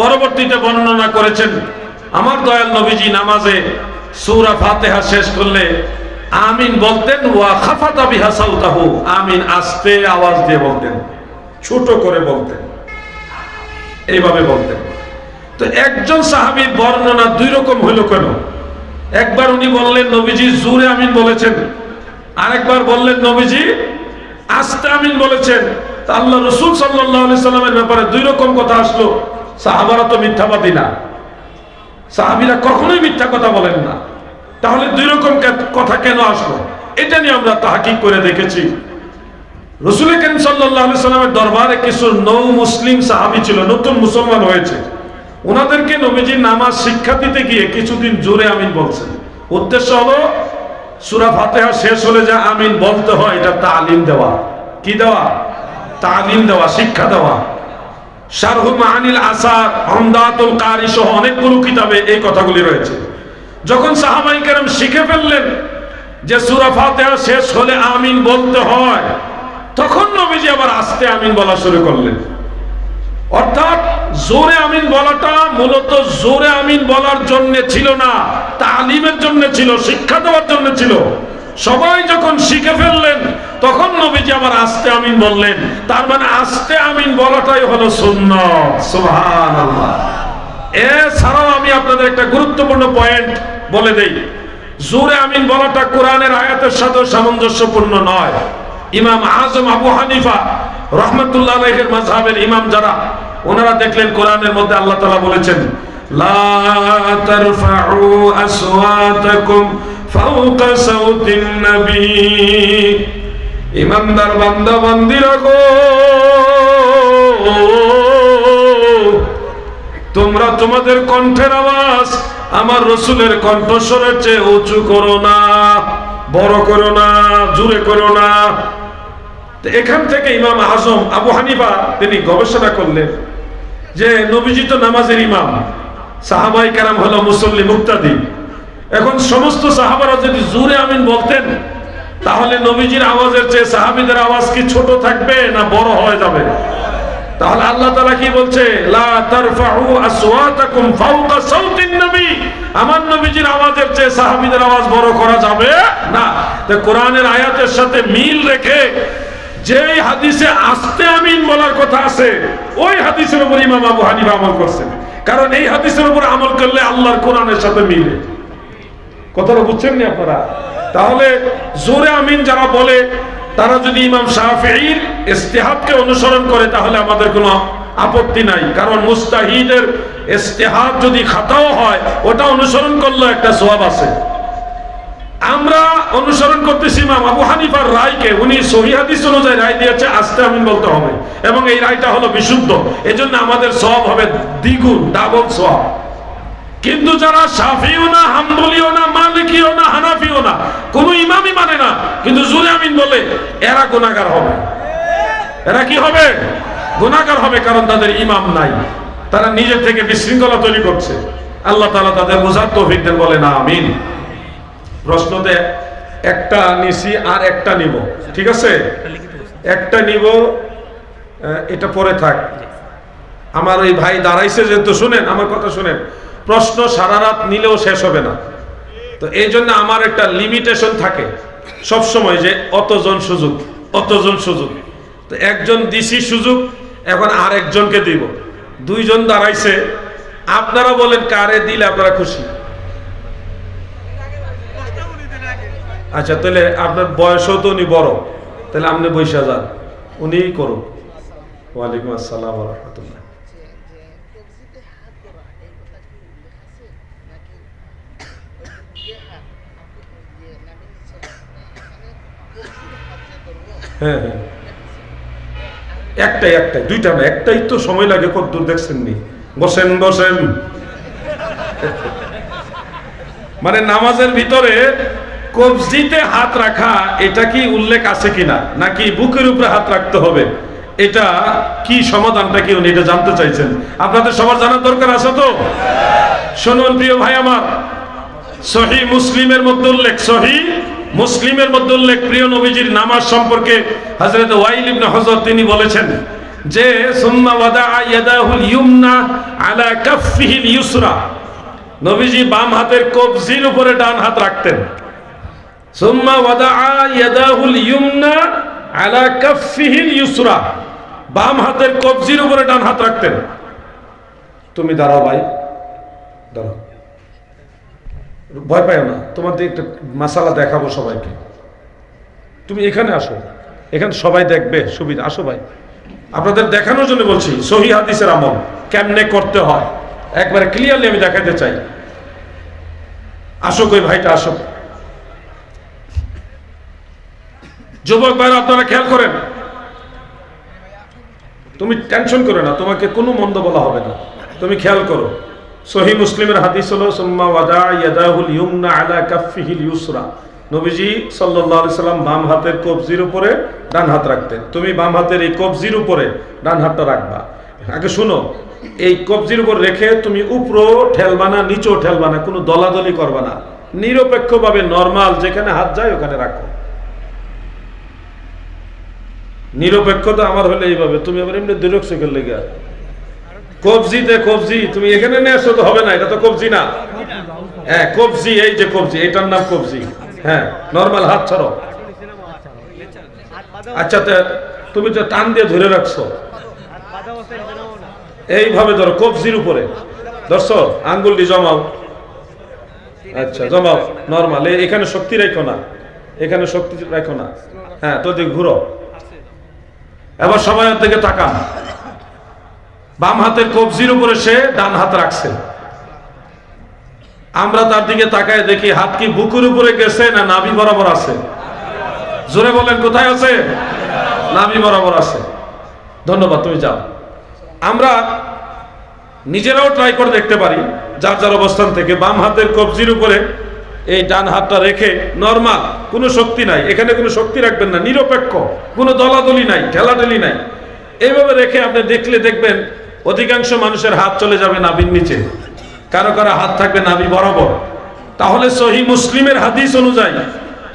পরবর্তীতে বর্ণনা করেছেন, আমার দয়াল নবীজি নামাজে সূরা ফাতিহা শেষ করলে আমিন বলতেন, ওয়া খাফাতা বিহা সাউতাহু, আমিন আস্তে আওয়াজ দিয়ে বলতেন, ছোট করে বলতেন, এইভাবে বলতেন। তো একজন সাহাবীর বর্ণনা দুই রকম হলো কেন? একবার উনি বললেন নবীজি জোরে আমিন বলেছেন, আরেকবার বললেন নবীজি আস্তে আমিন বলেছেন। তা আল্লাহ রাসূল সাল্লাল্লাহু আলাইহি সাল্লামের ব্যাপারে দুই রকম কথা আসলো। সাহাবারা তো মিথ্যাবাদী না, সাহাবীরা কখনোই মিথ্যা কথা বলেন না, তাহলে দুই রকম কথা কেন আসলো? এটা নিয়ে আমরা তাহকিক করে দেখেছি। রাসূল করিম সাল্লাল্লাহু আলাইহি সাল্লামের দরবারে কিছু নও মুসলিম সাহাবী ছিল, নতুন মুসলমান হয়েছে। ওনাদেরকে নবীজি নামাজ শিক্ষা দিতে গিয়ে কিছুদিন জোরে আমিন বলছেন। উদ্দেশ্য হলো সূরা ফাতিহা শেষ হলে যা আমিন বলতে হয় এটা তালিম দেওয়া। কি দেওয়া? তালিম দেওয়া, শিক্ষা দেওয়া। শারহুল মাআনিল আসার, উমদাতুল কারি সহ অনেকগুলো কিতাবে এই কথাগুলি রয়েছে। যখন সাহাবায়ে কেরাম শিখে ফেললেন যে সূরা ফাতিহা শেষ হলে আমিন বলতে হয়, তখন নবীজি আবার আস্তে আমিন বলা শুরু করলেন। অর্থাৎ জোরে আমিন বলাটা মূলত জোরে আমিন বলার জন্য ছিল না, তালিমের জন্য ছিল, শিক্ষা দেওয়ার জন্য ছিল। সবাই যখন শিখে ফেললেন তখন নবীজি আবার আস্তে আমিন বললেন। তার মানে আস্তে আমিন বলাটাই হলো সুন্নাত। সুবহানাল্লাহ। এছাড়াও আমি আপনাদের একটা গুরুত্বপূর্ণ পয়েন্ট বলে দেই, জোরে আমিন বলাটা কোরআনের আয়াতের সাথে সামঞ্জস্যপূর্ণ নয়। ইমাম আজম আবু হানিফা রাহমাতুল্লাহ আলাইহির মাযহাবের ইমাম যারা, ওনারা দেখলেন কোরআনের মধ্যে আল্লাহ তাআলা বলেছেন লা তারফাউ আসওয়াতাকুম ফাওকা সাউতিন নবী। ইমানদার বান্দা বান্দীরা গো, তোমরা তোমাদের কণ্ঠের আওয়াজ আমার রাসূলের কণ্ঠস্বরের চেয়ে উঁচু করো না। বড় করো না, জোরে করো না। তো এখান থেকে ইমাম আজম আবু হানিফা তিনি গবেষণা করলেন যে নবীজি তো নামাজের ইমাম, সাহাবাই কেরাম হলো মুসল্লি মুক্তাদি। এখন সমস্ত সাহাবারা যদি জোরে আমিন বলতেন, তাহলে নবীজির আওয়াজের চেয়ে সাহাবীদের আওয়াজ কি ছোট থাকবে না বড় হয়ে যাবে? তাহলে আল্লাহ তাআলা কি বলছে, লা তারফাউ আসওয়াতাকুম ফাওকা সাউতিন নবী, আমার নবীজির আওয়াজের চেয়ে সাহাবীদের আওয়াজ বড় করা যাবে না। তো কোরআনের আয়াতের সাথে মিল রেখে যেই হাদিসে আস্তে আমিন বলার কথা আছে, ওই হাদিসের উপর ইমাম আবু হানিফা আমল করছেন। কারণ এই হাদিসের উপর আমল করলে আল্লাহর কোরআনের সাথে মিলে। কথাটা বুঝছেন না আপনারা? তাহলে জোরে আমিন যারা বলে, তারা যদি ইমাম শাফিঈর ইজতিহাদকে অনুসরণ করে, তাহলে আমাদের কোনো আপত্তি নাই। কারণ মুস্তাহিদের ইজতিহাদ যদি খাতাও হয়, ওটা অনুসরণ করলে একটা সওয়াব আছে। আমরা অনুসরণ করতেছি ইমাম আবু হানিফার রায়কে। উনি সহিহ হাদিস অনুযায়ী রায় দিয়েছে আস্তে আমিন বলতে হবে, এবং এই রায়টা হলো বিশুদ্ধ। এজন্য আমাদের সওয়াব হবে দ্বিগুণ, ডাবল সওয়াব। কিন্তু যারা শাফিও না, হাম্বলিও না, মালিকিও না, হানাফিও না, কোন ইমামই মানে না, কিন্তু জোরে আমিন বলে, এরা গুনাহগার হবে। এরা কি হবে? গুনাহগার হবে। কারণ তাদের ইমাম নাই, তারা নিজে থেকে বিশৃঙ্খলা তৈরি করছে। আল্লাহ তাআলা তাদের বোঝার তৌফিক দেন, বলে না আমিন। প্রশ্নতে একটা নিছি আর একটা নিব, ঠিক আছে? একটা নিব, এটা পরে থাক। আমার ওই ভাই দাঁড়াইছে যেহেতু, শুনেন আমার কথা শুনেন। প্রশ্ন সারা রাত নিলেও শেষ হবে না, তো এই জন্য আমার একটা লিমিটেশন থাকে সব সময়, যে অতজন সুযোগ, অতজন সুযোগ। তো একজন দিছি সুযোগ, এখন আর একজনকে দিব। দুইজন দাঁড়াইছে, আপনারা বলেন কারে দিলে আপনারা খুশি? আচ্ছা, তাহলে আপনার বয়সও তো উনি বড়, তাহলে আপনি বৈশা যান, উনি করুন। ওয়ালাইকুম আসসালাম ওয়া রাহমাতুল্লাহ। হ্যাঁ হ্যাঁ, একটাই একটাই, দুইটা না, একটাই তো সময় লাগে। কত দূর দেখছেন নি? বসেন বসেন। মানে নামাজের ভিতরে কবজিতে হাত রাখা, এটা কি উল্লেখ আছে কিনা, নাকি বুকের উপরে হাত রাখতে হবে? এটা কি সমাধানটা কি উনি এটা জানতে চাইছেন? আপনাদের সবার জানার দরকার আছে তো? শুনুন প্রিয় ভাই আমার, সহিহ মুসলিমের মধ্যে উল্লেখ, সহিহ মুসলিমের মধ্যে উল্লেখ, প্রিয় নবীজির নামাজ সম্পর্কে হযরত ওয়াইল ইবনে হুজর তিনি বলেছেন যে সুম্মা ওয়াদাআ ইয়াদাহুল ইয়ুমনা আলা কাফফিহিল ইউসরা, নবীজি বাম হাতের কবজির উপরে ডান হাত রাখতেন। সুম্মা ওয়াদাআ ইয়াদাহুল ইয়ুমনা আলা কাফফিহিল ইউসরা, বাম হাতের কবজির উপরে ডান হাত রাখতেন। তুমি দাঁড়াও ভাই, দাঁড়াও, ভয় পাও না, তোমাদের একটা মাসালা দেখাবো সবাইকে। তুমি এখানে আসো, এখানে সবাই দেখবে, সুবিধা। আসো ভাই, আপনাদের দেখানোর জন্য বলছি সহিহ হাদিসের আমল কেমনে করতে হয়, একবারে ক্লিয়ারলি আমি দেখাতে চাই। আসো, কই ভাইটা আসো। যুবক ভাইরা আপনারা খেয়াল করেন, তুমি টেনশন করো না, তোমাকে কোনো মন্দ বলা হবে না, তুমি খেয়াল করো। সহিহ মুসলিমের হাদিস হলো সুম্মা ওয়াদা ইয়াদাহুল ইয়ুমনা আলা কাফফিহিল ইউসরা, নবীজি সাল্লাল্লাহু আলাইহি সাল্লাম বাম হাতের কবজির উপরে ডান হাত রাখতেন। তুমি বাম হাতের এই কবজির উপরে ডান হাতটা রাখবা। আগে শুনো, এই কবজির উপর রেখে তুমি উপরও ঠেলবা না, নিচেও ঠেলবা না, কোনো দলাদলি করবা না, নিরপেক্ষভাবে নরমাল যেখানে হাত যায় ওখানে রাখো। নিরপেক্ষতা আমার হলে এইভাবে, তুমি আবার এমনি দুরক সেকেন্ড লেগে কবজিতে কবজি তুমি এখানে নিয়ে আসো তো হবে না, এটা তো কবজি না। হ্যাঁ কবজি, এই যে কবজি, এটার নাম কবজি। হ্যাঁ নরমাল হাত ছাড়ো। আচ্ছা, তুমি তো টান দিয়ে ধরে রাখছো, এইভাবে ধরো কবজির উপরে ধরছো, আঙ্গুলটি জমাও। আচ্ছা জমাও নরমাল, এখানে শক্তি রাখো না, এখানে শক্তি রাখো না। হ্যাঁ তো দিকে ঘুরো, এবার সবাই দিকে তাকান। বাম হাতের কবজির উপরে সে ডান হাত রাখছে, আমরা তার দিকে তাকায় দেখি হাত কি বুকের উপরে গেছে না নাভি বরাবর আছে? জোরে বলেন, কোথায় আছে? নাভি বরাবর আছে। ধন্যবাদ, তুমি যাও। আমরা নিজেরাও ট্রাই করে দেখতে পারি যার যার অবস্থান থেকে। বাম হাতের কবজির উপরে এই ডান হাতটা রেখে নরমাল, কোনো শক্তি নাই, এখানে কোনো শক্তি রাখবেন না, নিরপেক্ষ, কোনো দলাদলি নাই, ঠেলাঠেলি নাই, এইভাবে রেখে আপনি দেখলে দেখবেন অধিকাংশ মানুষের হাত চলে যাবে নাভির নিচে, কারো কারো হাত থাকবে নাভি বরাবর। তাহলে সহিহ মুসলিমের হাদিস অনুযায়ী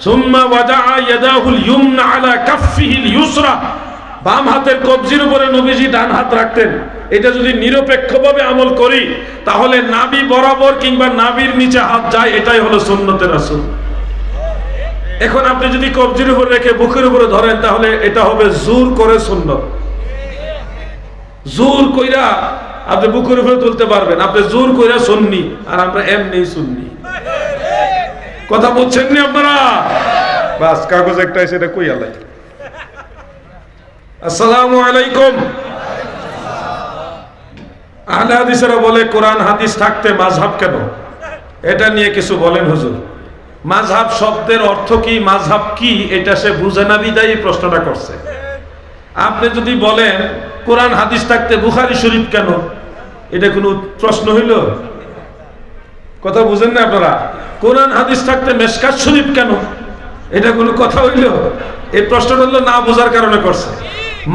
সুম্মা ওয়াজা ইয়াদাহুল ইয়ুমনা আলা কাফফিহিল ইউসরা, বাম হাতের কবজির উপরে নবীজি ডান হাত রাখতেন। এটা যদি নিরপেক্ষভাবে আমল করি তাহলে নাভি বরাবর কিংবা নাভির নিচে হাত যায়, এটাই হলো সুন্নতে রাসূল। এখন আপনি যদি কবজির উপর রেখে বুকের উপরে ধরেন তাহলে এটা হবে জোর করে সুন্নত। জোর কইরা আপনি বুকের উপরে তুলতে পারবেন, আপনি জোর কইরা সুন্নি, আর আমরা এমনি সুন্নি। কথা বলছেন নি আপনারা? বাস কাগজ একটা এসে এটা কই আলাই। আসসালামু আলাইকুম। আহলে হাদিসেরা বলে কোরআন হাদিস থাকতে মাযহাব কেন? এটা নিয়ে কিছু বলেন হুজুর। মাযহাব শব্দের অর্থ কি, মাযহাব কি এটা সে বুঝে না বিদায়ী প্রশ্নটা করছে। আপনি যদি বলেন কোরআন হাদিস থাকতে বুখারী শরীফ কেন, এটা কোনো প্রশ্ন হইল? কথা বুঝেন না আপনারা? কোরআন হাদিস থাকতে মেশকাত শরীফ কেন, এটা কোনো কথা হইল? এই প্রশ্নটা হলো না বোঝার কারণে করছে।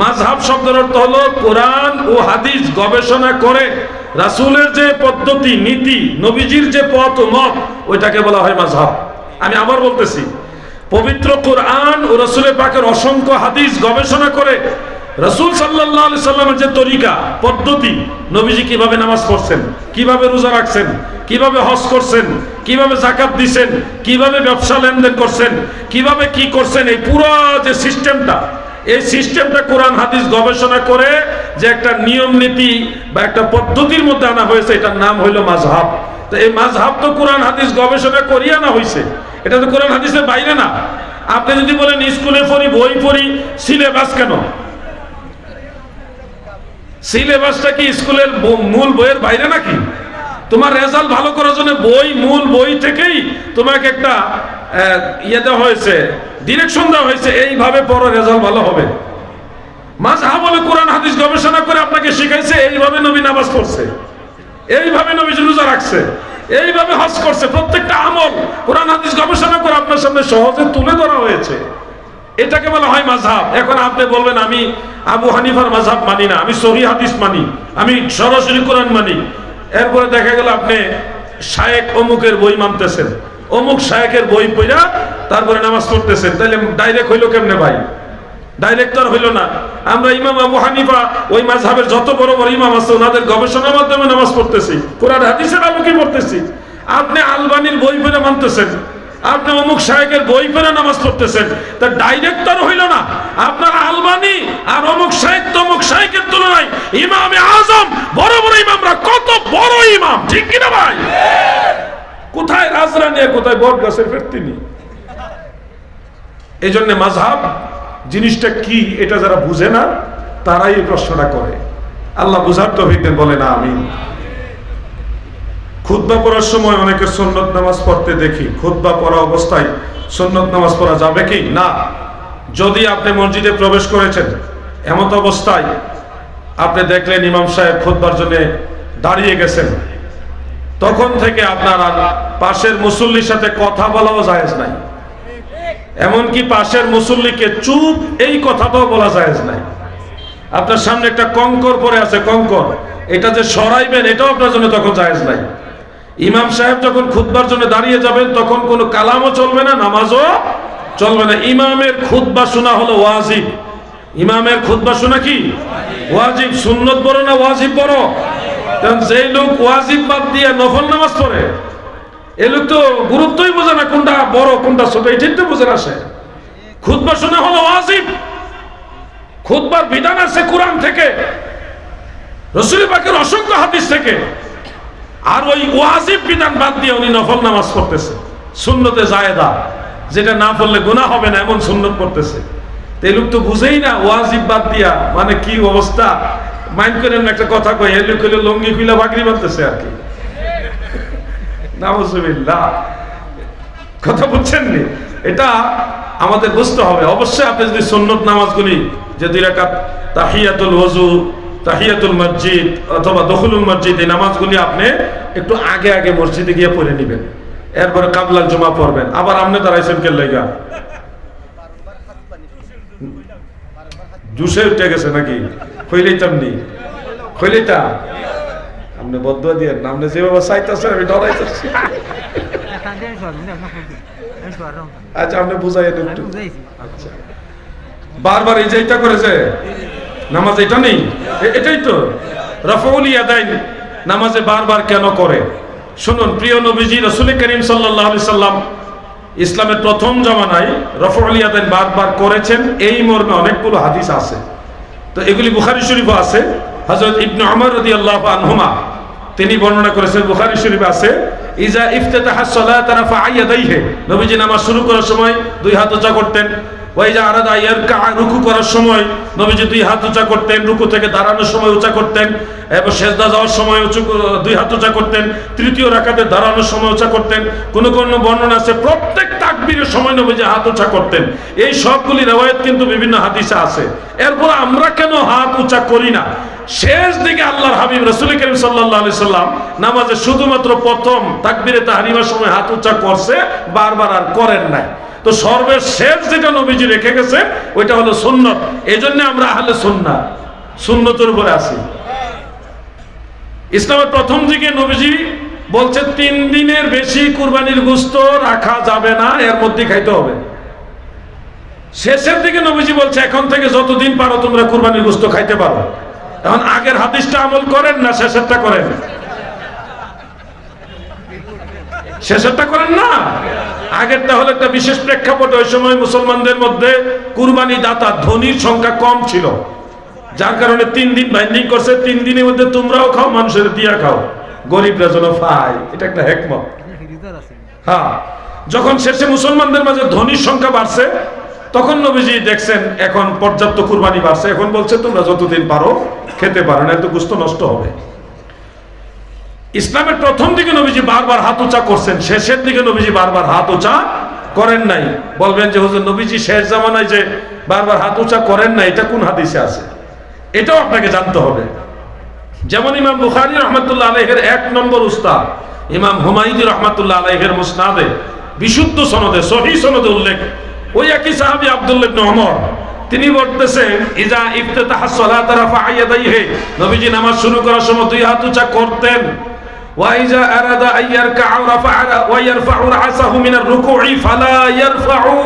মাযহাব শব্দের অর্থ হলো কোরআন ও হাদিস গবেষণা করে রাসূলের যে পদ্ধতি, নীতি, নবীজির যে পথ ও মত, ওইটাকে বলা হয় মাযহাব। আমি আবার বলতেছি, পবিত্র কোরআন ও রাসূলের পাকের অসংখ্য হাদিস গবেষণা করে রাসূল সাল্লাল্লাহু আলাইহি সাল্লামের যে তরিকা, পদ্ধতি, নবীজি কিভাবে নামাজ পড়ছেন, কিভাবে রোজা রাখছেন, কিভাবে হজ করছেন, কিভাবে যাকাত দিবেন, কিভাবে ব্যবসা লেনদেন করছেন, কিভাবে কি করছেন, এই পুরো যে সিস্টেমটা, এই সিস্টেমটা কোরআন হাদিস গবেষণা করে যে একটা নিয়ম নীতি বা একটা পদ্ধতির মধ্যে আনা হয়েছে, এটার নাম হইল মাযহাব। তো এই মাযহাব তো কোরআন হাদিস গবেষণা করিয়া আনা হয়েছে, এটা তো কোরআন হাদিসের বাইরে না। আপনি যদি বলেন স্কুলে পড়ি, বই পড়ি, সিলেবাস কেন? সিলেবাসটা কি স্কুলের মূল বইয়ের বাইরে নাকি? তোমার রেজাল্ট ভালো করার জন্য বই, মূল বই থেকেই তোমাকে একটা ইয়ে দেওয়া হয়েছে, ডিরেকশন দেওয়া হয়েছে, এইভাবে পড়ো রেজাল্ট ভালো হবে। মাযহাব হলো কোরআন হাদিস গবেষণা করে আপনাকে শিখাইছে এইভাবে নবী নামাজ পড়ছে, এইভাবে নবী রোজা রাখছে, এইভাবে হজ করছে। প্রত্যেকটা আমল কোরআন হাদিস গবেষণা করে আপনার সামনে সহজে তুলে ধরা হয়েছে, এটাকে বলা হয় মাযহাব। এখন আপনি বলবেন আমি আবু হানিফার মাযহাব মানি না, আমি সহিহ হাদিস মানি, আমি সরাসরি কোরআন মানি। এরপরে দেখা গেল আপনি শায়েখ অমুকের বই মানতেছেন, অমুক শায়েখের বই পড়া তারপরে নামাজ পড়তেছেন, তাহলে ডাইরেক্ট হইলো কেমনে ভাই? ডাইরেক্ট আর হইলো না। আমরা ইমাম আবু হানিফা, ওই মাযহাবের যত বড় বড় ইমাম আছে ওনাদের গবেষণার মাধ্যমে নামাজ পড়তেছি, কোরআন হাদিসের আলোকে পড়তেছি। আপনি আলবানির বই পড়ে মানতেছেন, আপনি অমুক শায়েখের বই পড়ে নামাজ পড়তেছেন, তা ডাইরেক্ট আর হইল না। আপনার আলবানি আর অমুক শায়েখ তমুক শায়েখের তুলনায় ইমামে আজম, বড় বড় ইমামরা কত বড় ইমাম, ঠিক কিনা ভাই? কোথায় রাজরানী আর কোথায় বট গাছের ফেরতিনি। এই জন্য মাযহাব জিনিসটা কি এটা যারা বুঝে না তারাই এই প্রশ্নটা করে। আল্লাহ বুঝার তৌফিক দেন, বলে না আমিন। খুতবা পড়ার সময় অনেকে সুন্নত নামাজ পড়তে দেখি, খুতবা পড়া অবস্থায় সুন্নত নামাজ পড়া যাবে কি না? যদি আপনি মসজিদে প্রবেশ করেছেন, এমত অবস্থায় আপনি দেখলেন ইমাম সাহেব খুতবার জন্য দাঁড়িয়ে গেছেন, তখন থেকে আপনার আর পাশের মুসল্লির সাথে কথা বলাও জায়েজ নাই, এমনকি পাশের মুসল্লিকে চুপ এই কথাটাও বলা জায়েজ নাই। আপনার সামনে একটা কঙ্কর পড়ে আছে, কঙ্কর, এটা যে সরাইবেন এটাও আপনার জন্য তখন জায়েজ নাই। ইমাম সাহেব যখন খুতবার জন্য দাঁড়িয়ে যাবেন তখন কোনো কালামও চলবে না, নামাজও চলবে না। ইমামের খুতবা শোনা হলো ওয়াজিব। ইমামের খুতবা শোনা কি ওয়াজিব? সুন্নত বড় না ওয়াজিব বড়? কারণ যেই লোক ওয়াজিব বাদ দিয়ে নফল নামাজ পড়ে, এই লোক তো গুরুত্বই বোঝে না কোনটা বড় কোনটা ছোট, এটাই তো বুঝে আসে। খুতবা শোনা হলো ওয়াজিব। খুতবার বিধান আছে কোরআন থেকে, রাসূল পাকের অসংখ্য হাদিস থেকে। আর ওই ওয়াজিব বিধান বাদ দিয়ে উনি নফল নামাজ পড়তেছে, সুন্নতে জায়েদা, যেটা না পড়লে গুনাহ হবে না এমন সুন্নত পড়তেছে। এই লোক তো বুঝেই না ওয়াজিব বাদ দিয়া মানে কি অবস্থা। মাইন্ড করেন একটা কথা কই, এই লোক হলো লঙ্গি খুলে বাকরি বাঁধতেছে আর কি, নাউজুবিল্লাহ। কথা বুঝছেন নি? এটা আমাদের বুঝতে হবে। অবশ্যই আপনি যদি সুন্নত নামাজগুলি, যে 2 রাকাত তাহিয়াতুল ওযু, তাহিয়াতুল মসজিদ অথবা দখলুল মসজিদ, এই নামাজগুলি আপনি একটু আগে আগে মসজিদে গিয়ে পড়ে নেবেন। এরপরে কাবলার জমা পড়বেন, আবার আপনি দাঁড়াইছেন কে লেগা? জুসে উঠে গেছে নাকি? হইলেইতাম নি, হইলেইতাম। আপনি বদুয়া দিয়ে নামনে যেভাবে চাইতেছেন আমি ডরাইতেছি। আচ্ছা আপনি বুঝাই একটু। আচ্ছা বারবার এই যে এটা করেছে নামাজ, এটা নেই, এটাই তো রাফউল ইয়াদাইন নামাজে বারবার কেন করে? শুনুন, প্রিয় নবীজি রাসূল করিম সাল্লাল্লাহু আলাইহি সাল্লাম ইসলামের প্রথম জামানায় রাফউল ইয়াদাইন বারবার করেছেন, এই মর্মে অনেকগুলো হাদিস আছে। তো এগুলি বুখারী শরীফে আছে। হযরত ইবনে ওমর রাদিয়াল্লাহু আনহুমা তিনি বর্ণনা করেছেন, বুখারী শরীফে আছে, ইজা ইফতাতাহা সালাতা রাফা ইয়াদাইহি, নবীজি নামাজ শুরু করার সময় দুই হাত উঁচা করতেন। ওয়াইজা আরাদা ইয়ারকা, রুকু করার সময় নবীজি দুই হাত উঁচা করতেন, রুকু থেকে দাঁড়ানোর সময় উঁচা করতেন, এবং সিজদা যাওয়ার সময় দুই হাত উঁচা করতেন, তৃতীয় রাকাতে দাঁড়ানোর সময় উঁচা করতেন। কোন কোন বর্ণনা আছে প্রত্যেক তাকবীরের সময় নবীজি হাত উঁচা করতেন। এই সবগুলি রওয়ায়াত কিন্তু বিভিন্ন হাদিসে আছে। এরপর আমরা কেন হাত উঁচা করি না? শেষ দিকে আল্লাহর হাবিব রাসূল করিম সাল্লাল্লাহু আলাইহি সাল্লাম নামাজে শুধুমাত্র প্রথম তাকবীরে তাহরিমার সময় হাত উঁচা করছে, বারবার আর করেন নাই। তো সর্বশেষ যেটা নবীজি রেখে গেছে ওইটা হলো সুন্নত। এজন্য আমরা আহলে সুন্নাহ, সুন্নতের উপরে আছি। ইসলামের প্রথম দিকে নবীজি বলছে 3 দিনের বেশি কুরবানির গোশত রাখা যাবে না, এর মধ্যে খাইতে হবে। শেষের দিকে নবীজি বলছে এখন থেকে যতদিন পারো তোমরা কুরবানির গোশত খাইতে পারো। এখন আগের হাদিসটা আমল করেন না শেষেরটা করেন? শেষেরটা করেন না, আগেরটা হলো একটা বিশেষ প্রেক্ষাপট। ওই সময় মুসলমানদের মধ্যে কুরবানি দাতা ধনীর সংখ্যা কম ছিল, যার কারণে 3 দিন বাইন্ডিং করছে। 3 দিনের মধ্যে তোমরাও খাও, মানুষের দিয়া খাও, গরিবরা যেন পায়। এটা একটা হিকমত। হ্যাঁ, যখন শেষে মুসলমানদের মাঝে ধনীর সংখ্যা বাড়ছে, তখন নবীজি দেখছেন এখন পর্যাপ্ত কুরবানি বাড়ছে, এখন বলছে তোমরা যতদিন পারো খেতে পারো, না এত গোশত নষ্ট হবে। ইসলামের প্রথম দিকে নবীজি বারবার হাত উঁচা করছেন, শেষের দিকে নবীজি বারবার হাত উঁচা করেন নাই। বলবেন যে হুজুর নবীজি শেষ জামানায় যে বারবার হাত উঁচা করেন না, এটা কোন হাদিসে আছে? এটাও আপনাকে জানতে হবে। যেমন ইমাম বুখারী রাহমাতুল্লাহ আলাইহির 1 নম্বর উস্তাদ ইমাম হুমায়দি রাহমাতুল্লাহ আলাইহির মুসনাদে বিশুদ্ধ সনদে সহিহ সনদে উল্লেখ, ওই একই সাহাবী আব্দুল্লাহ ইবনে ওমর তিনি বলতেছেন, ইজা ইফতাতাহা সালাতা রাফা ইয়াদাইহি, নবীজি নামাজ শুরু করার সময় দুই হাত উঁচা করতেন। ওয়াইজা আরাদা আইয়ারকা রাফা ওয়া ইয়ারফাউ রাসাহু মিনার রুকুই ফালা ইয়ারফাউ,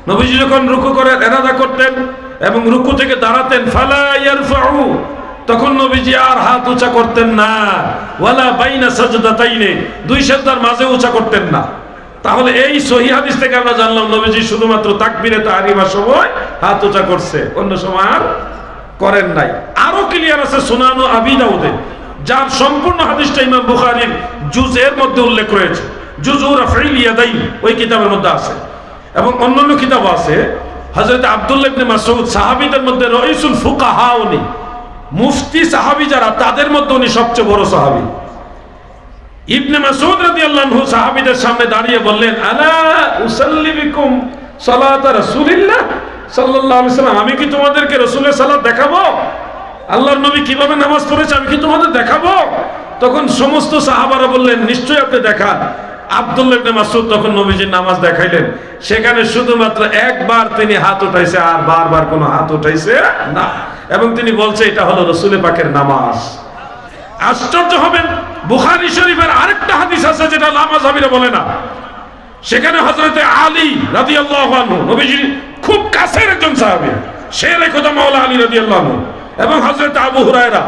নবীজি যখন রুকু করার ইরাদা করতেন এবং রুকু থেকে দাঁড়াতেন, ফালা ইয়ারফাউ, তখন নবীজি আর হাত উঁচা করতেন না। ওয়ালা বাইনা সাজদাতাইনি, দুই সিজদার মাঝে উঁচা করতেন না। তাহলে এই সহিহ হাদিস থেকে আমরা জানলাম নবীজি শুধুমাত্র তাকবীরে তাহরিমার সময় হাত উঁচা করছে, অন্য সময় আর করেন নাই। আরো ক্লিয়ার আছে সুনান আবি দাউদে, যার সম্পূর্ণ হাদিসটা ইমাম বুখারীর জুজের মধ্যে উল্লেখ রয়েছে, জুজু রাফঈল ইয়াদাইন ওই কিতাবের মধ্যে আছে, এবং অন্যান্য কিতাব আছে। হযরত আব্দুল্লাহ ইবনে মাসউদ সাহাবীদের মধ্যে রাইসুল ফুকাহা, উনি মুফতি সাহাবী যারা, তাদের মধ্যে উনি সবচেয়ে বড় সাহাবী। ইবনে মাসউদ রাদিয়াল্লাহু আনহু সাহাবীদের সামনে দাঁড়িয়ে বললেন, আলা উসাল্লি বিকুম সালাত রাসূলিল্লাহ সাল্লাল্লাহু আলাইহি ওয়াসাল্লাম, আমি কি তোমাদেরকে রাসূলের সালাত দেখাবো? আল্লাহর নবী কিভাবে নামাজ পড়েছে আমি কি তোমাদের দেখাবো? তখন সমস্ত সাহাবারা বললেন, নিশ্চয়ই আপনি দেখান। আব্দুল্লাহ ইবনে মাসউদ তখন নবীজির নামাজ দেখাইলেন। সেখানে শুধুমাত্র একবার তিনি হাত উঠাইছে, আর বারবার কোনো হাত উঠাইছে না, এবং তিনি বলছে এটা হলো রাসূল পাকের নামাজ। আশ্চর্য হবেন, বুখারী শরীফের আরেকটা হাদিস আছে যেটা লামাযাবিরা বলে না। সেখানে হযরতে আলী রাদিয়াল্লাহু আনহু, নবীজির খুব কাছের একজন সাহাবী, শেরে খোদা মাওলা আলী রাদিয়াল্লাহু আনহু, এবং হযরতে আবু হুরায়রা,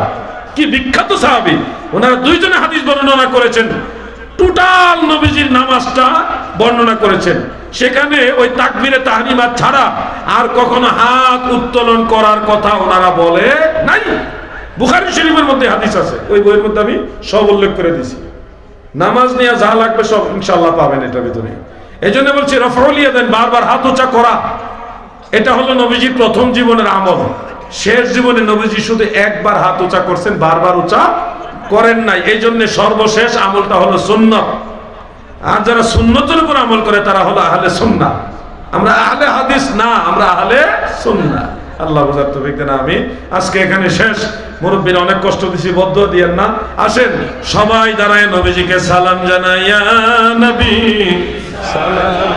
কি বিখ্যাত সাহাবী, ওনারা দুইজনে হাদিস বর্ণনা করেছেন, টোটাল নবীজির নামাজটা বর্ণনা করেছেন। সেখানে ওই তাকবীরে তাহরিমা ছাড়া আর কখনো হাত উত্তোলন করার কথা ওনারা বলে নাই। বুখারী শরীফের মধ্যে হাদিস আছে, ওই বইয়ের মধ্যে আমি সব উল্লেখ করে দিছি। নামাজ নিয়ে যা লাগবে সব ইনশাআল্লাহ পাবেন এটার ভিতরে। এজন্য বলছি রাফউল ইয়াদাইন, বারবার হাত উঁচা করা, এটা হলো নবীজির প্রথম জীবনের আমল। শেষ জীবনে নবীজি শুধু একবার হাত উঁচা করছেন, বারবার উঁচা করেন নাই। এই জন্য সর্বশেষ আমলটা হলো সুন্নাত। আর যারা সুন্নতের উপর আমল করে তারা হলো আহলে সুন্নাহ। আমরা আহলে হাদিস না, আমরা আহলে সুন্নাহ। আল্লাহ বুঝার তৌফিক দেন, আমিন। আজকে এখানে শেষ। মুরব্বীরা অনেক কষ্ট দিছি, বদ্ধ দিয়েন না। আসেন সবাই দাঁড়ায় নবীজিকে সালাম জানাই, ইয়া নবী সালাম।